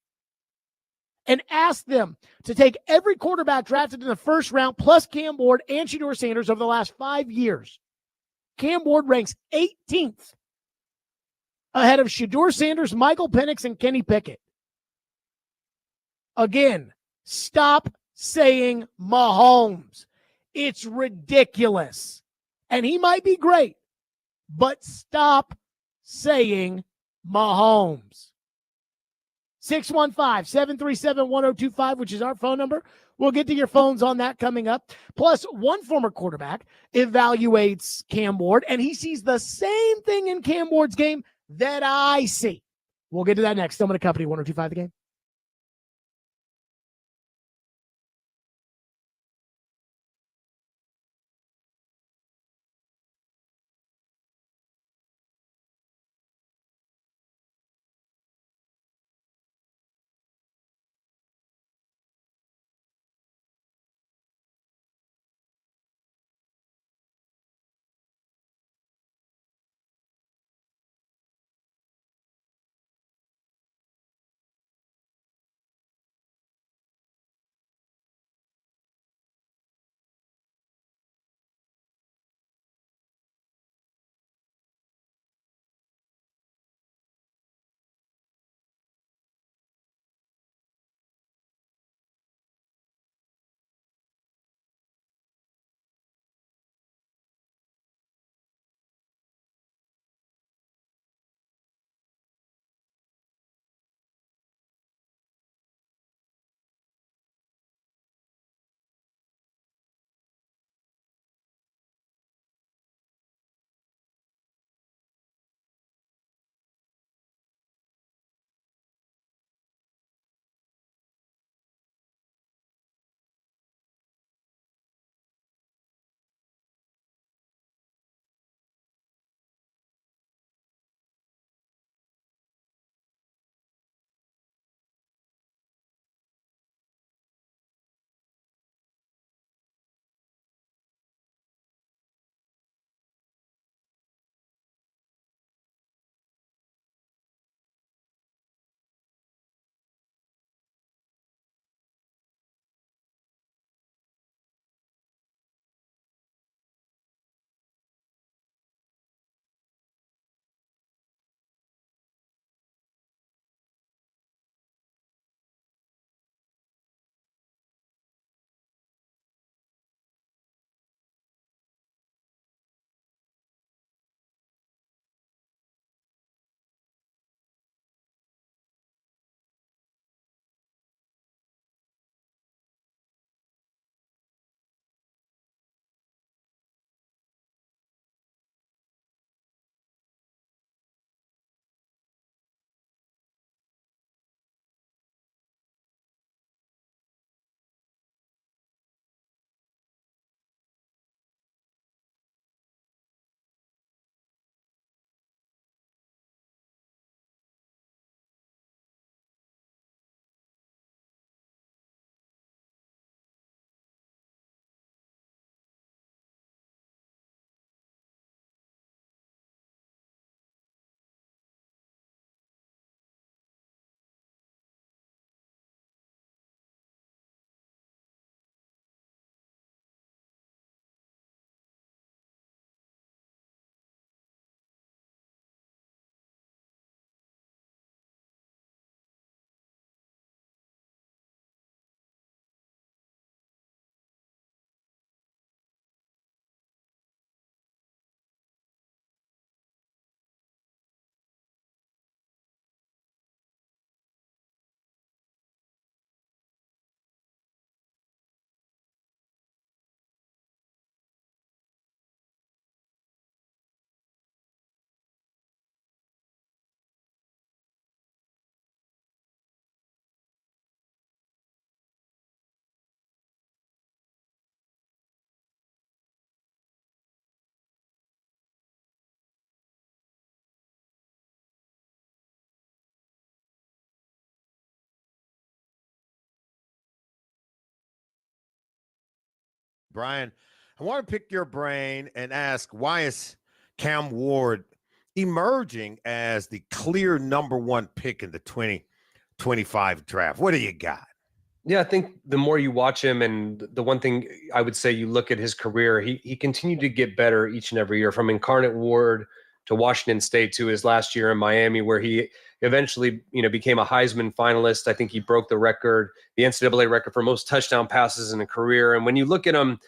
Speaker 1: and asked them to take every quarterback drafted in the first round plus Cam Ward and Shedeur Sanders over the last 5 years. Cam Ward ranks 18th ahead of Shedeur Sanders, Michael Penix, and Kenny Pickett. Again, stop saying Mahomes. It's ridiculous. And he might be great, but stop saying Mahomes. 615-737-1025, which is our phone number. We'll get to your phones on that coming up. Plus, one former quarterback evaluates Cam Ward, and he sees the same thing in Cam Ward's game that I see. We'll get to that next. Stillman & Company, 102.5 The Game.
Speaker 16: Brian, I want to pick your brain and ask, why is Cam Ward emerging as the clear number one pick in the 2025 draft? What do you got?
Speaker 17: Yeah, I think the more you watch him, and the one thing I would say, you look at his career, he continued to get better each and every year, from Incarnate Ward to Washington State to his last year in Miami, where he eventually, became a Heisman finalist. I think he broke the record, the NCAA record for most touchdown passes in a career. And when you look at him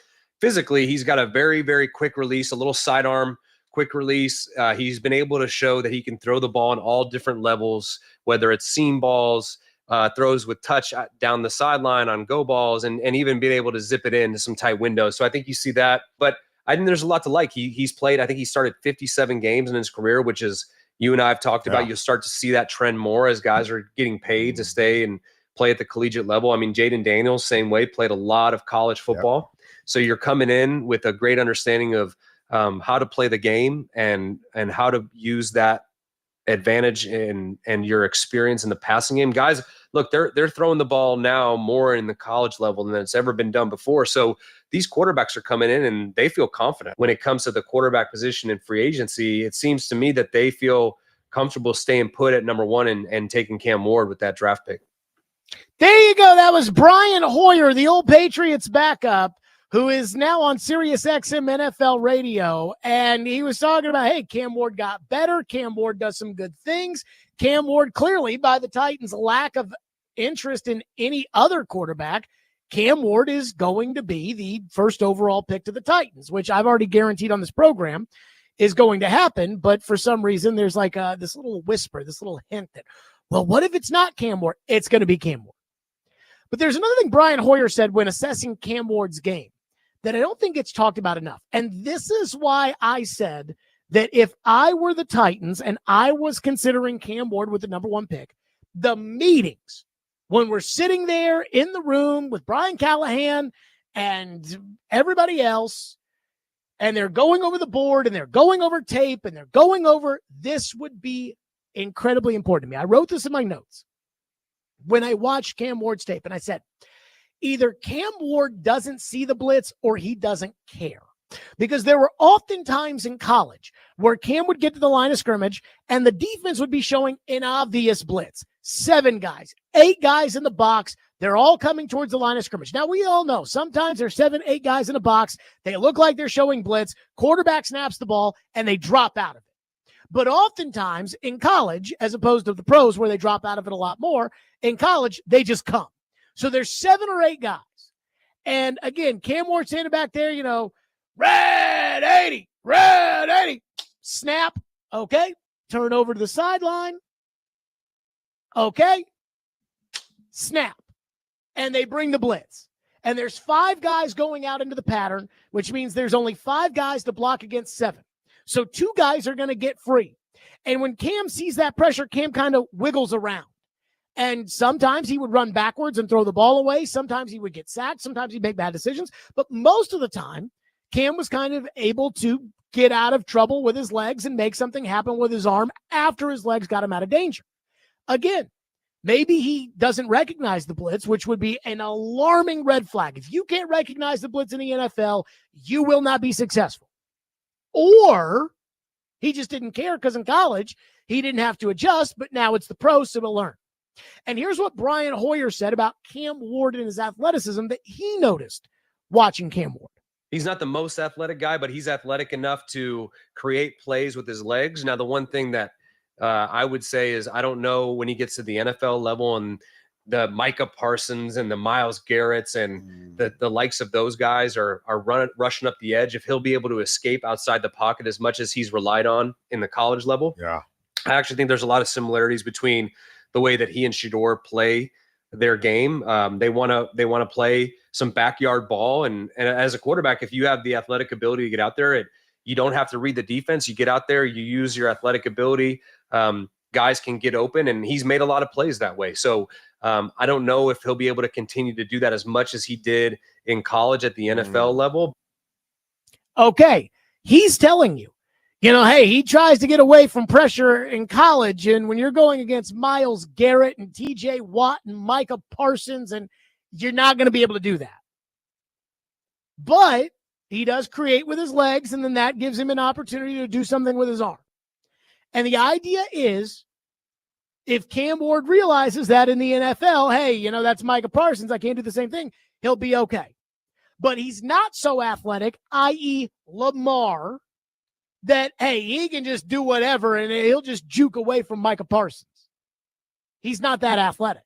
Speaker 17: physically, he's got a very, very quick release, a little sidearm, quick release. He's been able to show that he can throw the ball on all different levels, whether it's seam balls, throws with touch down the sideline on go balls, and even being able to zip it into some tight windows. So I think you see that. But I think there's a lot to like. He's played, I think he started 57 games in his career, which is, you and I have talked about. You'll start to see that trend more as guys are getting paid to stay and play at the collegiate level. I mean, Jaden Daniels, same way, played a lot of college football. So you're coming in with a great understanding of how to play the game and how to use that advantage and your experience in the passing game. Guys, look, they're throwing the ball now more in the college level than it's ever been done before. So these quarterbacks are coming in and they feel confident when it comes to the quarterback position in free agency. It seems to me that they feel comfortable staying put at number one and taking Cam Ward with that draft pick.
Speaker 1: There you go. That was Brian Hoyer, the old Patriots backup, who is now on Sirius XM NFL radio. And he was talking about, hey, Cam Ward got better. Cam Ward does some good things. Cam Ward, clearly, by the Titans' lack of interest in any other quarterback, Cam Ward is going to be the first overall pick to the Titans, which I've already guaranteed on this program is going to happen. But for some reason, there's like this little whisper, this little hint that, well, what if it's not Cam Ward? It's going to be Cam Ward. But there's another thing Brian Hoyer said when assessing Cam Ward's game that I don't think gets talked about enough. And this is why I said that if I were the Titans and I was considering Cam Ward with the number one pick, the meetings when we're sitting there in the room with Brian Callahan and everybody else, and they're going over the board and they're going over tape and they're going over, this would be incredibly important to me. I wrote this in my notes when I watched Cam Ward's tape, and I said, either Cam Ward doesn't see the blitz or he doesn't care. Because there were often times in college where Cam would get to the line of scrimmage and the defense would be showing an obvious blitz. 7 guys, 8 guys in the box. They're all coming towards the line of scrimmage. Now, we all know sometimes there's 7, 8 guys in a box. They look like they're showing blitz. Quarterback snaps the ball and they drop out of it. But oftentimes in college, as opposed to the pros where they drop out of it a lot more, in college, they just come. So there's 7 or 8 guys. And again, Cam Ward standing back there, red 80, snap. Okay. Turn over to the sideline. Okay. Snap. And they bring the blitz. And there's 5 guys going out into the pattern, which means there's only 5 guys to block against 7. So 2 guys are going to get free. And when Cam sees that pressure, Cam kind of wiggles around. And sometimes he would run backwards and throw the ball away. Sometimes he would get sacked. Sometimes he'd make bad decisions. But most of the time, Cam was kind of able to get out of trouble with his legs and make something happen with his arm after his legs got him out of danger. Again, maybe he doesn't recognize the blitz, which would be an alarming red flag. If you can't recognize the blitz in the NFL, you will not be successful. Or he just didn't care because in college, he didn't have to adjust, but now it's the pros, so he'll learn. And here's what Brian Hoyer said about Cam Ward and his athleticism that he noticed watching Cam Ward.
Speaker 17: He's not the most athletic guy, but he's athletic enough to create plays with his legs. Now, the one thing that I would say is I don't know when he gets to the NFL level and the Micah Parsons and the Myles Garretts and the likes of those guys are rushing up the edge, if he'll be able to escape outside the pocket as much as he's relied on in the college level.
Speaker 16: Yeah.
Speaker 17: I actually think there's a lot of similarities between the way that he and Shedeur play their game. They want to play some backyard ball. And as a quarterback, if you have the athletic ability to get out there, you don't have to read the defense. You get out there, you use your athletic ability. Guys can get open, and he's made a lot of plays that way. So I don't know if he'll be able to continue to do that as much as he did in college at the NFL level.
Speaker 1: Okay. He's telling you, hey, he tries to get away from pressure in college. And when you're going against Myles Garrett and TJ Watt and Micah Parsons, and you're not going to be able to do that. But he does create with his legs, and then that gives him an opportunity to do something with his arm. And the idea is, if Cam Ward realizes that in the NFL, hey, that's Micah Parsons, I can't do the same thing, he'll be okay. But he's not so athletic, i.e. Lamar, that, hey, he can just do whatever and he'll just juke away from Micah Parsons. He's not that athletic.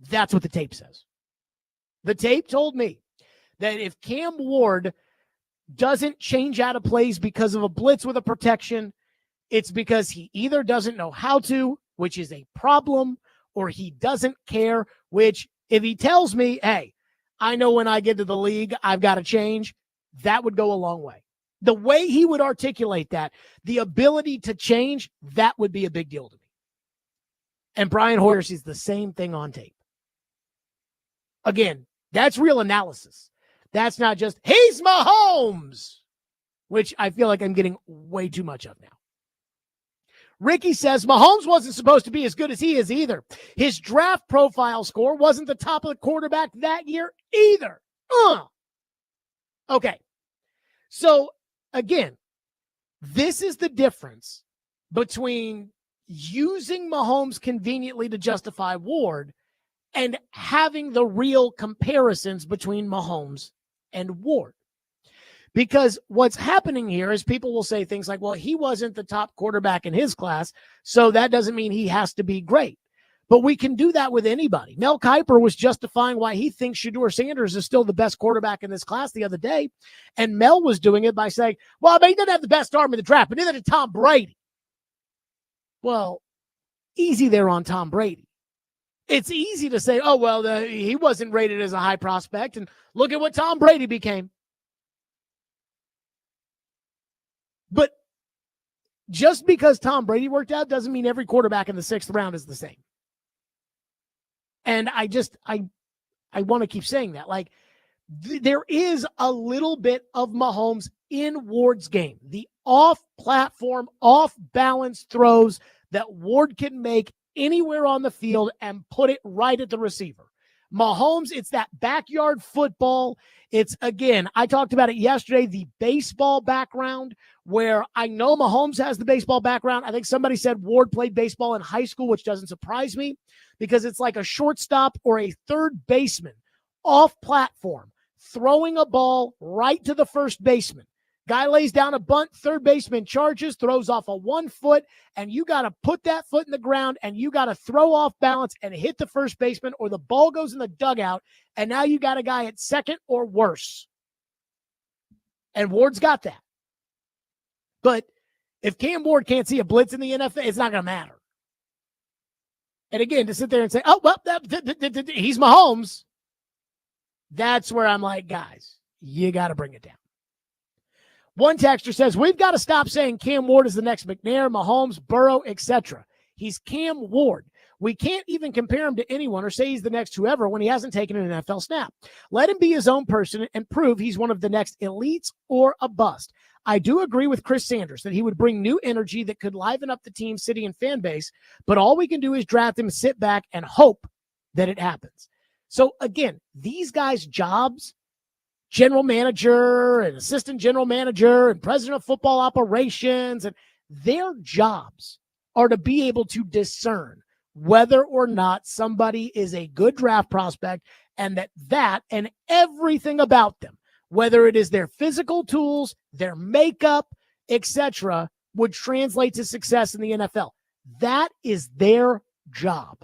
Speaker 1: That's what the tape says. The tape told me that if Cam Ward doesn't change out of plays because of a blitz with a protection, it's because he either doesn't know how to, which is a problem, or he doesn't care, which if he tells me, hey, I know when I get to the league, I've got to change, that would go a long way. The way he would articulate that, the ability to change, that would be a big deal to me. And Brian Hoyer sees the same thing on tape. Again, that's real analysis. That's not just, he's Mahomes, which I feel like I'm getting way too much of now. Ricky says, Mahomes wasn't supposed to be as good as he is either. His draft profile score wasn't the top of the quarterback that year either. Okay. So, again, this is the difference between using Mahomes conveniently to justify Ward and having the real comparisons between Mahomes and Ward. Because what's happening here is people will say things like, well, he wasn't the top quarterback in his class, so that doesn't mean he has to be great. But we can do that with anybody. Mel Kiper was justifying why he thinks Shedeur Sanders is still the best quarterback in this class the other day. And Mel was doing it by saying, well, he doesn't have the best arm in the draft, but neither did Tom Brady. Well, easy there on Tom Brady. It's easy to say, oh, well, he wasn't rated as a high prospect, and look at what Tom Brady became. But just because Tom Brady worked out doesn't mean every quarterback in the 6th round is the same. And I want to keep saying that. Like, there is a little bit of Mahomes in Ward's game. The off-platform, off-balance throws that Ward can make anywhere on the field and put it right at the receiver. Mahomes, it's that backyard football. It's, again, I talked about it yesterday, the baseball background, where I know Mahomes has the baseball background. I think somebody said Ward played baseball in high school, which doesn't surprise me because it's like a shortstop or a third baseman off platform, throwing a ball right to the first baseman. Guy lays down a bunt, third baseman charges, throws off a 1 foot, and you got to put that foot in the ground, and you got to throw off balance and hit the first baseman, or the ball goes in the dugout, and now you got a guy at second or worse. And Ward's got that. But if Cam Ward can't see a blitz in the NFL, it's not going to matter. And again, to sit there and say, oh, well, he's Mahomes, that's where I'm like, guys, you got to bring it down. One texter says, we've got to stop saying Cam Ward is the next McNair, Mahomes, Burrow, etc. He's Cam Ward. We can't even compare him to anyone or say he's the next whoever when he hasn't taken an NFL snap. Let him be his own person and prove he's one of the next elites or a bust. I do agree with Chris Sanders that he would bring new energy that could liven up the team, city, and fan base, but all we can do is draft him, sit back, and hope that it happens. So, again, these guys' jobs, general manager and assistant general manager and president of football operations, and their jobs are to be able to discern whether or not somebody is a good draft prospect, and that and everything about them, whether it is their physical tools, their makeup, etc., would translate to success in the NFL. That is their job.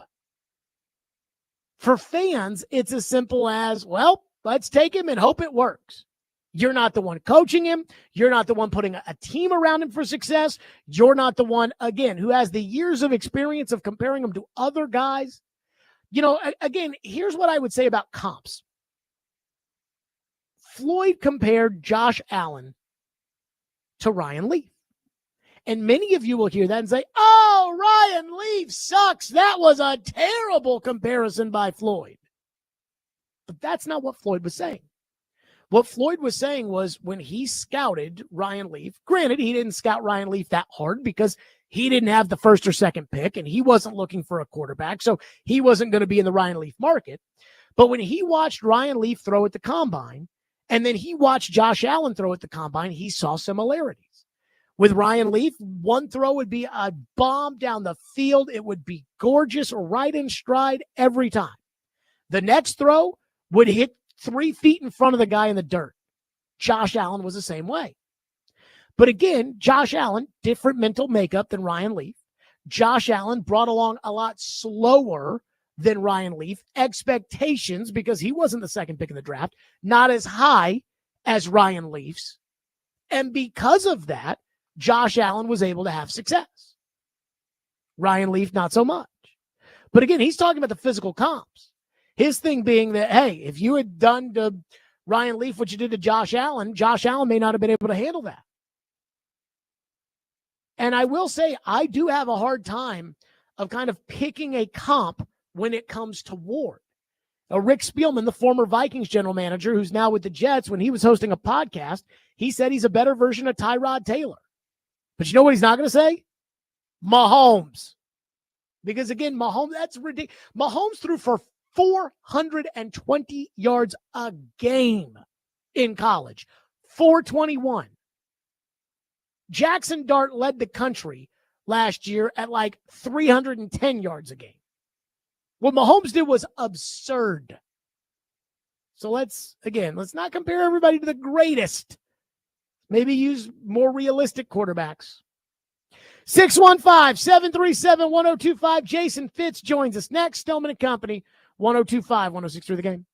Speaker 1: For fans, it's as simple as, well, let's take him and hope it works. You're not the one coaching him. You're not the one putting a team around him for success. You're not the one, again, who has the years of experience of comparing him to other guys. You know, again, here's what I would say about comps. Floyd compared Josh Allen to Ryan Leaf. And many of you will hear that and say, oh, Ryan Leaf sucks. That was a terrible comparison by Floyd. But that's not what Floyd was saying. What Floyd was saying was when he scouted Ryan Leaf, granted, he didn't scout Ryan Leaf that hard because he didn't have the first or second pick and he wasn't looking for a quarterback, so he wasn't going to be in the Ryan Leaf market. But when he watched Ryan Leaf throw at the combine And then he watched Josh Allen throw at the combine. He saw similarities. With Ryan Leaf, one throw would be a bomb down the field. It would be gorgeous, right in stride every time. The next throw would hit 3 feet in front of the guy in the dirt. Josh Allen was the same way. But again, Josh Allen, different mental makeup than Ryan Leaf. Josh Allen brought along a lot slower than Ryan Leaf. Expectations, because he wasn't the second pick in the draft, not as high as Ryan Leaf's. And because of that, Josh Allen was able to have success. Ryan Leaf, not so much. But again, he's talking about the physical comps. His thing being that, hey, if you had done to Ryan Leaf what you did to Josh Allen may not have been able to handle that. And I will say, I do have a hard time of kind of picking a comp when it comes to Ward. Now, Rick Spielman, the former Vikings general manager, who's now with the Jets, when he was hosting a podcast, he said he's a better version of Tyrod Taylor. But you know what he's not going to say? Mahomes. Because again, Mahomes, that's ridiculous. Mahomes threw for 420 yards a game in college. 421. Jackson Dart led the country last year at like 310 yards a game. What Mahomes did was absurd. So let's not compare everybody to the greatest. Maybe use more realistic quarterbacks. 615-737-1025. Jason Fitz joins us next. Stillman and Company, 1025, 1063 The Game.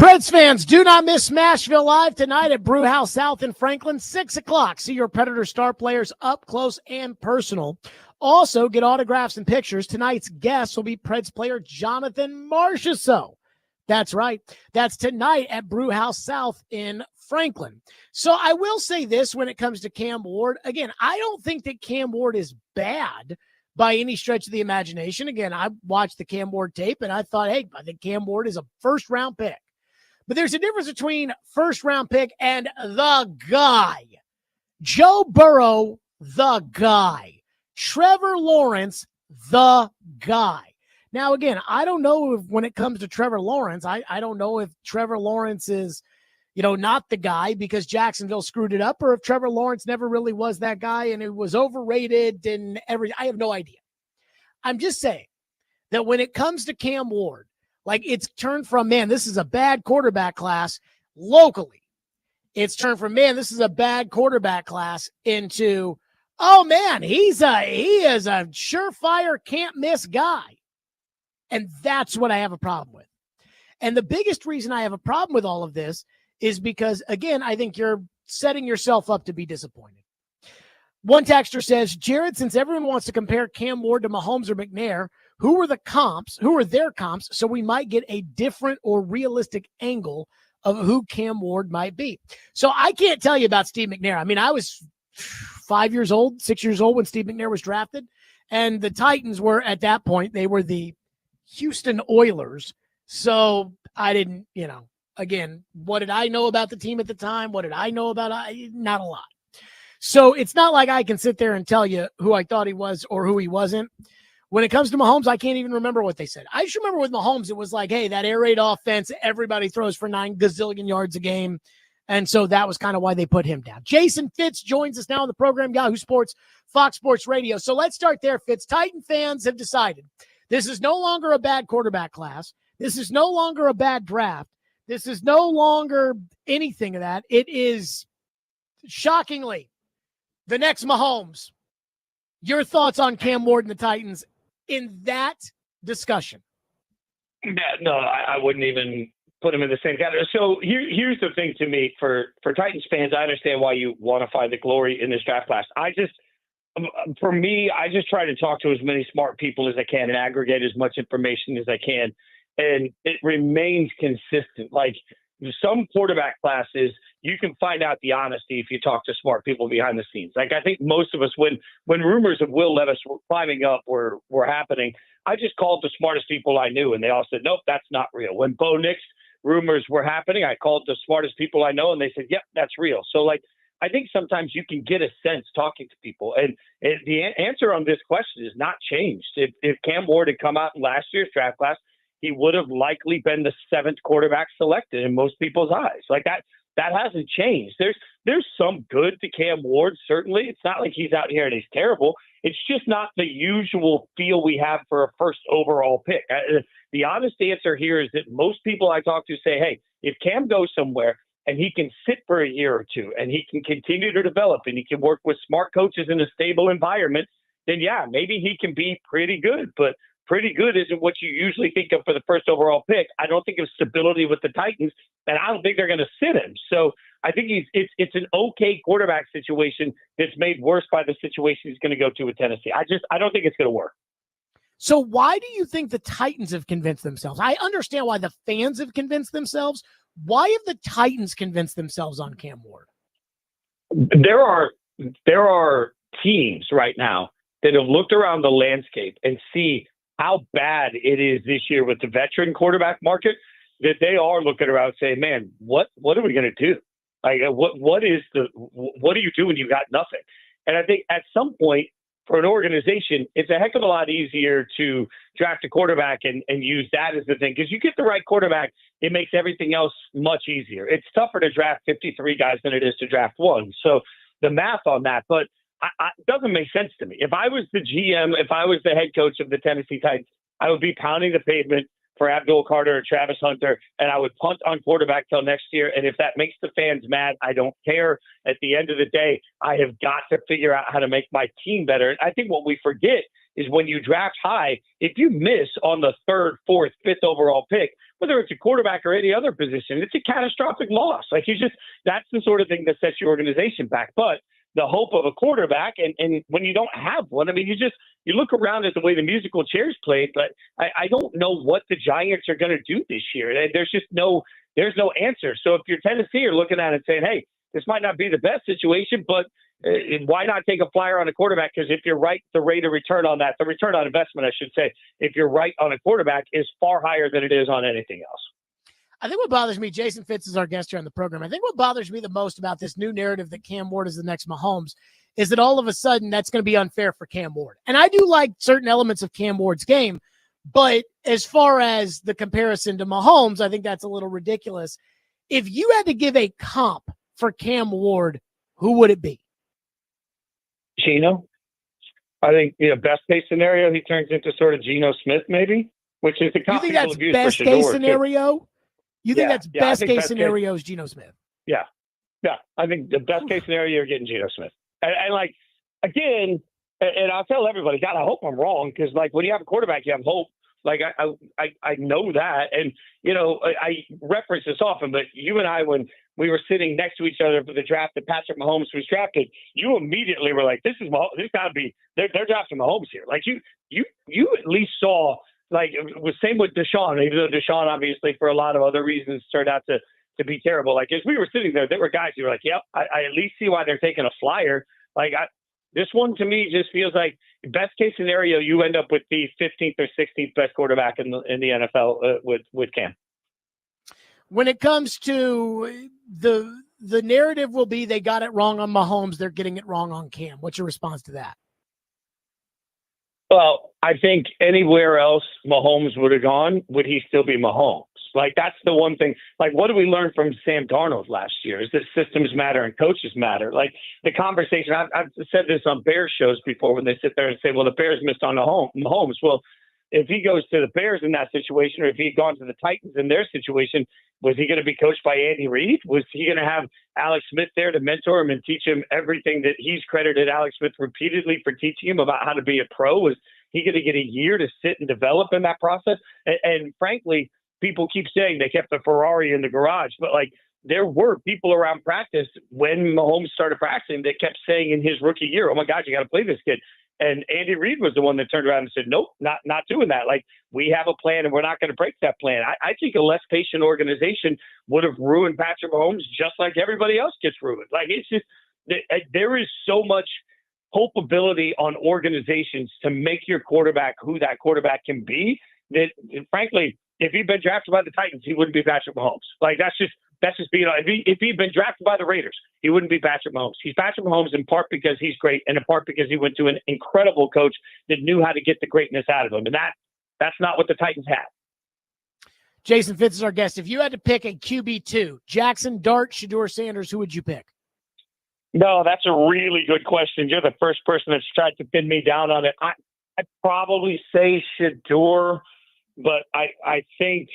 Speaker 1: Preds fans, do not miss Smashville Live tonight at Brewhouse South in Franklin, 6 o'clock. See your Predator star players up close and personal. Also, get autographs and pictures. Tonight's guest will be Preds player Jonathan Marchessault. That's right. That's tonight at Brewhouse South in Franklin. So I will say this when it comes to Cam Ward. Again, I don't think that Cam Ward is bad by any stretch of the imagination. Again, I watched the Cam Ward tape and I thought, hey, I think Cam Ward is a first-round pick. But there's a difference between first-round pick and the guy. Joe Burrow, the guy. Trevor Lawrence, the guy. Now, again, I don't know if when it comes to Trevor Lawrence, I don't know if Trevor Lawrence is, not the guy because Jacksonville screwed it up, or if Trevor Lawrence never really was that guy and it was overrated and everything. I have no idea. I'm just saying that when it comes to Cam Ward, like it's turned from, man, this is a bad quarterback class locally. It's turned from, man, this is a bad quarterback class into, oh man, he is a surefire can't miss guy. And that's what I have a problem with. And the biggest reason I have a problem with all of this is because, again, I think you're setting yourself up to be disappointed. One texter says, Jared, since everyone wants to compare Cam Ward to Mahomes or McNair, who are their comps, so we might get a different or realistic angle of who Cam Ward might be. So I can't tell you about Steve McNair. I mean, I was 6 years old when Steve McNair was drafted, and the Titans were, at that point, they were the Houston Oilers. So I didn't, again, what did I know about the team at the time? What did I know about? Not a lot. So it's not like I can sit there and tell you who I thought he was or who he wasn't. When it comes to Mahomes, I can't even remember what they said. I just remember with Mahomes, it was like, hey, that air raid offense, everybody throws for 9 gazillion yards a game. And so that was kind of why they put him down. Jason Fitz joins us now on the program, Yahoo Sports, Fox Sports Radio. So let's start there, Fitz. Titan fans have decided this is no longer a bad quarterback class. This is no longer a bad draft. This is no longer anything of that. It is, shockingly, the next Mahomes. Your thoughts on Cam Ward and the Titans in that discussion?
Speaker 18: Yeah, no, I wouldn't even put him in the same category. So here's the thing to me for Titans fans. I understand why you want to find the glory in this draft class. For me, I just try to talk to as many smart people as I can and aggregate as much information as I can. And it remains consistent. Like some quarterback classes, you can find out the honesty if you talk to smart people behind the scenes. Like I think most of us, when rumors of Will Levis were climbing up were happening, I just called the smartest people I knew, and they all said, nope, that's not real. When Bo Nix rumors were happening, I called the smartest people I know, and they said, yep, that's real. So like, I think sometimes you can get a sense talking to people. And the answer on this question is not changed. If Cam Ward had come out in last year's draft class, he would have likely been the 7th quarterback selected in most people's eyes. Like that hasn't changed. There's some good to Cam Ward, certainly. It's not like he's out here and he's terrible. It's just not the usual feel we have for a first overall pick. The honest answer here is that most people I talk to say, hey, if Cam goes somewhere and he can sit for a year or two and he can continue to develop and he can work with smart coaches in a stable environment, then yeah, maybe he can be pretty good. But pretty good isn't what you usually think of for the first overall pick. I don't think of stability with the Titans, and I don't think they're going to sit him. So I think it's an okay quarterback situation that's made worse by the situation he's going to go to with Tennessee. I don't think it's going to work.
Speaker 1: So why do you think the Titans have convinced themselves? I understand why the fans have convinced themselves. Why have the Titans convinced themselves on Cam Ward?
Speaker 18: There are teams right now that have looked around the landscape and see how bad it is this year with the veteran quarterback market, that they are looking around saying, man, what are we going to do? Like, what do you do when you got nothing? And I think at some point for an organization, it's a heck of a lot easier to draft a quarterback and use that as the thing. Because you get the right quarterback, it makes everything else much easier. It's tougher to draft 53 guys than it is to draft one. So the math on that, but it doesn't make sense to me. If I was the GM, if I was the head coach of the Tennessee Titans, I would be pounding the pavement for Abdul Carter or Travis Hunter, and I would punt on quarterback till next year. And if that makes the fans mad, I don't care. At the end of the day, I have got to figure out how to make my team better. And I think what we forget is when you draft high, if you miss on the 3rd, 4th, 5th overall pick, whether it's a quarterback or any other position, it's a catastrophic loss. Like that's the sort of thing that sets your organization back. But the hope of a quarterback, and when you don't have one, I mean, you look around at the way the musical chairs played, but I don't know what the Giants are going to do this year. There's no answer. So if you're Tennessee, you're looking at it and saying, hey, this might not be the best situation, but why not take a flyer on a quarterback? Because if you're right, the rate of return on that, the return on investment, I should say, if you're right on a quarterback, is far higher than it is on anything else.
Speaker 1: I think what bothers me, Jason Fitz is our guest here on the program. I think what bothers me the most about this new narrative that Cam Ward is the next Mahomes is that all of a sudden that's going to be unfair for Cam Ward. And I do like certain elements of Cam Ward's game, but as far as the comparison to Mahomes, I think that's a little ridiculous. If you had to give a comp for Cam Ward, who would it be?
Speaker 18: Geno. I think, best case scenario, he turns into sort of Geno Smith, maybe, which is the comp.
Speaker 1: You think that's best case scenario? You think that's best case scenario is Geno Smith?
Speaker 18: Yeah. Yeah. I think the best case scenario, you're getting Geno Smith. And like, again, and I'll tell everybody, God, I hope I'm wrong, because like when you have a quarterback, you have hope. Like I know that, and I reference this often, but you and I, when we were sitting next to each other for the draft that Patrick Mahomes was drafted, you immediately were like, "This got to be they're drafting Mahomes here." Like you at least saw, like it was same with Deshaun, even though Deshaun obviously for a lot of other reasons turned out to be terrible. Like as we were sitting there were guys who were like, "Yep, I at least see why they're taking a flyer." Like this one to me just feels like best case scenario, you end up with the 15th or 16th best quarterback in the NFL with Cam.
Speaker 1: When it comes to the narrative will be they got it wrong on Mahomes, they're getting it wrong on Cam. What's your response to that?
Speaker 18: Well, I think anywhere else Mahomes would have gone, would he still be Mahomes? Like, that's the one thing. Like, what did we learn from Sam Darnold last year? Is that systems matter and coaches matter. Like, the conversation, I've said this on Bears shows before when they sit there and say, well, the Bears missed on Mahomes. Well, if he goes to the Bears in that situation, or if he had gone to the Titans in their situation, was he going to be coached by Andy Reid? Was he going to have Alex Smith there to mentor him and teach him everything that he's credited Alex Smith repeatedly for teaching him about how to be a pro? Was he going to get a year to sit and develop in that process? And frankly, people keep saying they kept the Ferrari in the garage, but like there were people around practice when Mahomes started practicing that kept saying in his rookie year, "Oh my God, you got to play this kid." And Andy Reid was the one that turned around and said, "Nope, not doing that. Like we have a plan and we're not going to break that plan." I think a less patient organization would have ruined Patrick Mahomes just like everybody else gets ruined. Like it's just, there is so much culpability on organizations to make your quarterback who that quarterback can be that frankly, if he'd been drafted by the Titans, he wouldn't be Patrick Mahomes. Like that's just being. If he'd been drafted by the Raiders, he wouldn't be Patrick Mahomes. He's Patrick Mahomes in part because he's great, and in part because he went to an incredible coach that knew how to get the greatness out of him. And that's not what the Titans had.
Speaker 1: Jason Fitz is our guest. If you had to pick a QB2, Jackson Dart, Shedeur Sanders, who would you pick?
Speaker 18: No, that's a really good question. You're the first person that's tried to pin me down on it. I'd probably say Shedeur. But I think,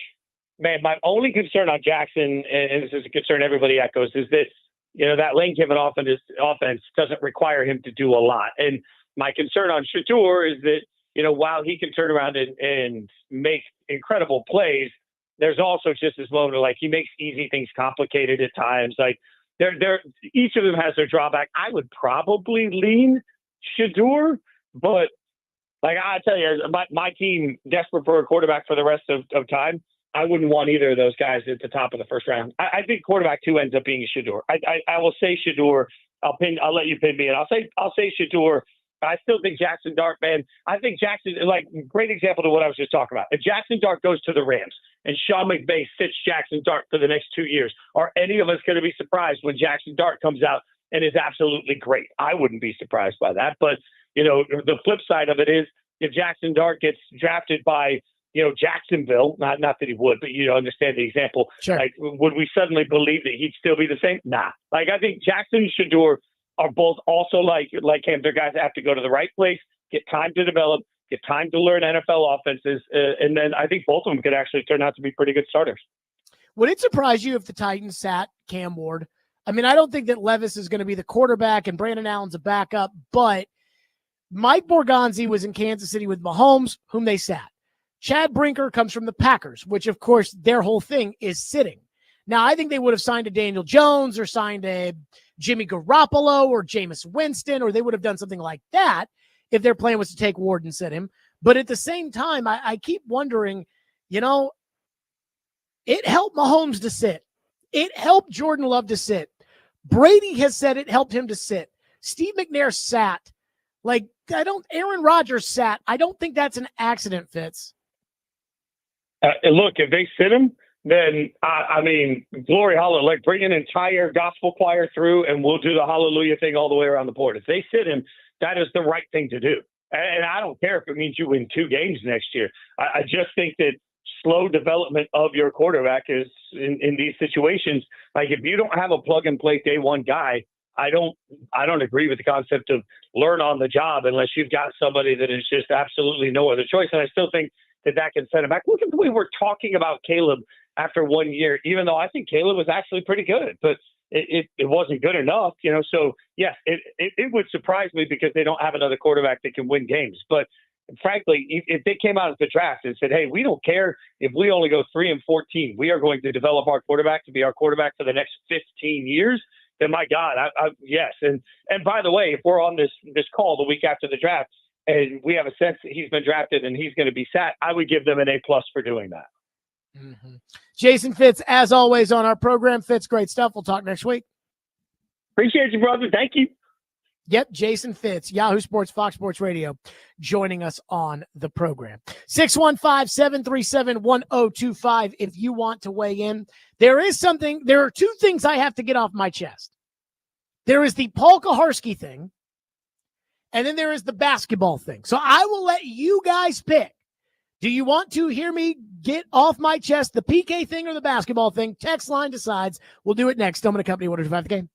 Speaker 18: man, my only concern on Jackson, and this is a concern everybody echoes, is that, that Lane Kiffin offense doesn't require him to do a lot. And my concern on Shedeur is that, while he can turn around and make incredible plays, there's also just this moment of like he makes easy things complicated at times. Like each of them has their drawback. I would probably lean Shedeur, but like I tell you, my team desperate for a quarterback for the rest of time. I wouldn't want either of those guys at the top of the first round. I think quarterback 2 ends up being Shedeur. I will say Shedeur. I'll let you pin me, and I'll say Shedeur. I still think Jackson Dart, man. I think Jackson, like great example to what I was just talking about. If Jackson Dart goes to the Rams and Sean McVay sits Jackson Dart for the next 2 years, are any of us going to be surprised when Jackson Dart comes out and is absolutely great? I wouldn't be surprised by that, but. The flip side of it is if Jackson Dart gets drafted by, Jacksonville, not that he would, but understand the example.
Speaker 1: Sure.
Speaker 18: Like, would we suddenly believe that he'd still be the same? Nah. Like, I think Jackson and Shedeur are both also like him. They're guys that have to go to the right place, get time to develop, get time to learn NFL offenses. And then I think both of them could actually turn out to be pretty good starters.
Speaker 1: Would it surprise you if the Titans sat Cam Ward? I mean, I don't think that Levis is going to be the quarterback and Brandon Allen's a backup, but Mike Borgonzi was in Kansas City with Mahomes, whom they sat. Chad Brinker comes from the Packers, which, of course, their whole thing is sitting. Now, I think they would have signed a Daniel Jones or signed a Jimmy Garoppolo or Jameis Winston, or they would have done something like that if their plan was to take Ward and sit him. But at the same time, I keep wondering, you know, it helped Mahomes to sit. It helped Jordan Love to sit. Brady has said it helped him to sit. Steve McNair sat. Like, Aaron Rodgers sat. I don't think that's an accident, Fitz.
Speaker 18: Look, if they sit him, then I mean, glory hallelujah, like bring an entire gospel choir through and we'll do the hallelujah thing all the way around the board. If they sit him, that is the right thing to do. And I don't care if it means you win 2 games next year. I just think that slow development of your quarterback is in these situations. Like if you don't have a plug and play day one guy, I don't agree with the concept of learn on the job unless you've got somebody that is just absolutely no other choice. And I still think that can set him back. Look at the way we're talking about Caleb after 1 year, even though I think Caleb was actually pretty good, but it wasn't good enough, you know? So yes, it would surprise me because they don't have another quarterback that can win games. But frankly, if they came out at the draft and said, hey, we don't care if we only go 3-14, we are going to develop our quarterback to be our quarterback for the next 15 years, then my God, yes. And by the way, if we're on this call the week after the draft and we have a sense that he's been drafted and he's going to be sat, I would give them an A+ for doing that.
Speaker 1: Mm-hmm. Jason Fitz, as always, on our program. Fitz, great stuff. We'll talk next week.
Speaker 18: Appreciate you, brother. Thank you.
Speaker 1: Yep, Jason Fitz, Yahoo Sports, Fox Sports Radio, joining us on the program. 615-737-1025 if you want to weigh in. There are 2 things I have to get off my chest. There is the Paul Kaharski thing, and then there is the basketball thing. So I will let you guys pick. Do you want to hear me get off my chest the PK thing or the basketball thing? Text line decides. We'll do it next. Stillman & Company, 105 The Game.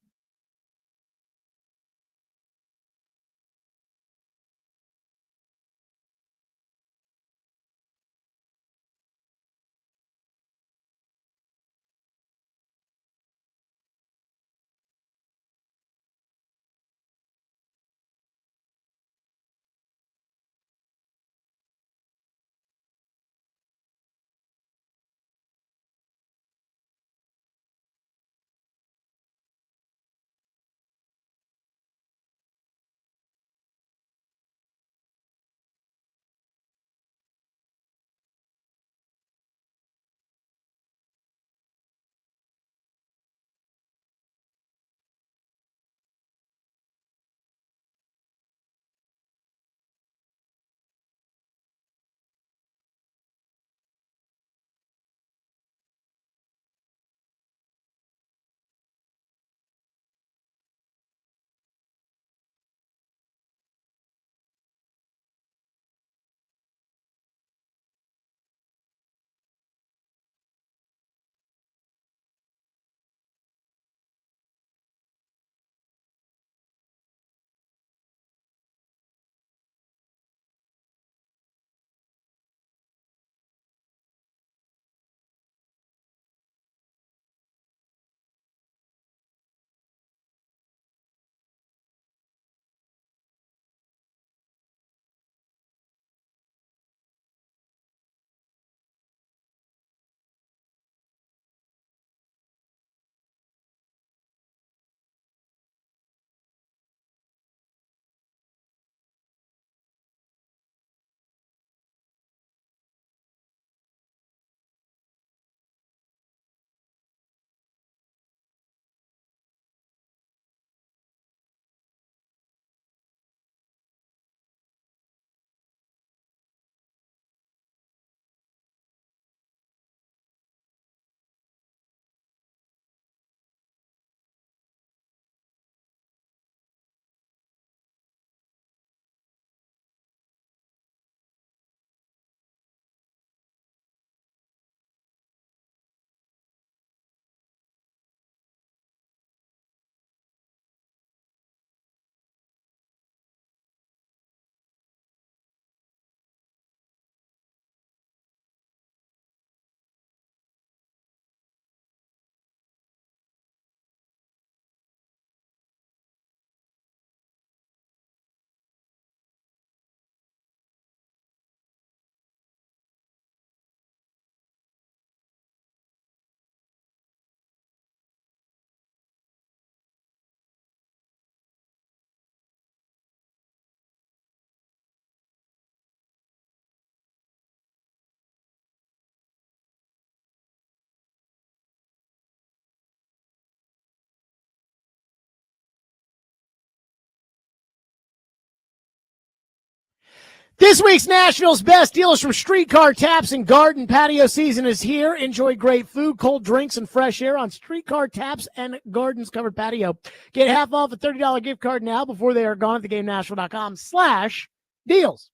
Speaker 1: This week's Nashville's best dealers from Streetcar Taps and Garden. Patio season is here. Enjoy great food, cold drinks, and fresh air on Streetcar Taps and Gardens covered patio. Get half off a $30 gift card now before they are gone at theGameNashville.com/deals.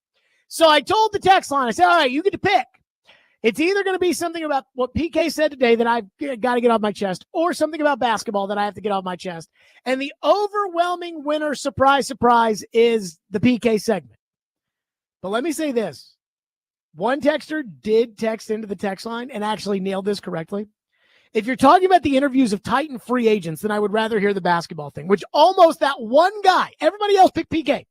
Speaker 1: So I told the text line, I said, all right, you get to pick. It's either going to be something about what PK said today that I've got to get off my chest, or something about basketball that I have to get off my chest. And the overwhelming winner, surprise, surprise, is the PK segment. But let me say this. One texter did text into the text line and actually nailed this correctly. If you're talking about the interviews of Titan free agents, then I would rather hear the basketball thing, which almost that one guy, everybody else picked PK.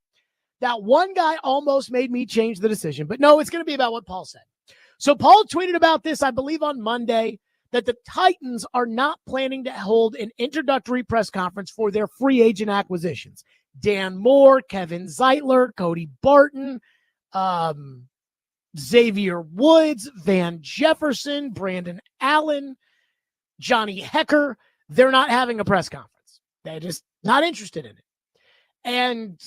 Speaker 1: That one guy almost made me change the decision. But no, it's going to be about what Paul said. So Paul tweeted about this, I believe, on Monday, that the Titans are not planning to hold an introductory press conference for their free agent acquisitions. Dan Moore, Kevin Zeitler, Cody Barton, Xavier Woods, Van Jefferson, Brandon Allen, Johnny Hecker. They're not having a press conference. They're just not interested in it. And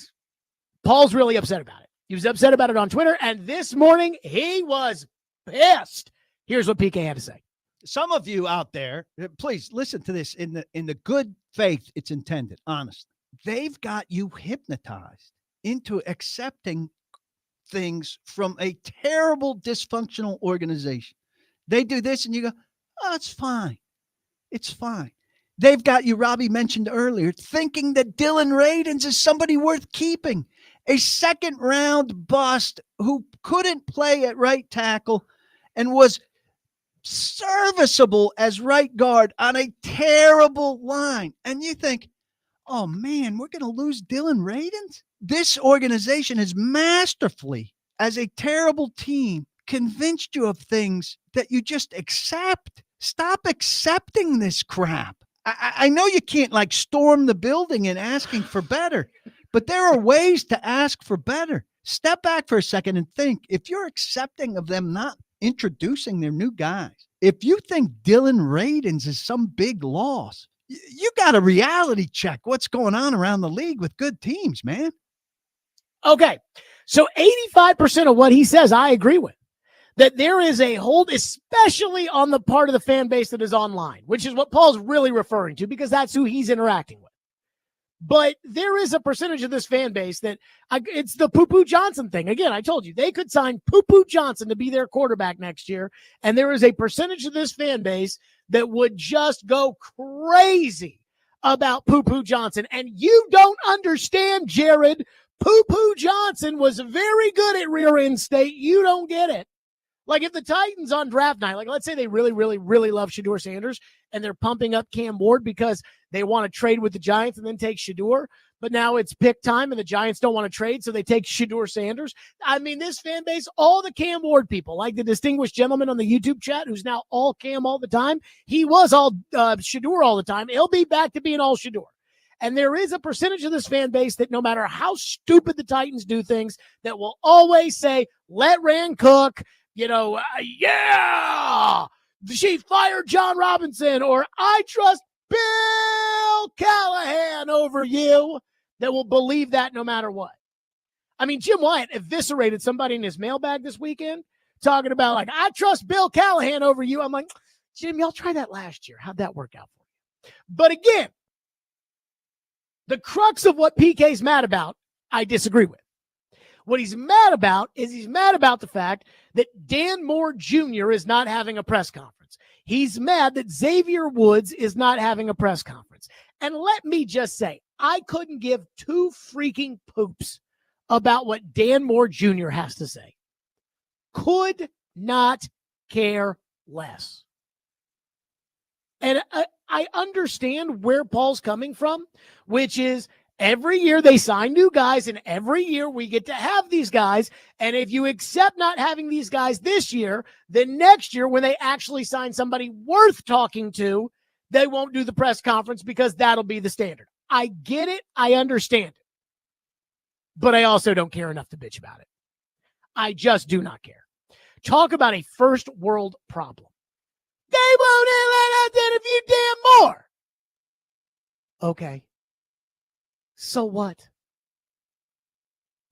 Speaker 1: Paul's really upset about it. He was upset about it on Twitter, and this morning he was pissed. Here's what PK had to say.
Speaker 3: Some of you out there, please listen to this in the good faith it's intended, honestly. They've got you hypnotized into accepting things from a terrible, dysfunctional organization. They do this and you go, oh, it's fine. It's fine. They've got you, Robbie mentioned earlier, thinking that Dylan Radins is somebody worth keeping. A second-round bust who couldn't play at right tackle and was serviceable as right guard on a terrible line. And you think, oh, man, we're going to lose Dylan Radins? This organization has masterfully, as a terrible team, convinced you of things that you just accept. Stop accepting this crap. I know you can't like storm the building and asking for better, but there are ways to ask for better. Step back for a second and think, if you're accepting of them not introducing their new guys, if you think Dylan Radins is some big loss, you got to reality check what's going on around the league with good teams, man.
Speaker 1: Okay, so 85% of what he says, I agree with. That there is a hold, especially on the part of the fan base that is online, which is what Paul's really referring to, because that's who he's interacting with. But there is a percentage of this fan base that it's the Poo-Poo Johnson thing. Again, I told you, they could sign Poo-Poo Johnson to be their quarterback next year, and there is a percentage of this fan base that would just go crazy about Poo-Poo Johnson. And you don't understand, Jared. Poo-Poo Johnson was very good at rear end state. You don't get it. Like if the Titans on draft night, like let's say they really, really, really love Shedeur Sanders and they're pumping up Cam Ward because they want to trade with the Giants and then take Shedeur, but now it's pick time and the Giants don't want to trade, so they take Shedeur Sanders. I mean, this fan base, all the Cam Ward people, like the distinguished gentleman on the YouTube chat who's now all Cam all the time, he was all Shedeur all the time. He'll be back to being all Shedeur. And there is a percentage of this fan base that no matter how stupid the Titans do things, that will always say, let Rand cook. Yeah, she fired John Robinson, or I trust Bill Callahan over you, that will believe that no matter what. I mean, Jim Wyatt eviscerated somebody in his mailbag this weekend talking about, like, I trust Bill Callahan over you. I'm like, Jim, y'all tried that last year. How'd that work out for you? But again, the crux of what PK's mad about, I disagree with. What he's mad about is he's mad about the fact that Dan Moore Jr. is not having a press conference. He's mad that Xavier Woods is not having a press conference. And let me just say, I couldn't give two freaking poops about what Dan Moore Jr. has to say. Could not care less. And I understand where Paul's coming from, which is, every year they sign new guys, and every year we get to have these guys. And if you accept not having these guys this year, then next year when they actually sign somebody worth talking to, they won't do the press conference because that'll be the standard. I get it. I understand it. But I also don't care enough to bitch about it. I just do not care. Talk about a first world problem. They won't let us interview Dan Moore. Okay. So what?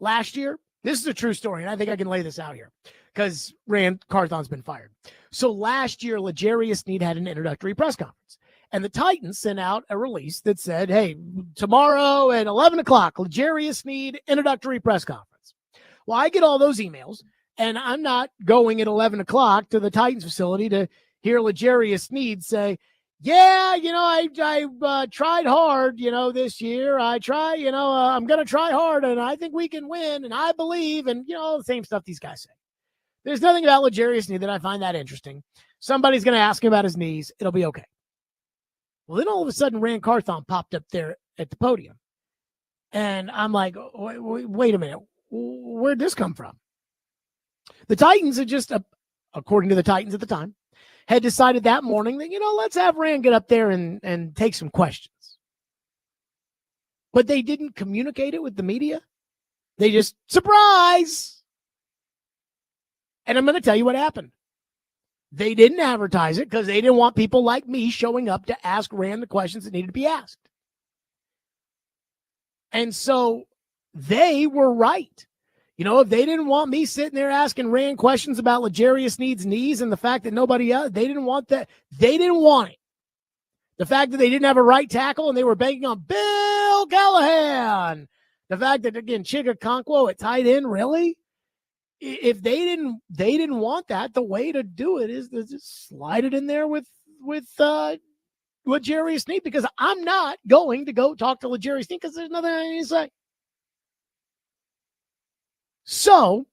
Speaker 1: Last year, This is a true story, and I think I can lay this out here because Rand Carthon's been fired. So last year, L'Jarius Sneed had an introductory press conference, and the Titans sent out a release that said, hey, tomorrow at 11 o'clock, L'Jarius Sneed introductory press conference. Well, I get all those emails, and I'm not going at 11 o'clock to the Titans facility to hear L'Jarius Sneed say, yeah, I tried hard, this year. I'm going to try hard, and I think we can win, and I believe, and, all the same stuff these guys say. There's nothing about L'Jarius Sneed that I find that interesting. Somebody's going to ask him about his knees. It'll be okay. Well, then all of a sudden, Rand Carthon popped up there at the podium. And I'm like, wait a minute. Where'd this come from? The Titans had just, according to the Titans at the time, had decided that morning that, let's have Rand get up there and take some questions. But they didn't communicate it with the media. They just, surprise! And I'm going to tell you what happened. They didn't advertise it because they didn't want people like me showing up to ask Rand the questions that needed to be asked. And so they were right. If they didn't want me sitting there asking Rand questions about L'Jarius Sneed's knees and the fact that nobody else, they didn't want that. They didn't want it. The fact that they didn't have a right tackle and they were banking on Bill Callahan. The fact that, again, Chigakonkwo at tight end, really? If they didn't want that, the way to do it is to just slide it in there with L'Jarius Sneed, because I'm not going to go talk to L'Jarius Sneed because there's nothing I need to say. So,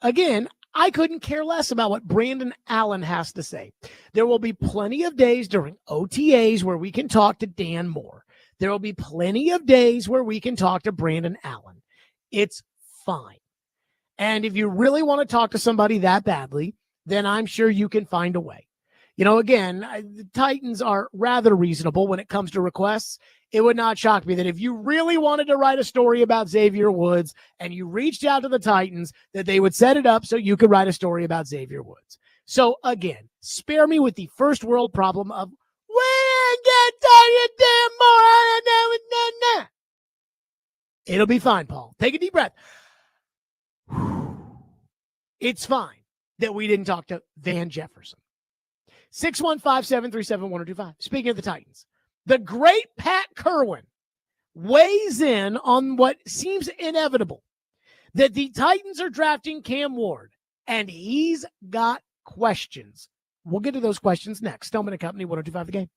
Speaker 1: again, I couldn't care less about what Brandon Allen has to say. There will be plenty of days during OTAs where we can talk to Dan Moore. There will be plenty of days where we can talk to Brandon Allen. It's fine. And if you really want to talk to somebody that badly, then I'm sure you can find a way. Again, the Titans are rather reasonable when it comes to requests. It would not shock me that if you really wanted to write a story about Xavier Woods and you reached out to the Titans, that they would set it up so you could write a story about Xavier Woods. So again, spare me with the first world problem of, we get tired damn more. It'll be fine, Paul. Take a deep breath. It's fine that we didn't talk to Van Jefferson. 615-737-1025. Speaking of the Titans, the great Pat Kerwin weighs in on what seems inevitable, that the Titans are drafting Cam Ward, and he's got questions. We'll get to those questions next. Stillman and Company, 1025 The Game.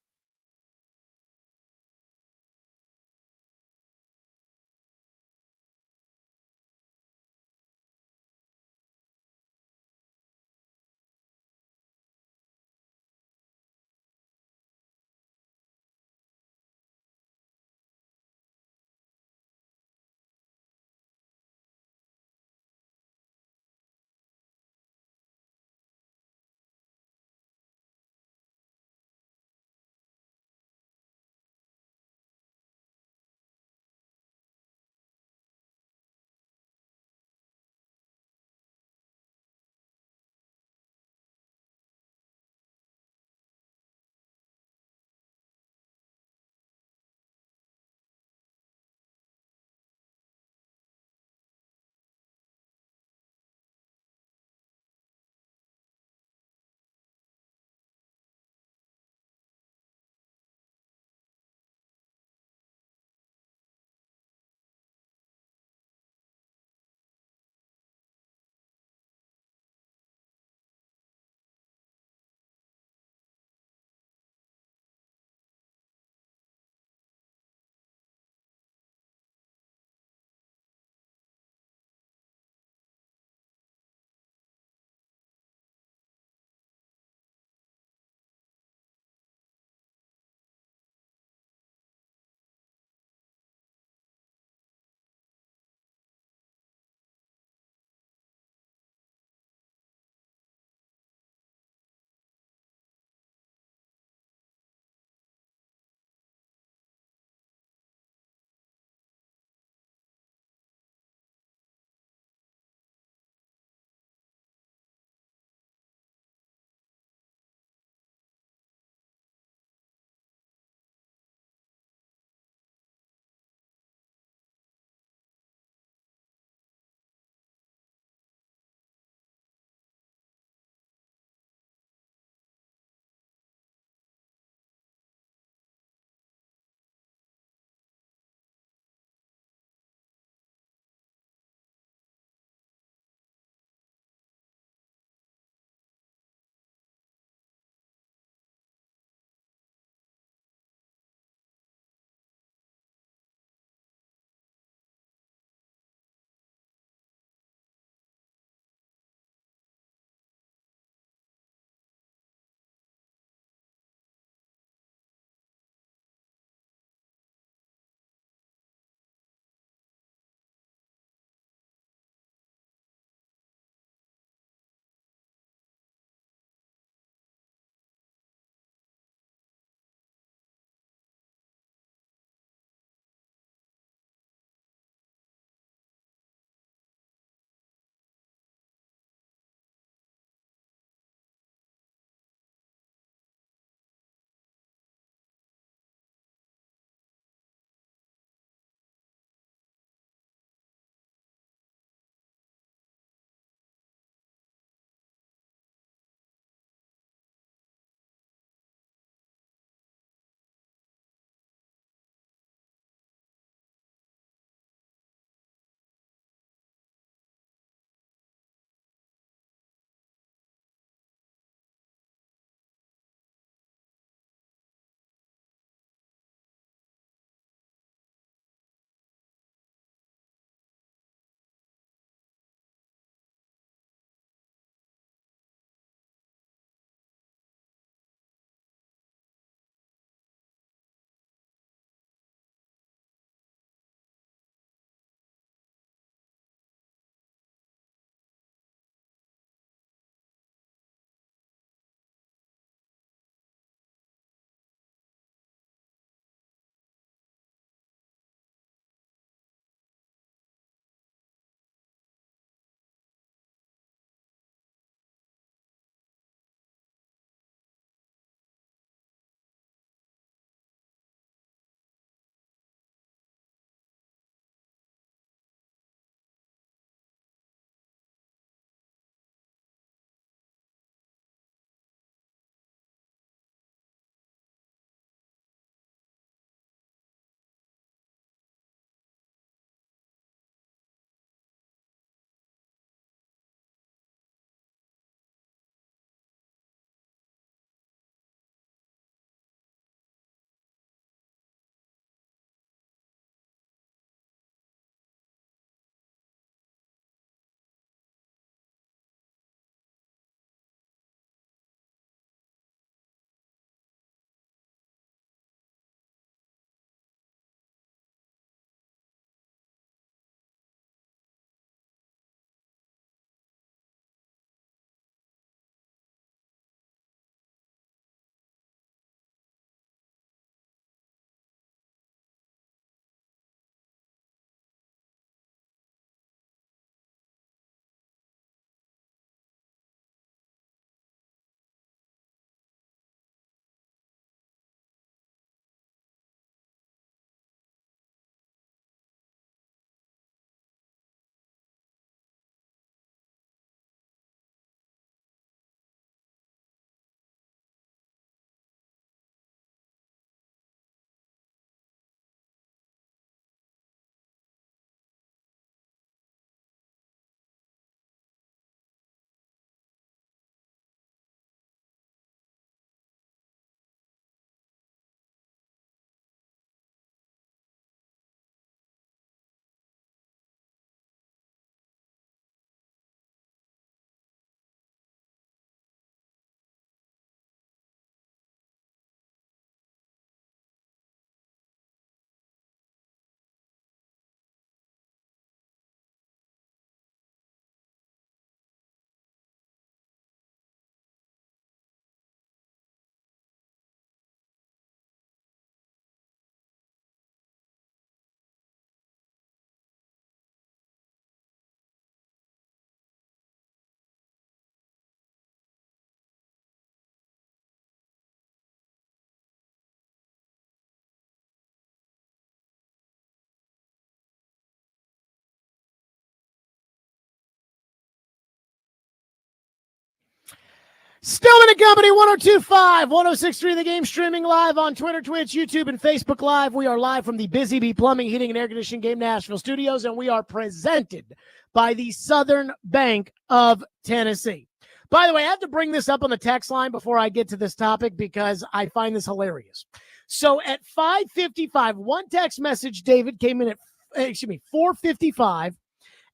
Speaker 1: Stillman and Company, 102.5, 106.3 The Game, streaming live on Twitter, Twitch, YouTube, and Facebook Live. We are live from the Busy Bee Plumbing, Heating, and Air Conditioning Game Nashville studios, and we are presented by the Southern Bank of Tennessee. By the way, I have to bring this up on the text line before I get to this topic because I find this hilarious. So at 5:55, one text message, David, came in at 4:55,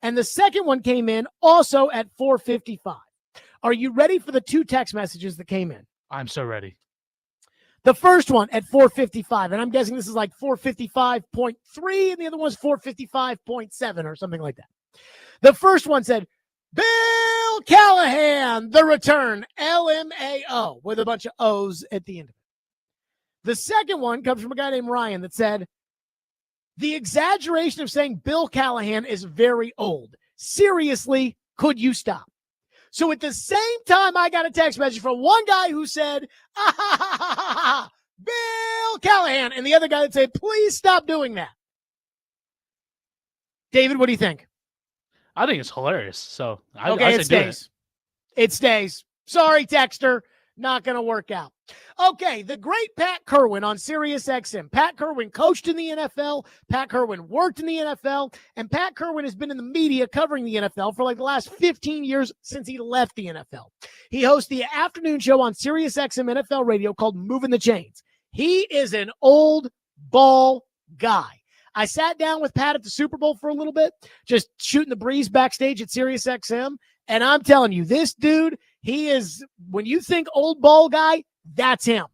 Speaker 1: and the second one came in also at 4:55. Are you ready for the two text messages that came in?
Speaker 2: I'm so ready.
Speaker 1: The first one at 4:55, and I'm guessing this is like 4:55.3, and the other one's 4:55.7 or something like that. The first one said, Bill Callahan, the return, LMAO, with a bunch of O's at the end of it. The second one comes from a guy named Ryan that said, the exaggeration of saying Bill Callahan is very old. Seriously, could you stop? So at the same time, I got a text message from one guy who said, Bill Callahan, and the other guy that said, please stop doing that. David, what do you think?
Speaker 2: I think it's hilarious. So
Speaker 1: it stays. It stays. Sorry, Texter. Not going to work out. Okay, the great Pat Kerwin on Sirius XM. Pat Kerwin coached in the NFL. Pat Kerwin worked in the NFL. And Pat Kerwin has been in the media covering the NFL for like the last 15 years since he left the NFL. He hosts the afternoon show on Sirius XM NFL radio called Moving the Chains. He is an old ball guy. I sat down with Pat at the Super Bowl for a little bit, just shooting the breeze backstage at Sirius XM. And I'm telling you, this dude, he is, when you think old ball guy, that's him.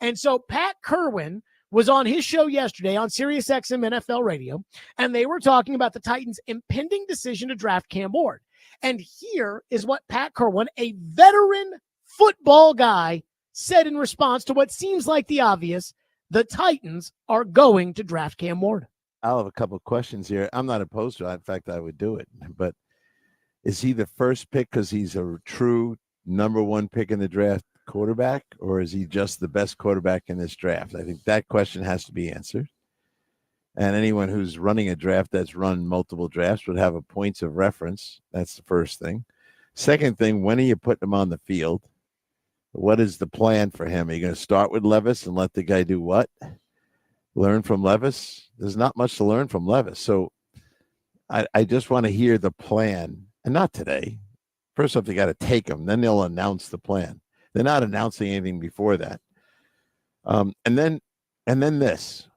Speaker 1: And so Pat Kerwin was on his show yesterday on Sirius XM NFL radio, and they were talking about the Titans' impending decision to draft Cam Ward. And here is what Pat Kerwin, a veteran football guy, said in response to what seems like the obvious: the Titans are going to draft Cam Ward.
Speaker 19: I'll have a couple of questions here. I'm not opposed to it. In fact, I would do it. But is he the first pick because he's a true number one pick in the draft quarterback, or is he just the best quarterback in this draft? I think that question has to be answered. And anyone who's running a draft that's run multiple drafts would have a points of reference. That's the first thing. Second thing, when are you putting him on the field? What is the plan for him? Are you going to start with Levis and let the guy do what? Learn from Levis? There's not much to learn from Levis. So I just want to hear the plan. And not today. First off, they got to take him. Then they'll announce the plan. They're not announcing anything before that. And then this.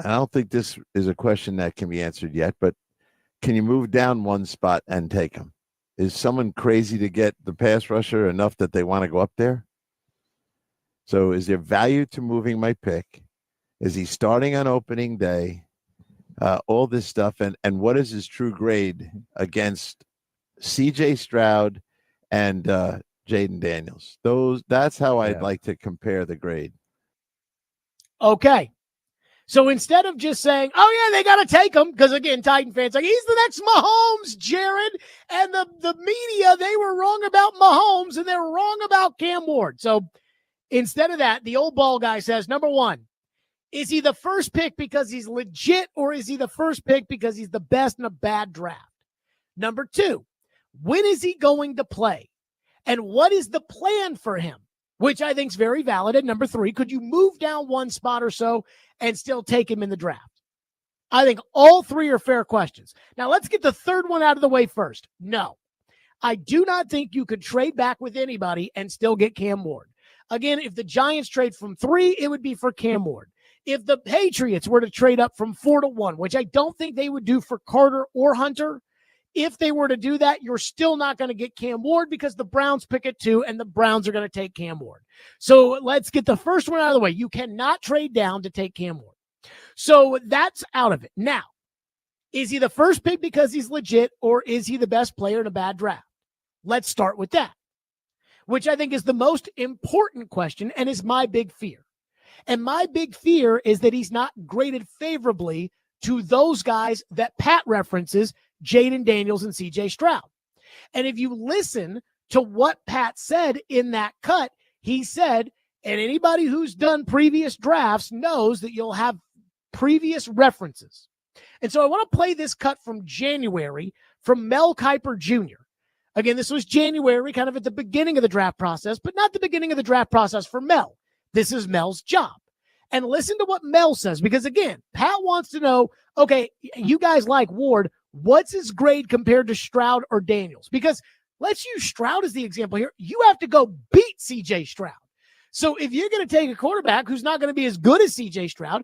Speaker 19: I don't think this is a question that can be answered yet, but can you move down one spot and take him? Is someone crazy to get the pass rusher enough that they want to go up there? So is there value to moving my pick? Is he starting on opening day? All this stuff. And what is his true grade against C.J. Stroud and Jaden Daniels? That's how I'd like to compare the grade.
Speaker 1: Okay. So instead of just saying, oh, yeah, they got to take him, because, again, Titan fans like, he's the next Mahomes, Jared. And the media, they were wrong about Mahomes, and they were wrong about Cam Ward. So instead of that, the old ball guy says, number one, is he the first pick because he's legit, or is he the first pick because he's the best in a bad draft? Number two, when is he going to play? And what is the plan for him? Which I think is very valid. And number three, could you move down one spot or so and still take him in the draft? I think all three are fair questions. Now let's get the third one out of the way first. No, I do not think you could trade back with anybody and still get Cam Ward. Again, if the Giants trade from 3, it would be for Cam Ward. If the Patriots were to trade up from 4 to 1, which I don't think they would do for Carter or Hunter, if they were to do that, you're still not going to get Cam Ward because the Browns pick at 2 and the Browns are going to take Cam Ward. So let's get the first one out of the way. You cannot trade down to take Cam Ward. So that's out of it. Now, is he the first pick because he's legit, or is he the best player in a bad draft? Let's start with that, which I think is the most important question and is my big fear. And my big fear is that he's not graded favorably to those guys that Pat references, Jaden Daniels and C.J. Stroud. And if you listen to what Pat said in that cut, he said, and anybody who's done previous drafts knows that you'll have previous references. And so I want to play this cut from January from Mel Kiper Jr. Again, this was January, kind of at the beginning of the draft process, but not the beginning of the draft process for Mel. This is Mel's job. And listen to what Mel says, because again, Pat wants to know, okay, you guys like Ward, what's his grade compared to Stroud or Daniels? Because let's use Stroud as the example here. You have to go beat CJ Stroud. So if you're going to take a quarterback who's not going to be as good as CJ Stroud,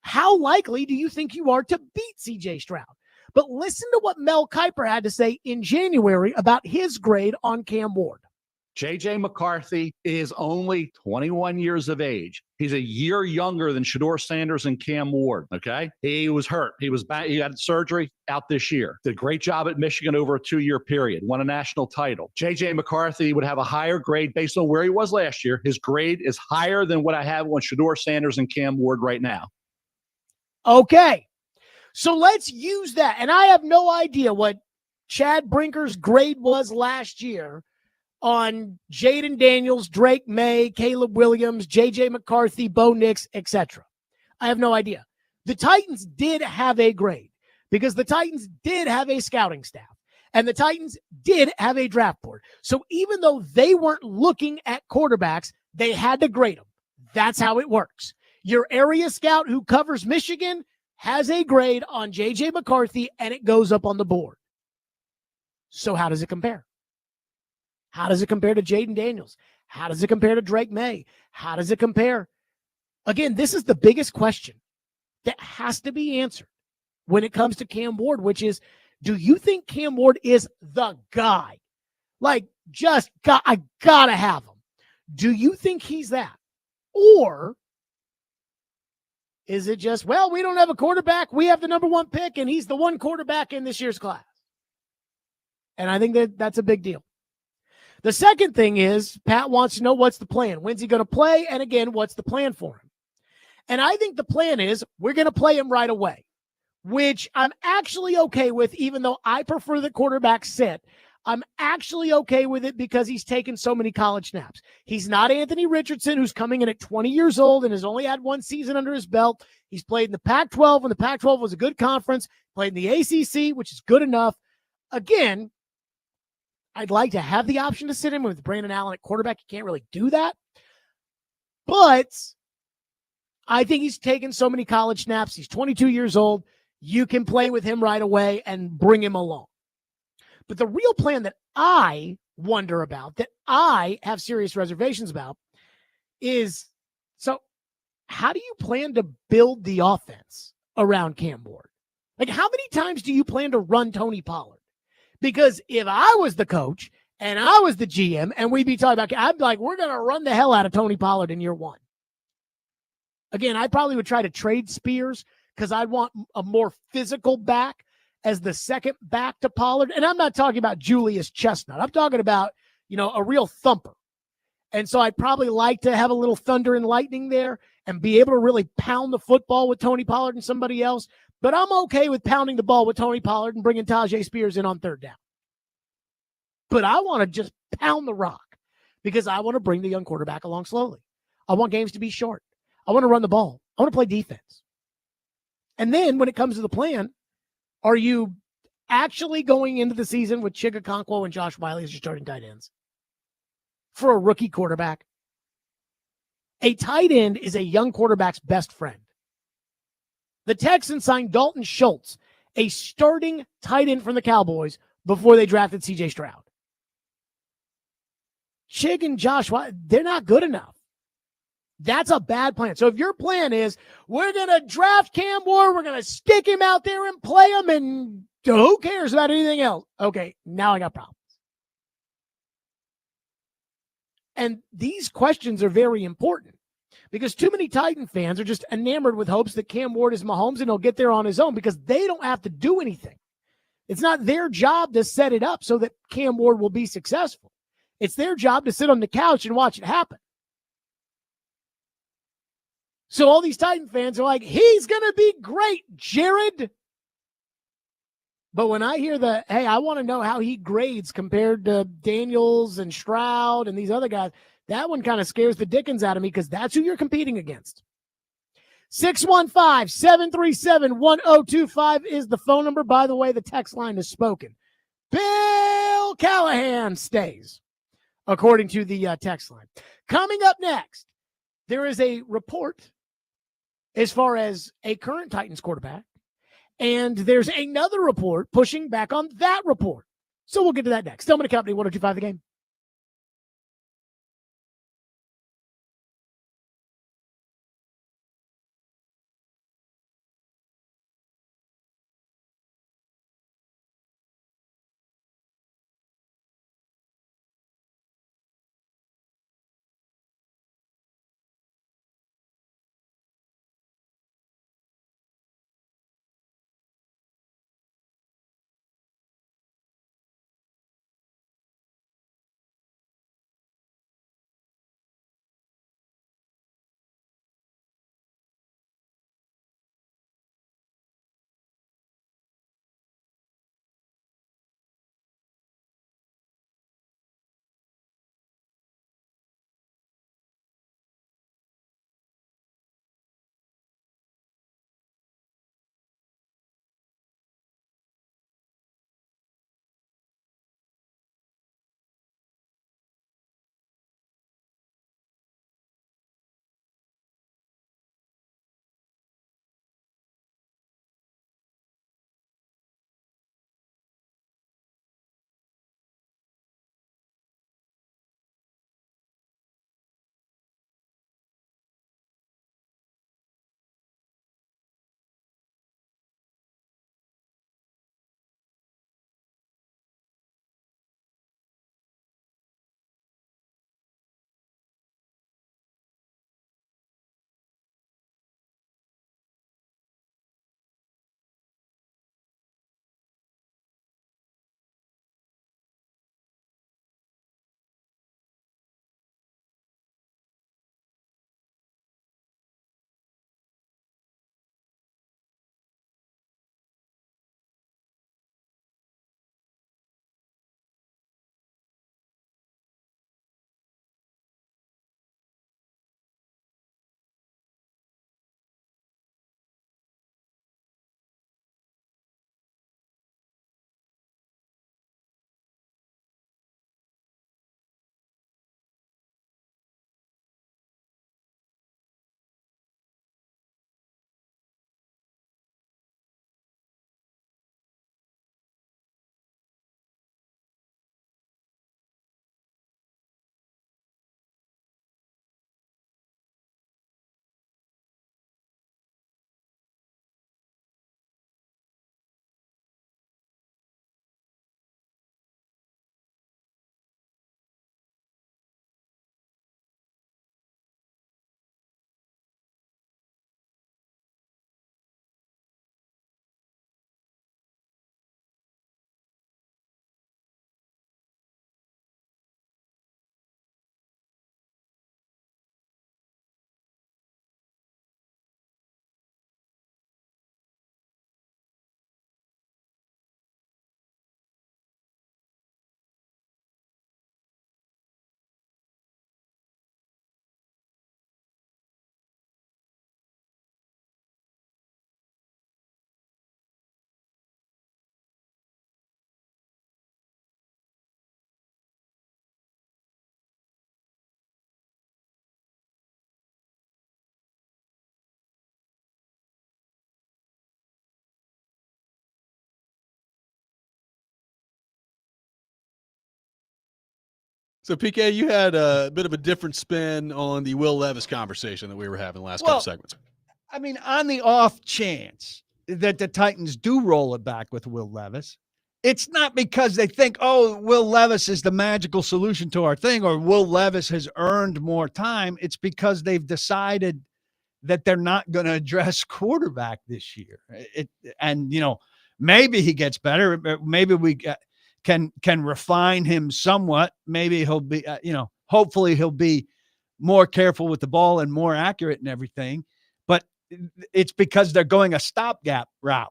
Speaker 1: how likely do you think you are to beat CJ Stroud? But listen to what Mel Kiper had to say in January about his grade on Cam Ward.
Speaker 20: J.J. McCarthy is only 21 years of age. He's a year younger than Shedeur Sanders and Cam Ward, okay? He was hurt. He was back. He had surgery out this year. Did a great job at Michigan over a 2-year period. Won a national title. J.J. McCarthy would have a higher grade based on where he was last year. His grade is higher than what I have on Shedeur Sanders and Cam Ward right now.
Speaker 1: Okay. So let's use that. And I have no idea what Chad Brinker's grade was last year on Jaden Daniels, Drake May, Caleb Williams, J.J. McCarthy, Bo Nix, etc. I have no idea. The Titans did have a grade because the Titans did have a scouting staff and the Titans did have a draft board. So even though they weren't looking at quarterbacks, they had to grade them. That's how it works. Your area scout who covers Michigan has a grade on J.J. McCarthy and it goes up on the board. So how does it compare? How does it compare to Jaden Daniels? How does it compare to Drake May? How does it compare? Again, this is the biggest question that has to be answered when it comes to Cam Ward, which is, do you think Cam Ward is the guy? Like, I gotta have him. Do you think he's that? Or is it just, well, we don't have a quarterback. We have the number 1 pick, and he's the one quarterback in this year's class? And I think that's a big deal. The second thing is Pat wants to know what's the plan. When's he going to play? And again, what's the plan for him? And I think the plan is we're going to play him right away, which I'm actually okay with, even though I prefer the quarterback sit. I'm actually okay with it because he's taken so many college snaps. He's not Anthony Richardson, who's coming in at 20 years old and has only had 1 season under his belt. He's played in the Pac-12 when the Pac-12 was a good conference, played in the ACC, which is good enough. Again, I'd like to have the option to sit him with Brandon Allen at quarterback. You can't really do that. But I think he's taken so many college snaps. He's 22 years old. You can play with him right away and bring him along. But the real plan that I wonder about, that I have serious reservations about, is, so how do you plan to build the offense around Cam Ward? Like, how many times do you plan to run Tony Pollard? Because if I was the coach and I was the GM and we'd be talking about, I'd be like, we're going to run the hell out of Tony Pollard in year 1. Again, I probably would try to trade Spears because I'd want a more physical back as the second back to Pollard. And I'm not talking about Julius Chestnut. I'm talking about, a real thumper. And so I'd probably like to have a little thunder and lightning there and be able to really pound the football with Tony Pollard and somebody else. But I'm okay with pounding the ball with Tony Pollard and bringing Tajay Spears in on 3rd down. But I want to just pound the rock because I want to bring the young quarterback along slowly. I want games to be short. I want to run the ball. I want to play defense. And then when it comes to the plan, are you actually going into the season with Chig Okonkwo and Josh Wiley as your starting tight ends for a rookie quarterback? A tight end is a young quarterback's best friend. The Texans signed Dalton Schultz, a starting tight end from the Cowboys, before they drafted C.J. Stroud. Chig and Josh Wiley, they're not good enough. That's a bad plan. So if your plan is, we're going to draft Cam Ward, we're going to stick him out there and play him, and who cares about anything else? Okay, now I got problems. And these questions are very important because too many Titan fans are just enamored with hopes that Cam Ward is Mahomes and he'll get there on his own because they don't have to do anything. It's not their job to set it up so that Cam Ward will be successful. It's their job to sit on the couch and watch it happen. So all these Titan fans are like, he's going to be great, Jared. But when I hear hey, I want to know how he grades compared to Daniels and Stroud and these other guys, that one kind of scares the dickens out of me because that's who you're competing against. 615-737-1025 is the phone number. By the way, the text line is spoken. Bill Kyle Callahan stays, according to the text line. Coming up next, there is a report as far as a current Titans quarterback, and there's another report pushing back on that report. So we'll get to that next. Stillman & Company, 102.5 The Game.
Speaker 2: So, PK, you had a bit of a different spin on the Will Levis conversation that we were having the last couple segments.
Speaker 3: I mean, on the off chance that the Titans do roll it back with Will Levis, it's not because they think, oh, Will Levis is the magical solution to our thing, or Will Levis has earned more time. It's because they've decided that they're not going to address quarterback this year. Maybe he gets better. Maybe we can refine him somewhat. Maybe he'll be, hopefully he'll be more careful with the ball and more accurate and everything. But it's because they're going a stopgap route.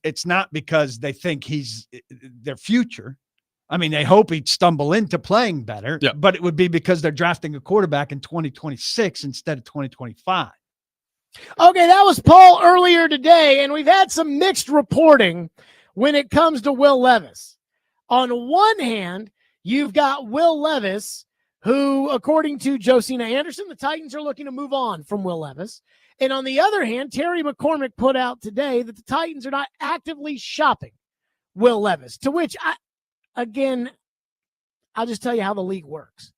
Speaker 3: It's not because they think he's their future. I mean, they hope he'd stumble into playing better, but it would be because they're drafting a quarterback in 2026 instead of 2025.
Speaker 1: Okay, that was Paul earlier today, and we've had some mixed reporting when it comes to Will Levis. On one hand, you've got Will Levis, who, according to Josina Anderson, the Titans are looking to move on from Will Levis. And on the other hand, Terry McCormick put out today that the Titans are not actively shopping Will Levis, to which, I'll just tell you how the league works.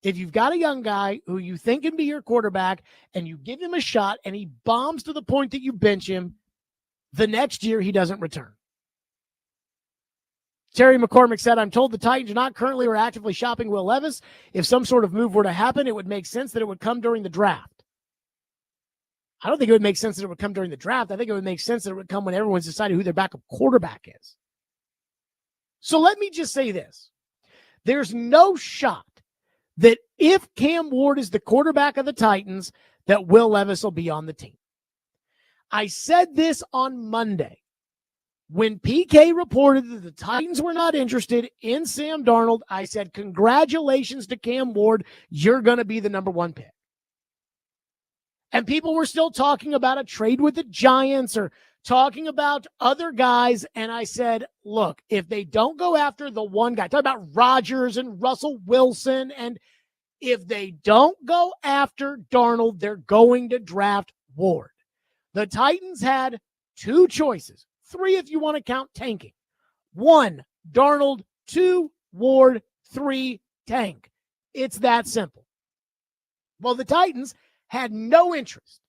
Speaker 1: If you've got a young guy who you think can be your quarterback and you give him a shot and he bombs to the point that you bench him, the next year he doesn't return. Terry McCormick said, I'm told the Titans are not currently or actively shopping Will Levis. If some sort of move were to happen, it would make sense that it would come during the draft. I don't think it would make sense that it would come during the draft. I think it would make sense that it would come when everyone's decided who their backup quarterback is. So let me just say this. There's no shot that if Cam Ward is the quarterback of the Titans, that Will Levis will be on the team. I said this on Monday. When PK reported that the Titans were not interested in Sam Darnold, I said, congratulations to Cam Ward. You're going to be the number one pick. And people were still talking about a trade with the Giants or talking about other guys. And I said, look, if they don't go after the one guy, talk about Rodgers and Russell Wilson, and if they don't go after Darnold, they're going to draft Ward. The Titans had two choices. 3 if you want to count tanking. 1, Darnold. 2, Ward. 3, tank. It's that simple. Well, the Titans had no interest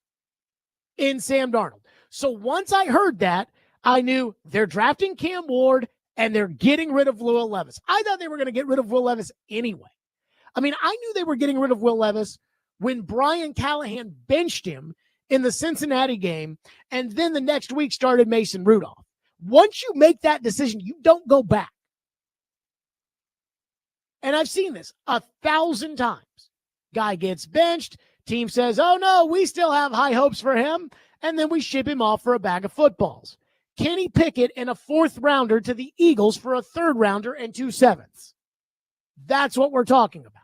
Speaker 1: in Sam Darnold. So once I heard that, I knew they're drafting Cam Ward and they're getting rid of Will Levis. I thought they were going to get rid of Will Levis anyway. I mean, I knew they were getting rid of Will Levis when Brian Callahan benched him in the Cincinnati game, and then the next week started Mason Rudolph. Once you make that decision, you don't go back. And I've seen this 1,000 times. Guy gets benched, team says, oh no, we still have high hopes for him, and then we ship him off for a bag of footballs. Kenny Pickett and a 4th rounder to the Eagles for a 3rd rounder and 2 7ths. That's what we're talking about.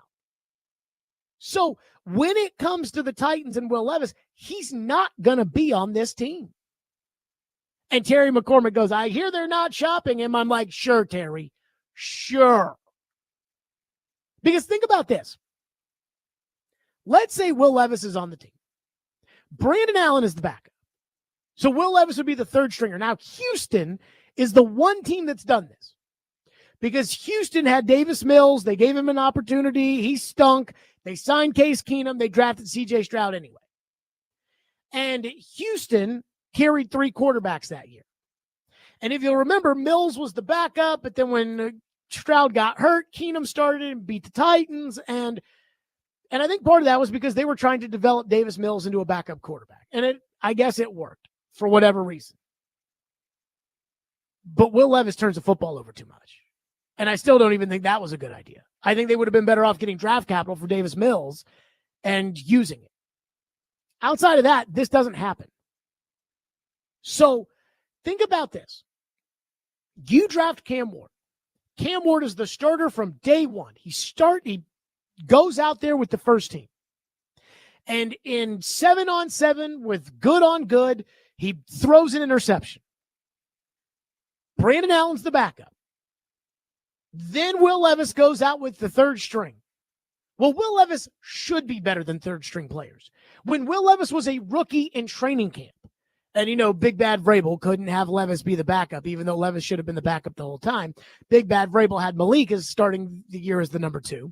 Speaker 1: So when it comes to the Titans and Will Levis, he's not going to be on this team. And Terry McCormick goes, I hear they're not shopping him. I'm like, sure, Terry, sure. Because think about this. Let's say Will Levis is on the team. Brandon Allen is the backup. So Will Levis would be the 3rd stringer. Now, Houston is the one team that's done this. Because Houston had Davis Mills. They gave him an opportunity. He stunk. They signed Case Keenum. They drafted C.J. Stroud anyway. And Houston carried 3 quarterbacks that year. And if you'll remember, Mills was the backup, but then when Stroud got hurt, Keenum started and beat the Titans. And I think part of that was because they were trying to develop Davis Mills into a backup quarterback. And I guess it worked for whatever reason. But Will Levis turns the football over too much. And I still don't even think that was a good idea. I think they would have been better off getting draft capital for Davis Mills and using it. Outside of that, this doesn't happen. So think about this. You draft Cam Ward. Cam Ward is the starter from day one. He goes out there with the first team. And in 7-on-7 with good on good, he throws an interception. Brandon Allen's the backup. Then Will Levis goes out with the 3rd string. Well, Will Levis should be better than 3rd string players. When Will Levis was a rookie in training camp, and Big Bad Vrabel couldn't have Levis be the backup, even though Levis should have been the backup the whole time. Big Bad Vrabel had Malik as starting the year as the number 2.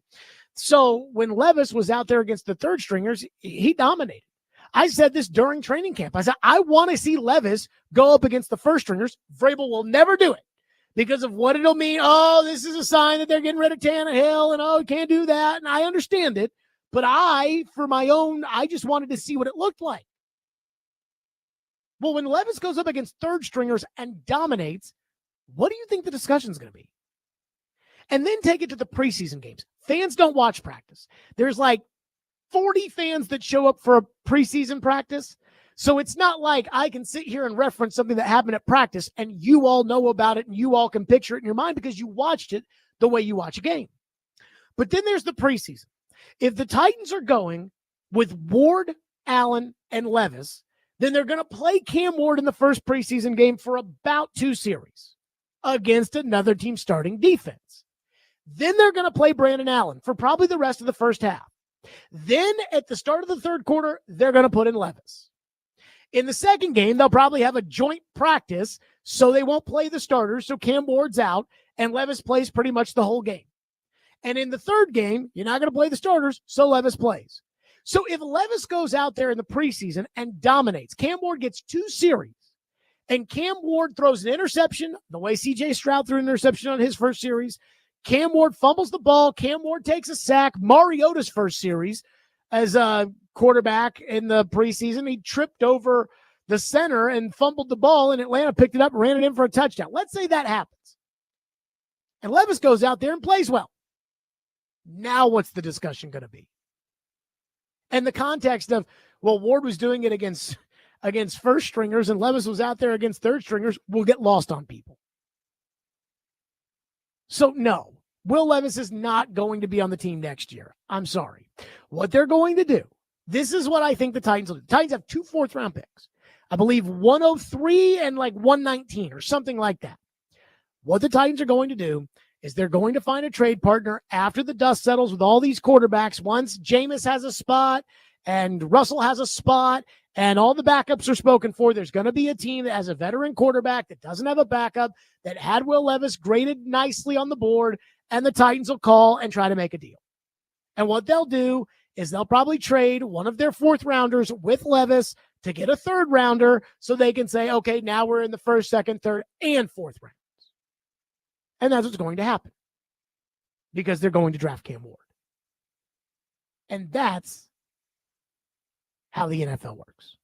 Speaker 1: So when Levis was out there against the 3rd stringers, he dominated. I said this during training camp. I said, I want to see Levis go up against the 1st stringers. Vrabel will never do it because of what it'll mean. Oh, this is a sign that they're getting rid of Tannehill, and oh, can't do that. And I understand it. But I just wanted to see what it looked like. Well, when Levis goes up against 3rd stringers and dominates, what do you think the discussion is going to be? And then take it to the preseason games. Fans don't watch practice. There's like 40 fans that show up for a preseason practice. So it's not like I can sit here and reference something that happened at practice and you all know about it and you all can picture it in your mind because you watched it the way you watch a game. But then there's the preseason. If the Titans are going with Ward, Allen, and Levis, then they're going to play Cam Ward in the first preseason game for about 2 series. against another team starting defense. Then they're going to play Brandon Allen for probably the rest of the first half. Then at the start of the third quarter, they're going to put in Levis. In the second game, they'll probably have a joint practice, so they won't play the starters, so Cam Ward's out, and Levis plays pretty much the whole game. And in the third game, you're not going to play the starters, so Levis plays. So if Levis goes out there in the preseason and dominates, Cam Ward gets 2 series, and Cam Ward throws an interception, the way C.J. Stroud threw an interception on his first series. Cam Ward fumbles the ball. Cam Ward takes a sack. Mariota's first series as a quarterback in the preseason, he tripped over the center and fumbled the ball, and Atlanta picked it up and ran it in for a touchdown. Let's say that happens. And Levis goes out there and plays well. Now what's the discussion going to be? And the context of, well, Ward was doing it against first stringers and Levis was out there against third stringers will get lost on people. So no, Will Levis is not going to be on the team next year. I'm sorry. What they're going to do, this is what I think the Titans will do. The Titans have 2 fourth-round picks. I believe 103 and like 119 or something like that. What the Titans are going to do is they're going to find a trade partner after the dust settles with all these quarterbacks. Once Jameis has a spot and Russell has a spot and all the backups are spoken for, there's going to be a team that has a veteran quarterback that doesn't have a backup, that had Will Levis graded nicely on the board, and the Titans will call and try to make a deal. And what they'll do is they'll probably trade one of their 4th rounders with Levis to get a 3rd rounder so they can say, okay, now we're in the 1st, 2nd, 3rd, and 4th round. And that's what's going to happen because they're going to draft Cam Ward. And that's how the NFL works.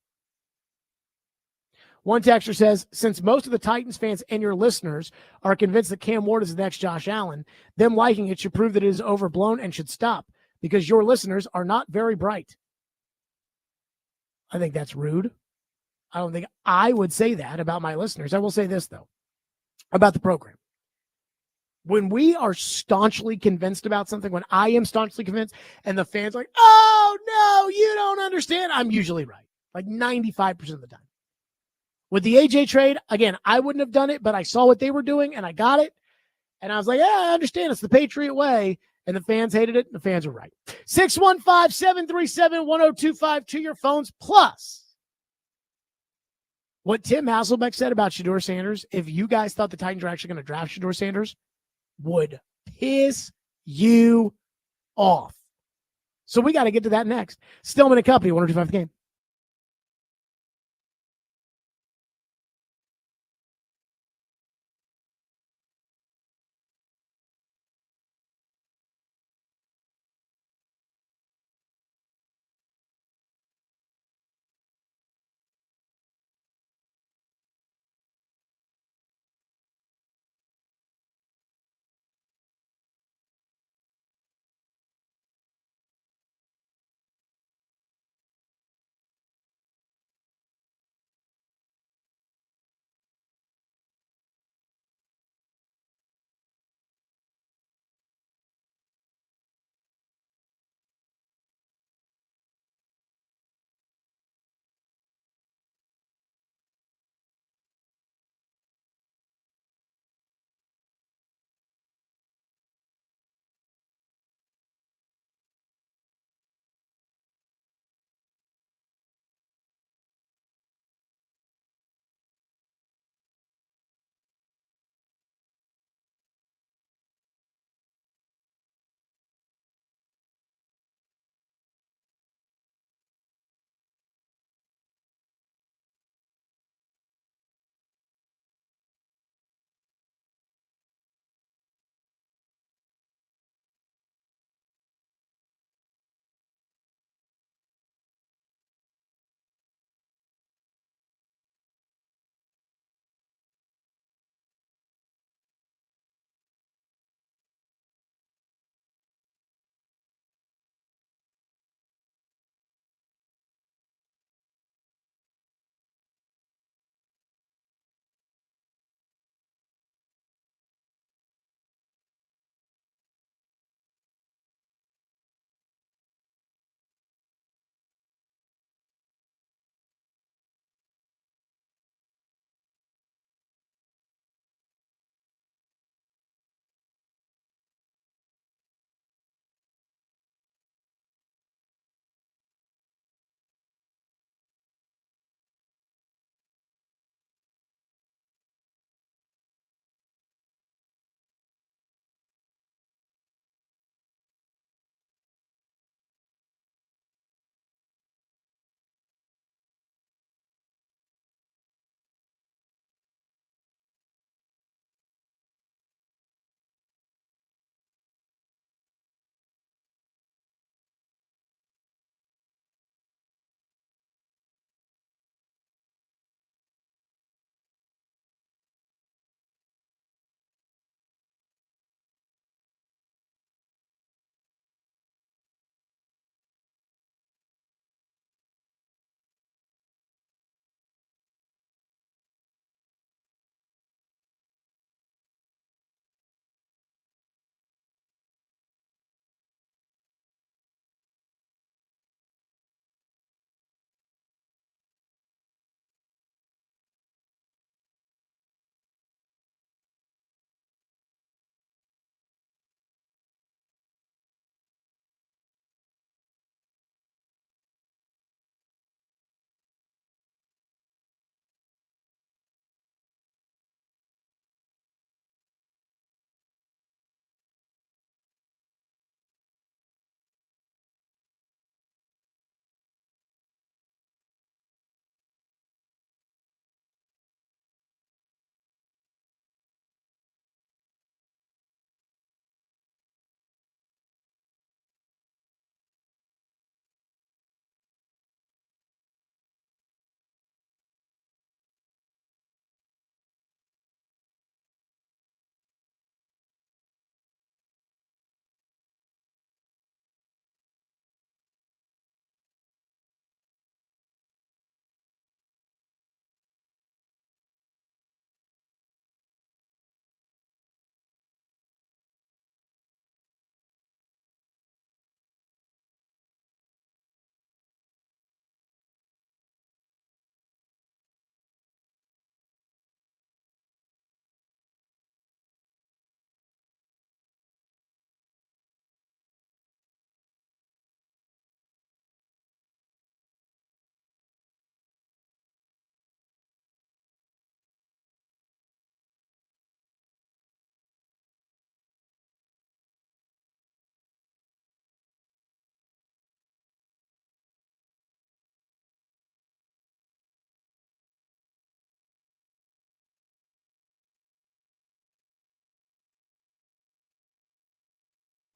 Speaker 1: One texter says, since most of the Titans fans and your listeners are convinced that Cam Ward is the next Josh Allen, them liking it should prove that it is overblown and should stop because your listeners are not very bright. I think that's rude. I don't think I would say that about my listeners. I will say this, though, about the program. When we are staunchly convinced about something, when I am staunchly convinced and the fans are like, oh, no, you don't understand, I'm usually right, like 95% of the time. With the AJ trade, again, I wouldn't have done it, but I saw what they were doing and I got it. And I was like, yeah, I understand. It's the Patriot way. And the fans hated it. And the fans were right. 615-737-1025 to your phones. Plus, what Tim Hasselbeck said about Shedeur Sanders, if you guys thought the Titans were actually going to draft Shedeur Sanders, would piss you off. So we got to get to that next. Stillman and Company, 102.5 The Game.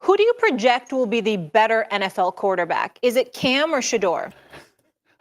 Speaker 21: Who do you project will be the better NFL quarterback? Is it Cam or Shador?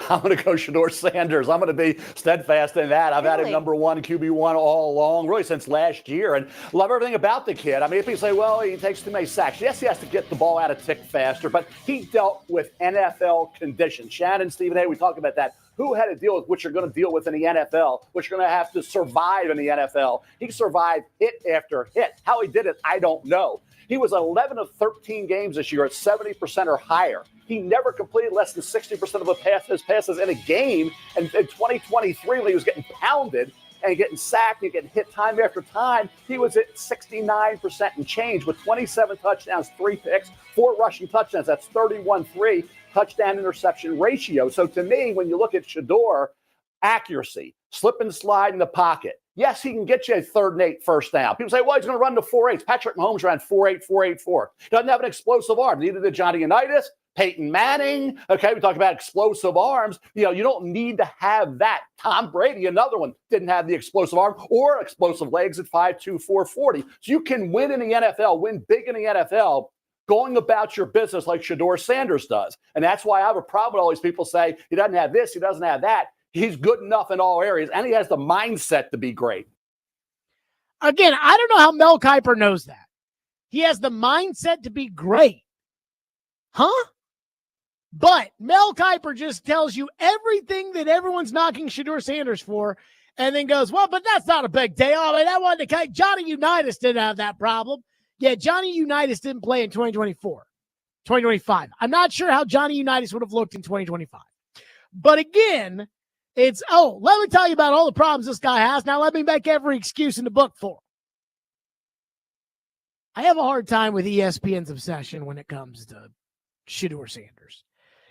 Speaker 20: I'm going to go Shador Sanders. I'm going to be steadfast in that. I've had him number one, QB1 all along, really since last year, and love everything about the kid. I mean, if people say, well, he takes too many sacks. Yes, he has to get the ball out of tick faster, but he dealt with NFL conditions. Shannon, Stephen A., we talked about that. Who had to deal with what you're going to deal with in the NFL, what you're going to have to survive in the NFL? He survived hit after hit. How he did it, I don't know. He was 11 of 13 games this year at 70% or higher. He never completed less than 60% of his passes in a game. And in 2023, when he was getting pounded and getting sacked and getting hit time after time, he was at 69% and change with 27 touchdowns, 3 picks, 4 rushing touchdowns. That's 31-3 touchdown interception ratio. So to me, when you look at Shador, accuracy, slip and slide in the pocket. Yes, he can get you a 3rd and 8 first down. People say, well, he's going to run to 4.8. Patrick Mahomes ran 4.8, 4.84. Doesn't have an explosive arm. Neither did Johnny Unitas, Peyton Manning. Okay, we talk about explosive arms. You know, you don't need to have that. Tom Brady, another one, didn't have the explosive arm or explosive legs at 5'2", 440. So you can win in the NFL, win big in the NFL, going about your business like Shador Sanders does. And that's why I have a problem with all these people say he doesn't have this, he doesn't have that. He's good enough in all areas, and he has the mindset to be great.
Speaker 1: Again, I don't know how Mel Kiper knows that. He has the mindset to be great. Huh? But Mel Kiper just tells you everything that everyone's knocking Shador Sanders for, and then goes, well, but that's not a big deal. I mean, I wanted to Johnny Unitas didn't have that problem. Yeah, Johnny Unitas didn't play in 2024, 2025. I'm not sure how Johnny Unitas would have looked in 2025. But again, it's, let me tell you about all the problems this guy has. Now let me make every excuse in the book for him. I have a hard time with ESPN's obsession when it comes to Shador Sanders.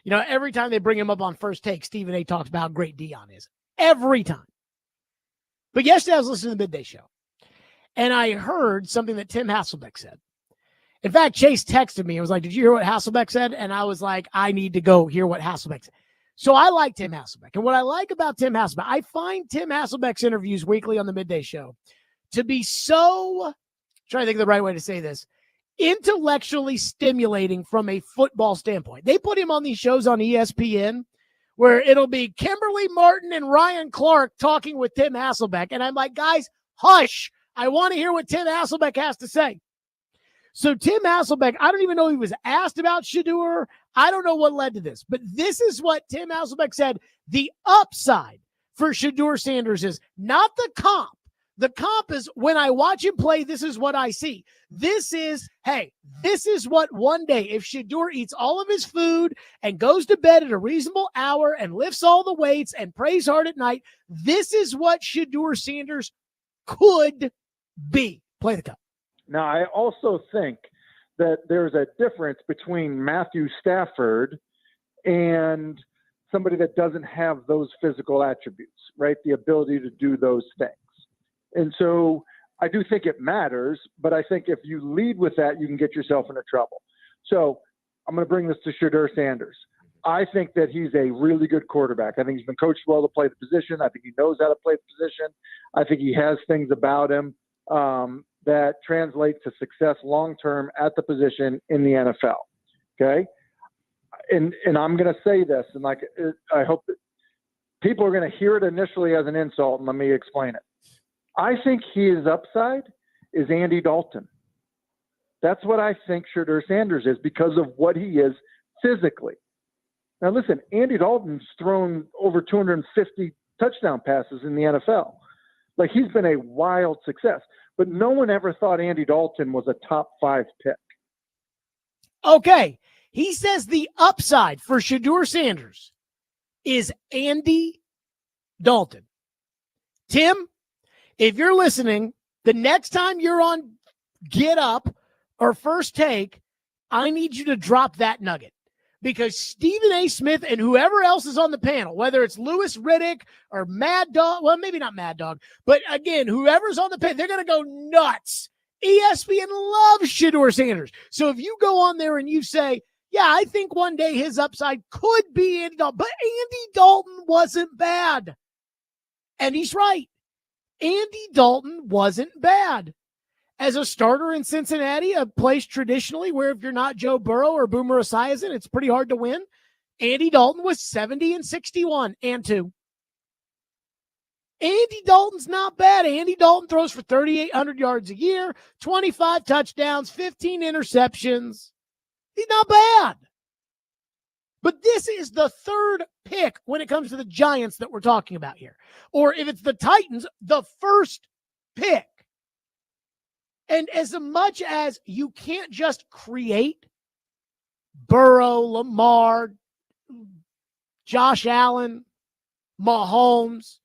Speaker 1: You know, every time they bring him up on First Take, Stephen A. talks about how great Dion is. Every time. But yesterday I was listening to the Midday Show, and I heard something that Tim Hasselbeck said. In fact, Chase texted me and was like, did you hear what Hasselbeck said? And I was like, I need to go hear what Hasselbeck said. So I like Tim Hasselbeck. And what I like about Tim Hasselbeck, I find Tim Hasselbeck's interviews weekly on the Midday Show to be so, I'm trying to think of the right way to say this, intellectually stimulating from a football standpoint. They put him on these shows on ESPN where it'll be Kimberly Martin and Ryan Clark talking with Tim Hasselbeck. And I'm like, guys, hush. I want to hear what Tim Hasselbeck has to say. So Tim Hasselbeck, I don't even know if he was asked about Shador. I don't know what led to this, but this is what Tim Hasselbeck said. The upside for Shador Sanders is not the comp. The comp is when I watch him play, this is what I see. This is what one day, if Shador eats all of his food and goes to bed at a reasonable hour and lifts all the weights and prays hard at night, this is what Shador Sanders could be. Play the cup.
Speaker 10: Now, I also think that there's a difference between Matthew Stafford and somebody that doesn't have those physical attributes, right? The ability to do those things. And so I do think it matters, but I think if you lead with that, you can get yourself into trouble. So I'm going to bring this to Shador Sanders. I think that he's a really good quarterback. I think he's been coached well to play the position. I think he knows how to play the position. I think he has things about him that translate to success long-term at the position in the NFL. Okay. And I'm going to say this, and I hope that people are going to hear it initially as an insult, and let me explain it. I think his upside is Andy Dalton. That's what I think Shador Sanders is because of what he is physically. Now listen, Andy Dalton's thrown over 250 touchdown passes in the NFL. Like, he's been a wild success. But no one ever thought Andy Dalton was a top 5 pick.
Speaker 1: Okay. He says the upside for Shador Sanders is Andy Dalton. Tim, if you're listening, the next time you're on Get Up or First Take, I need you to drop that nugget. Because Stephen A. Smith and whoever else is on the panel, whether it's Louis Riddick or Mad Dog, well, maybe not Mad Dog, but again, whoever's on the panel, they're going to go nuts. ESPN loves Shador Sanders. So if you go on there and you say, yeah, I think one day his upside could be Andy Dalton, but Andy Dalton wasn't bad. And he's right. Andy Dalton wasn't bad. as a starter in Cincinnati, a place traditionally where if you're not Joe Burrow or Boomer Esiason, it's pretty hard to win. Andy Dalton was 70 and 61 and 2. Andy Dalton's not bad. Andy Dalton throws for 3,800 yards a year, 25 touchdowns, 15 interceptions. He's not bad. But this is the third pick when it comes to the Giants that we're talking about here. Or if it's the Titans, the first pick. And as much as you can't just create Burrow, Lamar, Josh Allen, Mahomes,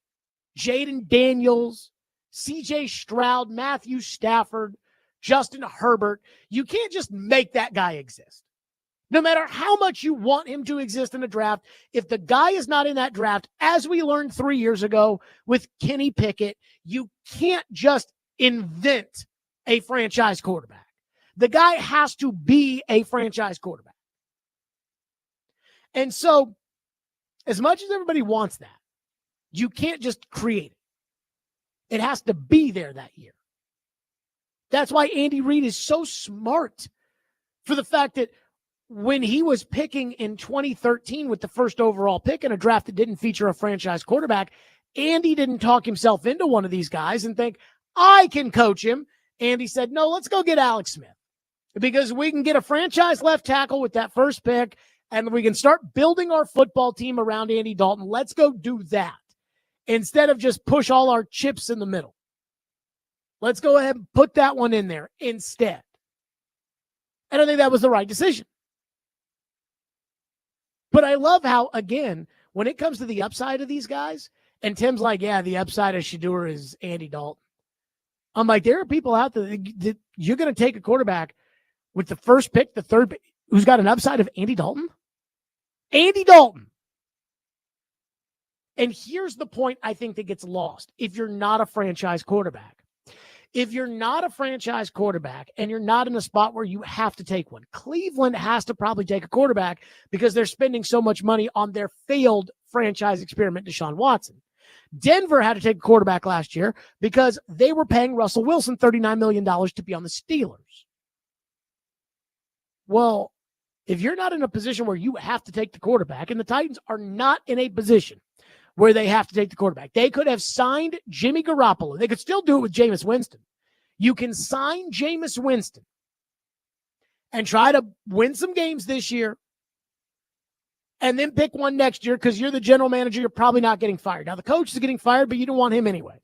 Speaker 1: Jaden Daniels, CJ Stroud, Matthew Stafford, Justin Herbert, you can't just make that guy exist. No matter how much you want him to exist in a draft, if the guy is not in that draft, as we learned 3 years ago with Kenny Pickett, you can't just invent a franchise quarterback. The guy has to be a franchise quarterback. And so, as much as everybody wants that, you can't just create it. It has to be there that year. That's why Andy Reid is so smart, for the fact that when he was picking in 2013 with the first overall pick in a draft that didn't feature a franchise quarterback, Andy didn't talk himself into one of these guys and think, I can coach him. Andy said, no, let's go get Alex Smith, because we can get a franchise left tackle with that first pick, and we can start building our football team around Andy Dalton. Let's go do that instead of just push all our chips in the middle. Let's go ahead and put that one in there instead. And I think that was the right decision. But I love how, again, when it comes to the upside of these guys, and Tim's like, yeah, the upside of Shedeur is Andy Dalton. I'm like, there are people out there that you're going to take a quarterback with the first pick, the third pick, who's got an upside of Andy Dalton? Andy Dalton. And here's the point I think that gets lost if you're not a franchise quarterback. If you're not a franchise quarterback and you're not in a spot where you have to take one, Cleveland has to probably take a quarterback because they're spending so much money on their failed franchise experiment, Deshaun Watson. Denver had to take a quarterback last year because they were paying Russell Wilson $39 million to be on the Steelers. Well, if you're not in a position where you have to take the quarterback, and the Titans are not in a position where they have to take the quarterback. They could have signed Jimmy Garoppolo. They could still do it with Jameis Winston. You can sign Jameis Winston and try to win some games this year and then pick one next year because you're the general manager. You're probably not getting fired. Now, the coach is getting fired, but you don't want him anyways.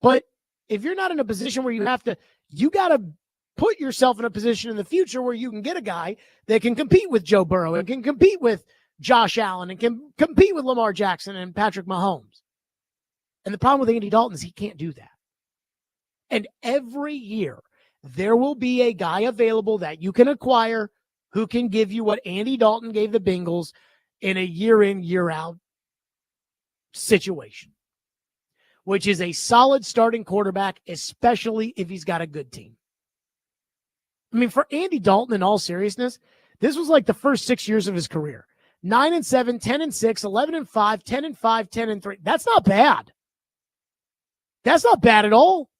Speaker 1: But if you're not in a position where you got to put yourself in a position in the future where you can get a guy that can compete with Joe Burrow and can compete with Josh Allen and can compete with Lamar Jackson and Patrick Mahomes. And the problem with Andy Dalton is he can't do that. And every year there will be a guy available that you can acquire who can give you what Andy Dalton gave the Bengals in a year in, year out situation, which is a solid starting quarterback, especially if he's got a good team. I mean, for Andy Dalton, in all seriousness, this was like the first 6 years of his career. 9-7, 10-6, 11-5, 10-5, 10-3. That's not bad. That's not bad at all.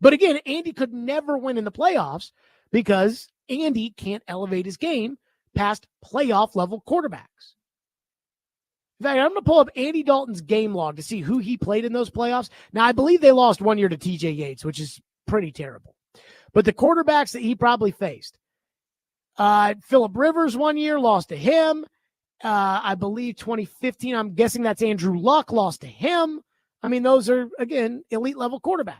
Speaker 1: But again, Andy could never win in the playoffs because Andy can't elevate his game past playoff level quarterbacks. In fact, I'm going to pull up Andy Dalton's game log to see who he played in those playoffs. Now, I believe they lost 1 year to TJ Yates, which is pretty terrible. But the quarterbacks that he probably faced, Phillip Rivers 1 year, lost to him. I believe 2015, I'm guessing that's Andrew Luck, lost to him. I mean, those are, again, elite level quarterbacks.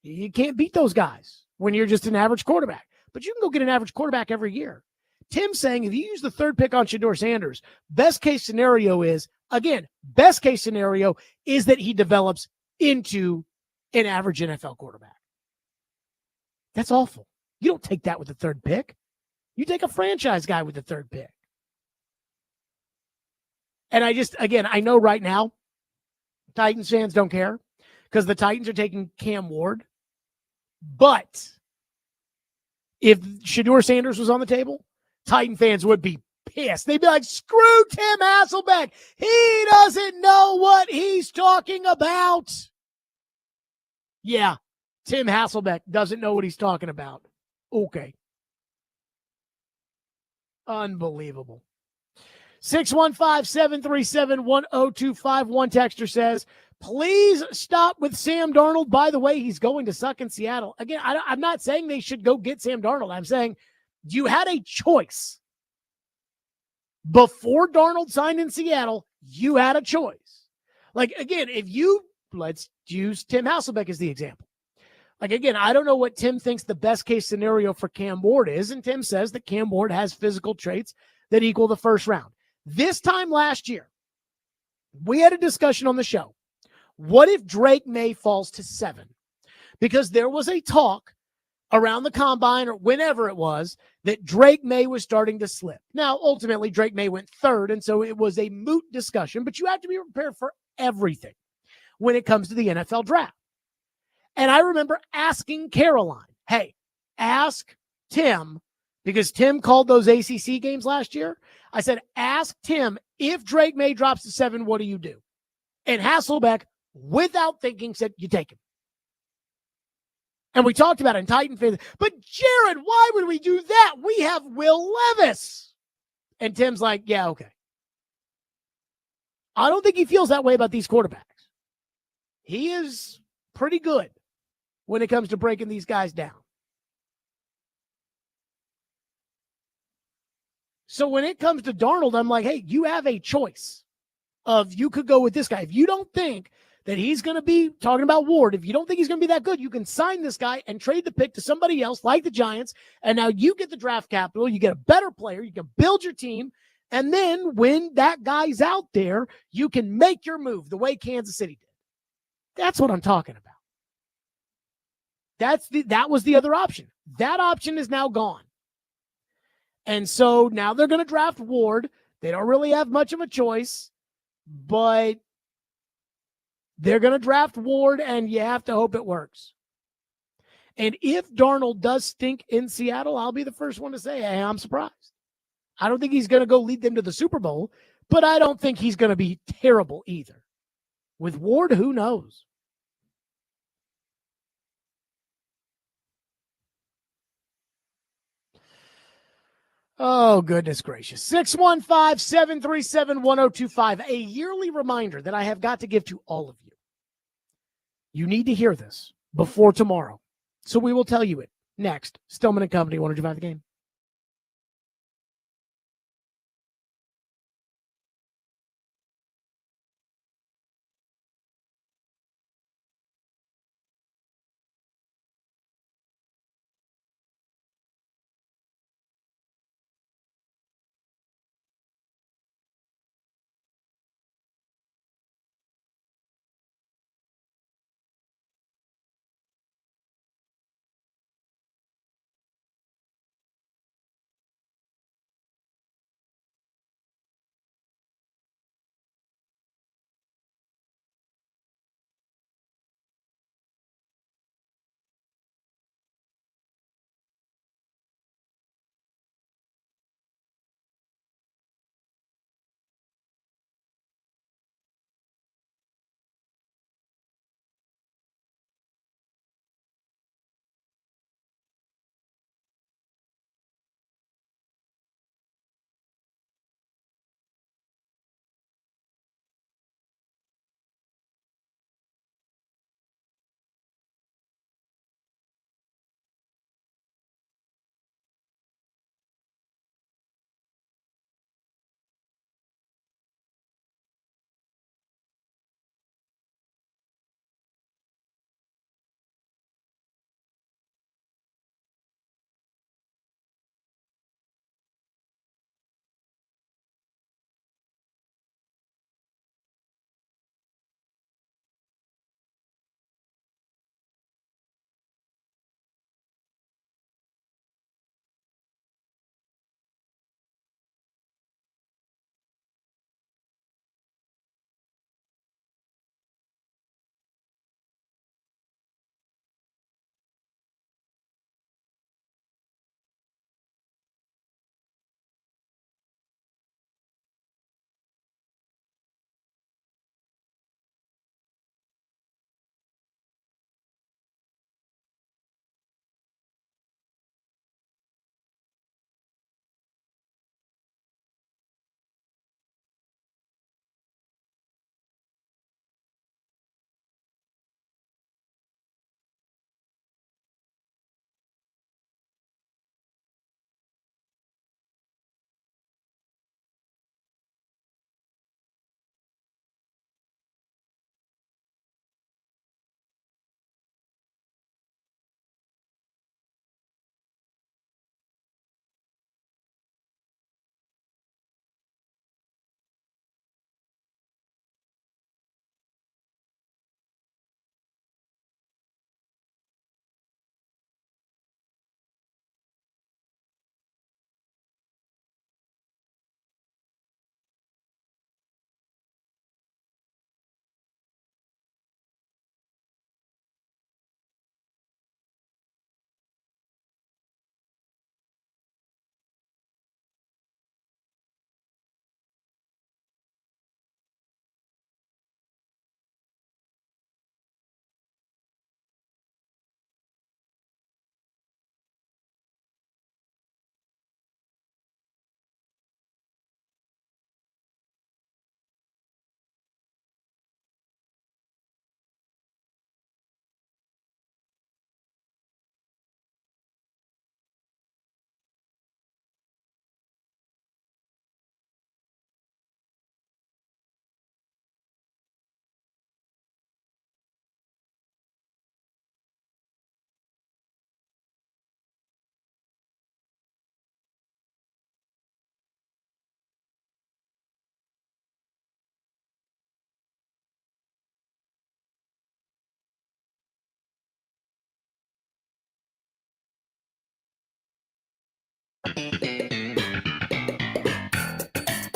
Speaker 1: You can't beat those guys when you're just an average quarterback. But you can go get an average quarterback every year. Tim's saying if you use the third pick on Shedeur Sanders, best case scenario is that he develops into an average NFL quarterback. That's awful. You don't take that with the third pick. You take a franchise guy with the third pick. And I know right now, Titans fans don't care because the Titans are taking Cam Ward. But if Shedeur Sanders was on the table, Titan fans would be pissed. They'd be like, screw Tim Hasselbeck. He doesn't know what he's talking about. Yeah, Tim Hasselbeck doesn't know what he's talking about. Okay. Unbelievable. 615-737-1025. One texter says, please stop with Sam Darnold. By the way, he's going to suck in Seattle. Again, I'm not saying they should go get Sam Darnold. I'm saying you had a choice. Before Darnold signed in Seattle, you had a choice. Like, again, let's use Tim Hasselbeck as the example. Like, again, I don't know what Tim thinks the best case scenario for Cam Ward is, and Tim says that Cam Ward has physical traits that equal the first round. This time last year, we had a discussion on the show. What if Drake May falls to 7? Because there was a talk around the combine or whenever it was that Drake May was starting to slip. Now, ultimately, Drake May went 3rd, and so it was a moot discussion, but you have to be prepared for everything when it comes to the NFL draft. And I remember asking Caroline, hey, ask Tim, because Tim called those ACC games last year. I said, ask Tim, if Drake May drops to 7, what do you do? And Hasselbeck, without thinking, said, you take him. And we talked about it in Titan fans. But Jared, why would we do that? We have Will Levis. And Tim's like, yeah, okay. I don't think he feels that way about these quarterbacks. He is pretty good when it comes to breaking these guys down. So when it comes to Darnold, I'm like, hey, you have a choice of you could go with this guy. If you don't think that he's going to be, talking about Ward, if you don't think he's going to be that good, you can sign this guy and trade the pick to somebody else like the Giants, and now you get the draft capital, you get a better player, you can build your team, and then when that guy's out there, you can make your move the way Kansas City did. That's what I'm talking about. That was the other option. That option is now gone. And so now they're going to draft Ward. They don't really have much of a choice, but they're going to draft Ward, and you have to hope it works. And if Darnold does stink in Seattle, I'll be the first one to say, hey, I'm surprised. I don't think he's going to go lead them to the Super Bowl, but I don't think he's going to be terrible either. With Ward, who knows? Oh, goodness gracious. 615-737-1025. A yearly reminder that I have got to give to all of you. You need to hear this before tomorrow. So we will tell you it next. Stillman and Company, 105 The Game.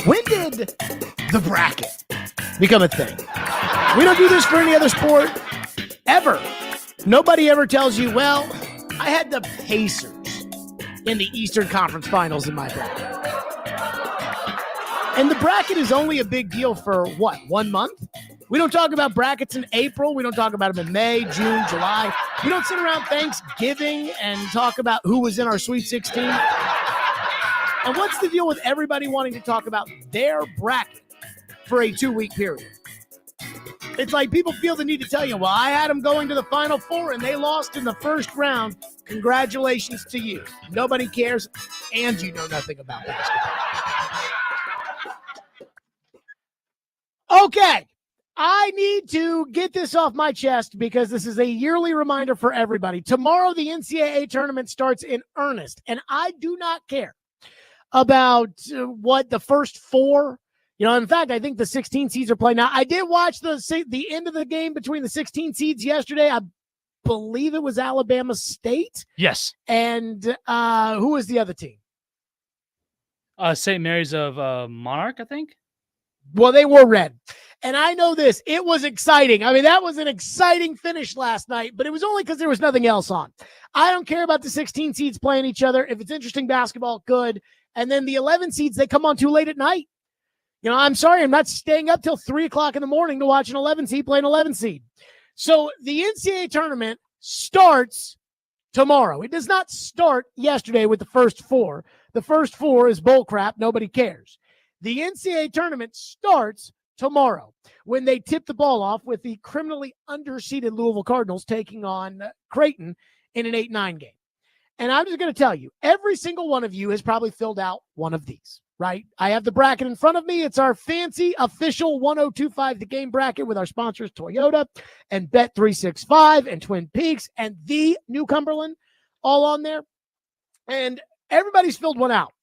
Speaker 1: When did the bracket become a thing? We don't do this for any other sport ever. Nobody ever tells you, well, I had the Pacers in the Eastern Conference Finals in my bracket. And the bracket is only a big deal for what, 1 month? We don't talk about brackets in April. We don't talk about them in May, June, July. We don't sit around Thanksgiving and talk about who was in our Sweet 16. And what's the deal with everybody wanting to talk about their bracket for a 2-week period? It's like people feel the need to tell you, well, I had them going to the Final Four and they lost in the first round. Congratulations to you. Nobody cares, and you know nothing about basketball. Okay, I need to get this off my chest because this is a yearly reminder for everybody. Tomorrow, the NCAA tournament starts in earnest, and I do not care about what the first four. In fact, I think the 16 seeds are playing now. I did watch the end of the game between the 16 seeds yesterday. I believe it was Alabama State.
Speaker 4: Yes.
Speaker 1: And who was the other team?
Speaker 4: St. Mary's of Monarch, I think.
Speaker 1: Well, they were red. And I know this. It was exciting. I mean, that was an exciting finish last night, but it was only because there was nothing else on. I don't care about the 16 seeds playing each other. If it's interesting basketball, good. And then the 11 seeds, they come on too late at night. I'm sorry, I'm not staying up till 3 o'clock in the morning to watch an 11 seed play an 11 seed. So the NCAA tournament starts tomorrow. It does not start yesterday with the first four. The first four is bull crap. Nobody cares. The NCAA tournament starts tomorrow when they tip the ball off with the criminally underseeded Louisville Cardinals taking on Creighton in an 8-9 game. And I'm just going to tell you, every single one of you has probably filled out one of these. Right? I have the bracket in front of me. It's our fancy official 1025 The Game bracket with our sponsors Toyota and Bet365 and Twin Peaks and the New Cumberland all on there. And everybody's filled one out.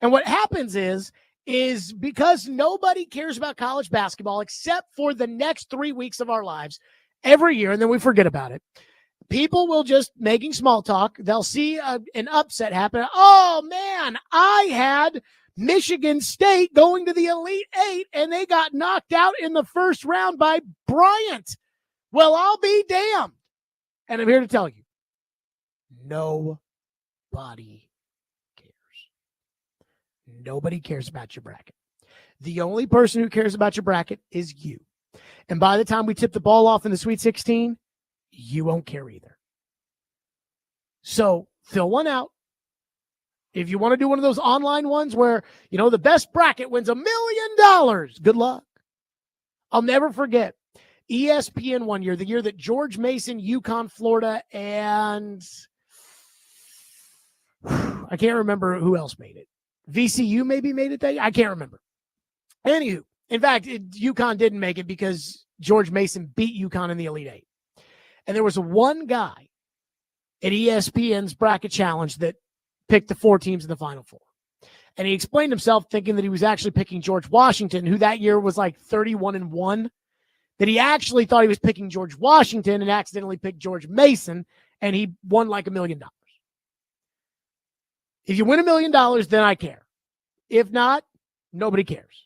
Speaker 1: And what happens is because nobody cares about college basketball except for the next 3 weeks of our lives every year, and then we forget about it. People will just making small talk. They'll see an upset happen. Oh, man, I had Michigan State going to the Elite Eight, and they got knocked out in the first round by Bryant. Well, I'll be damned. And I'm here to tell you, nobody cares. Nobody cares about your bracket. The only person who cares about your bracket is you. And by the time we tip the ball off in the Sweet 16, you won't care either. So fill one out. If you want to do one of those online ones where, the best bracket wins $1 million, good luck. I'll never forget ESPN one year, the year that George Mason, UConn, Florida, and I can't remember who else made it. VCU maybe made it that year. I can't remember. Anywho, in fact, UConn didn't make it because George Mason beat UConn in the Elite Eight. And there was one guy at ESPN's bracket challenge that picked the 4 teams in the Final Four. And he explained himself thinking that he was actually picking George Washington, who that year was like 31-1, that he actually thought he was picking George Washington and accidentally picked George Mason, and he won like $1 million. If you win $1 million, then I care. If not, nobody cares.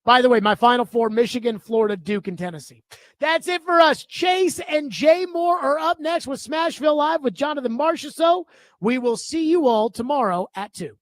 Speaker 1: By the way, my Final Four, Michigan, Florida, Duke, and Tennessee. That's it for us. Chase and Jay Moore are up next with Smashville Live with Jonathan Marchessault. We will see you all tomorrow at 2.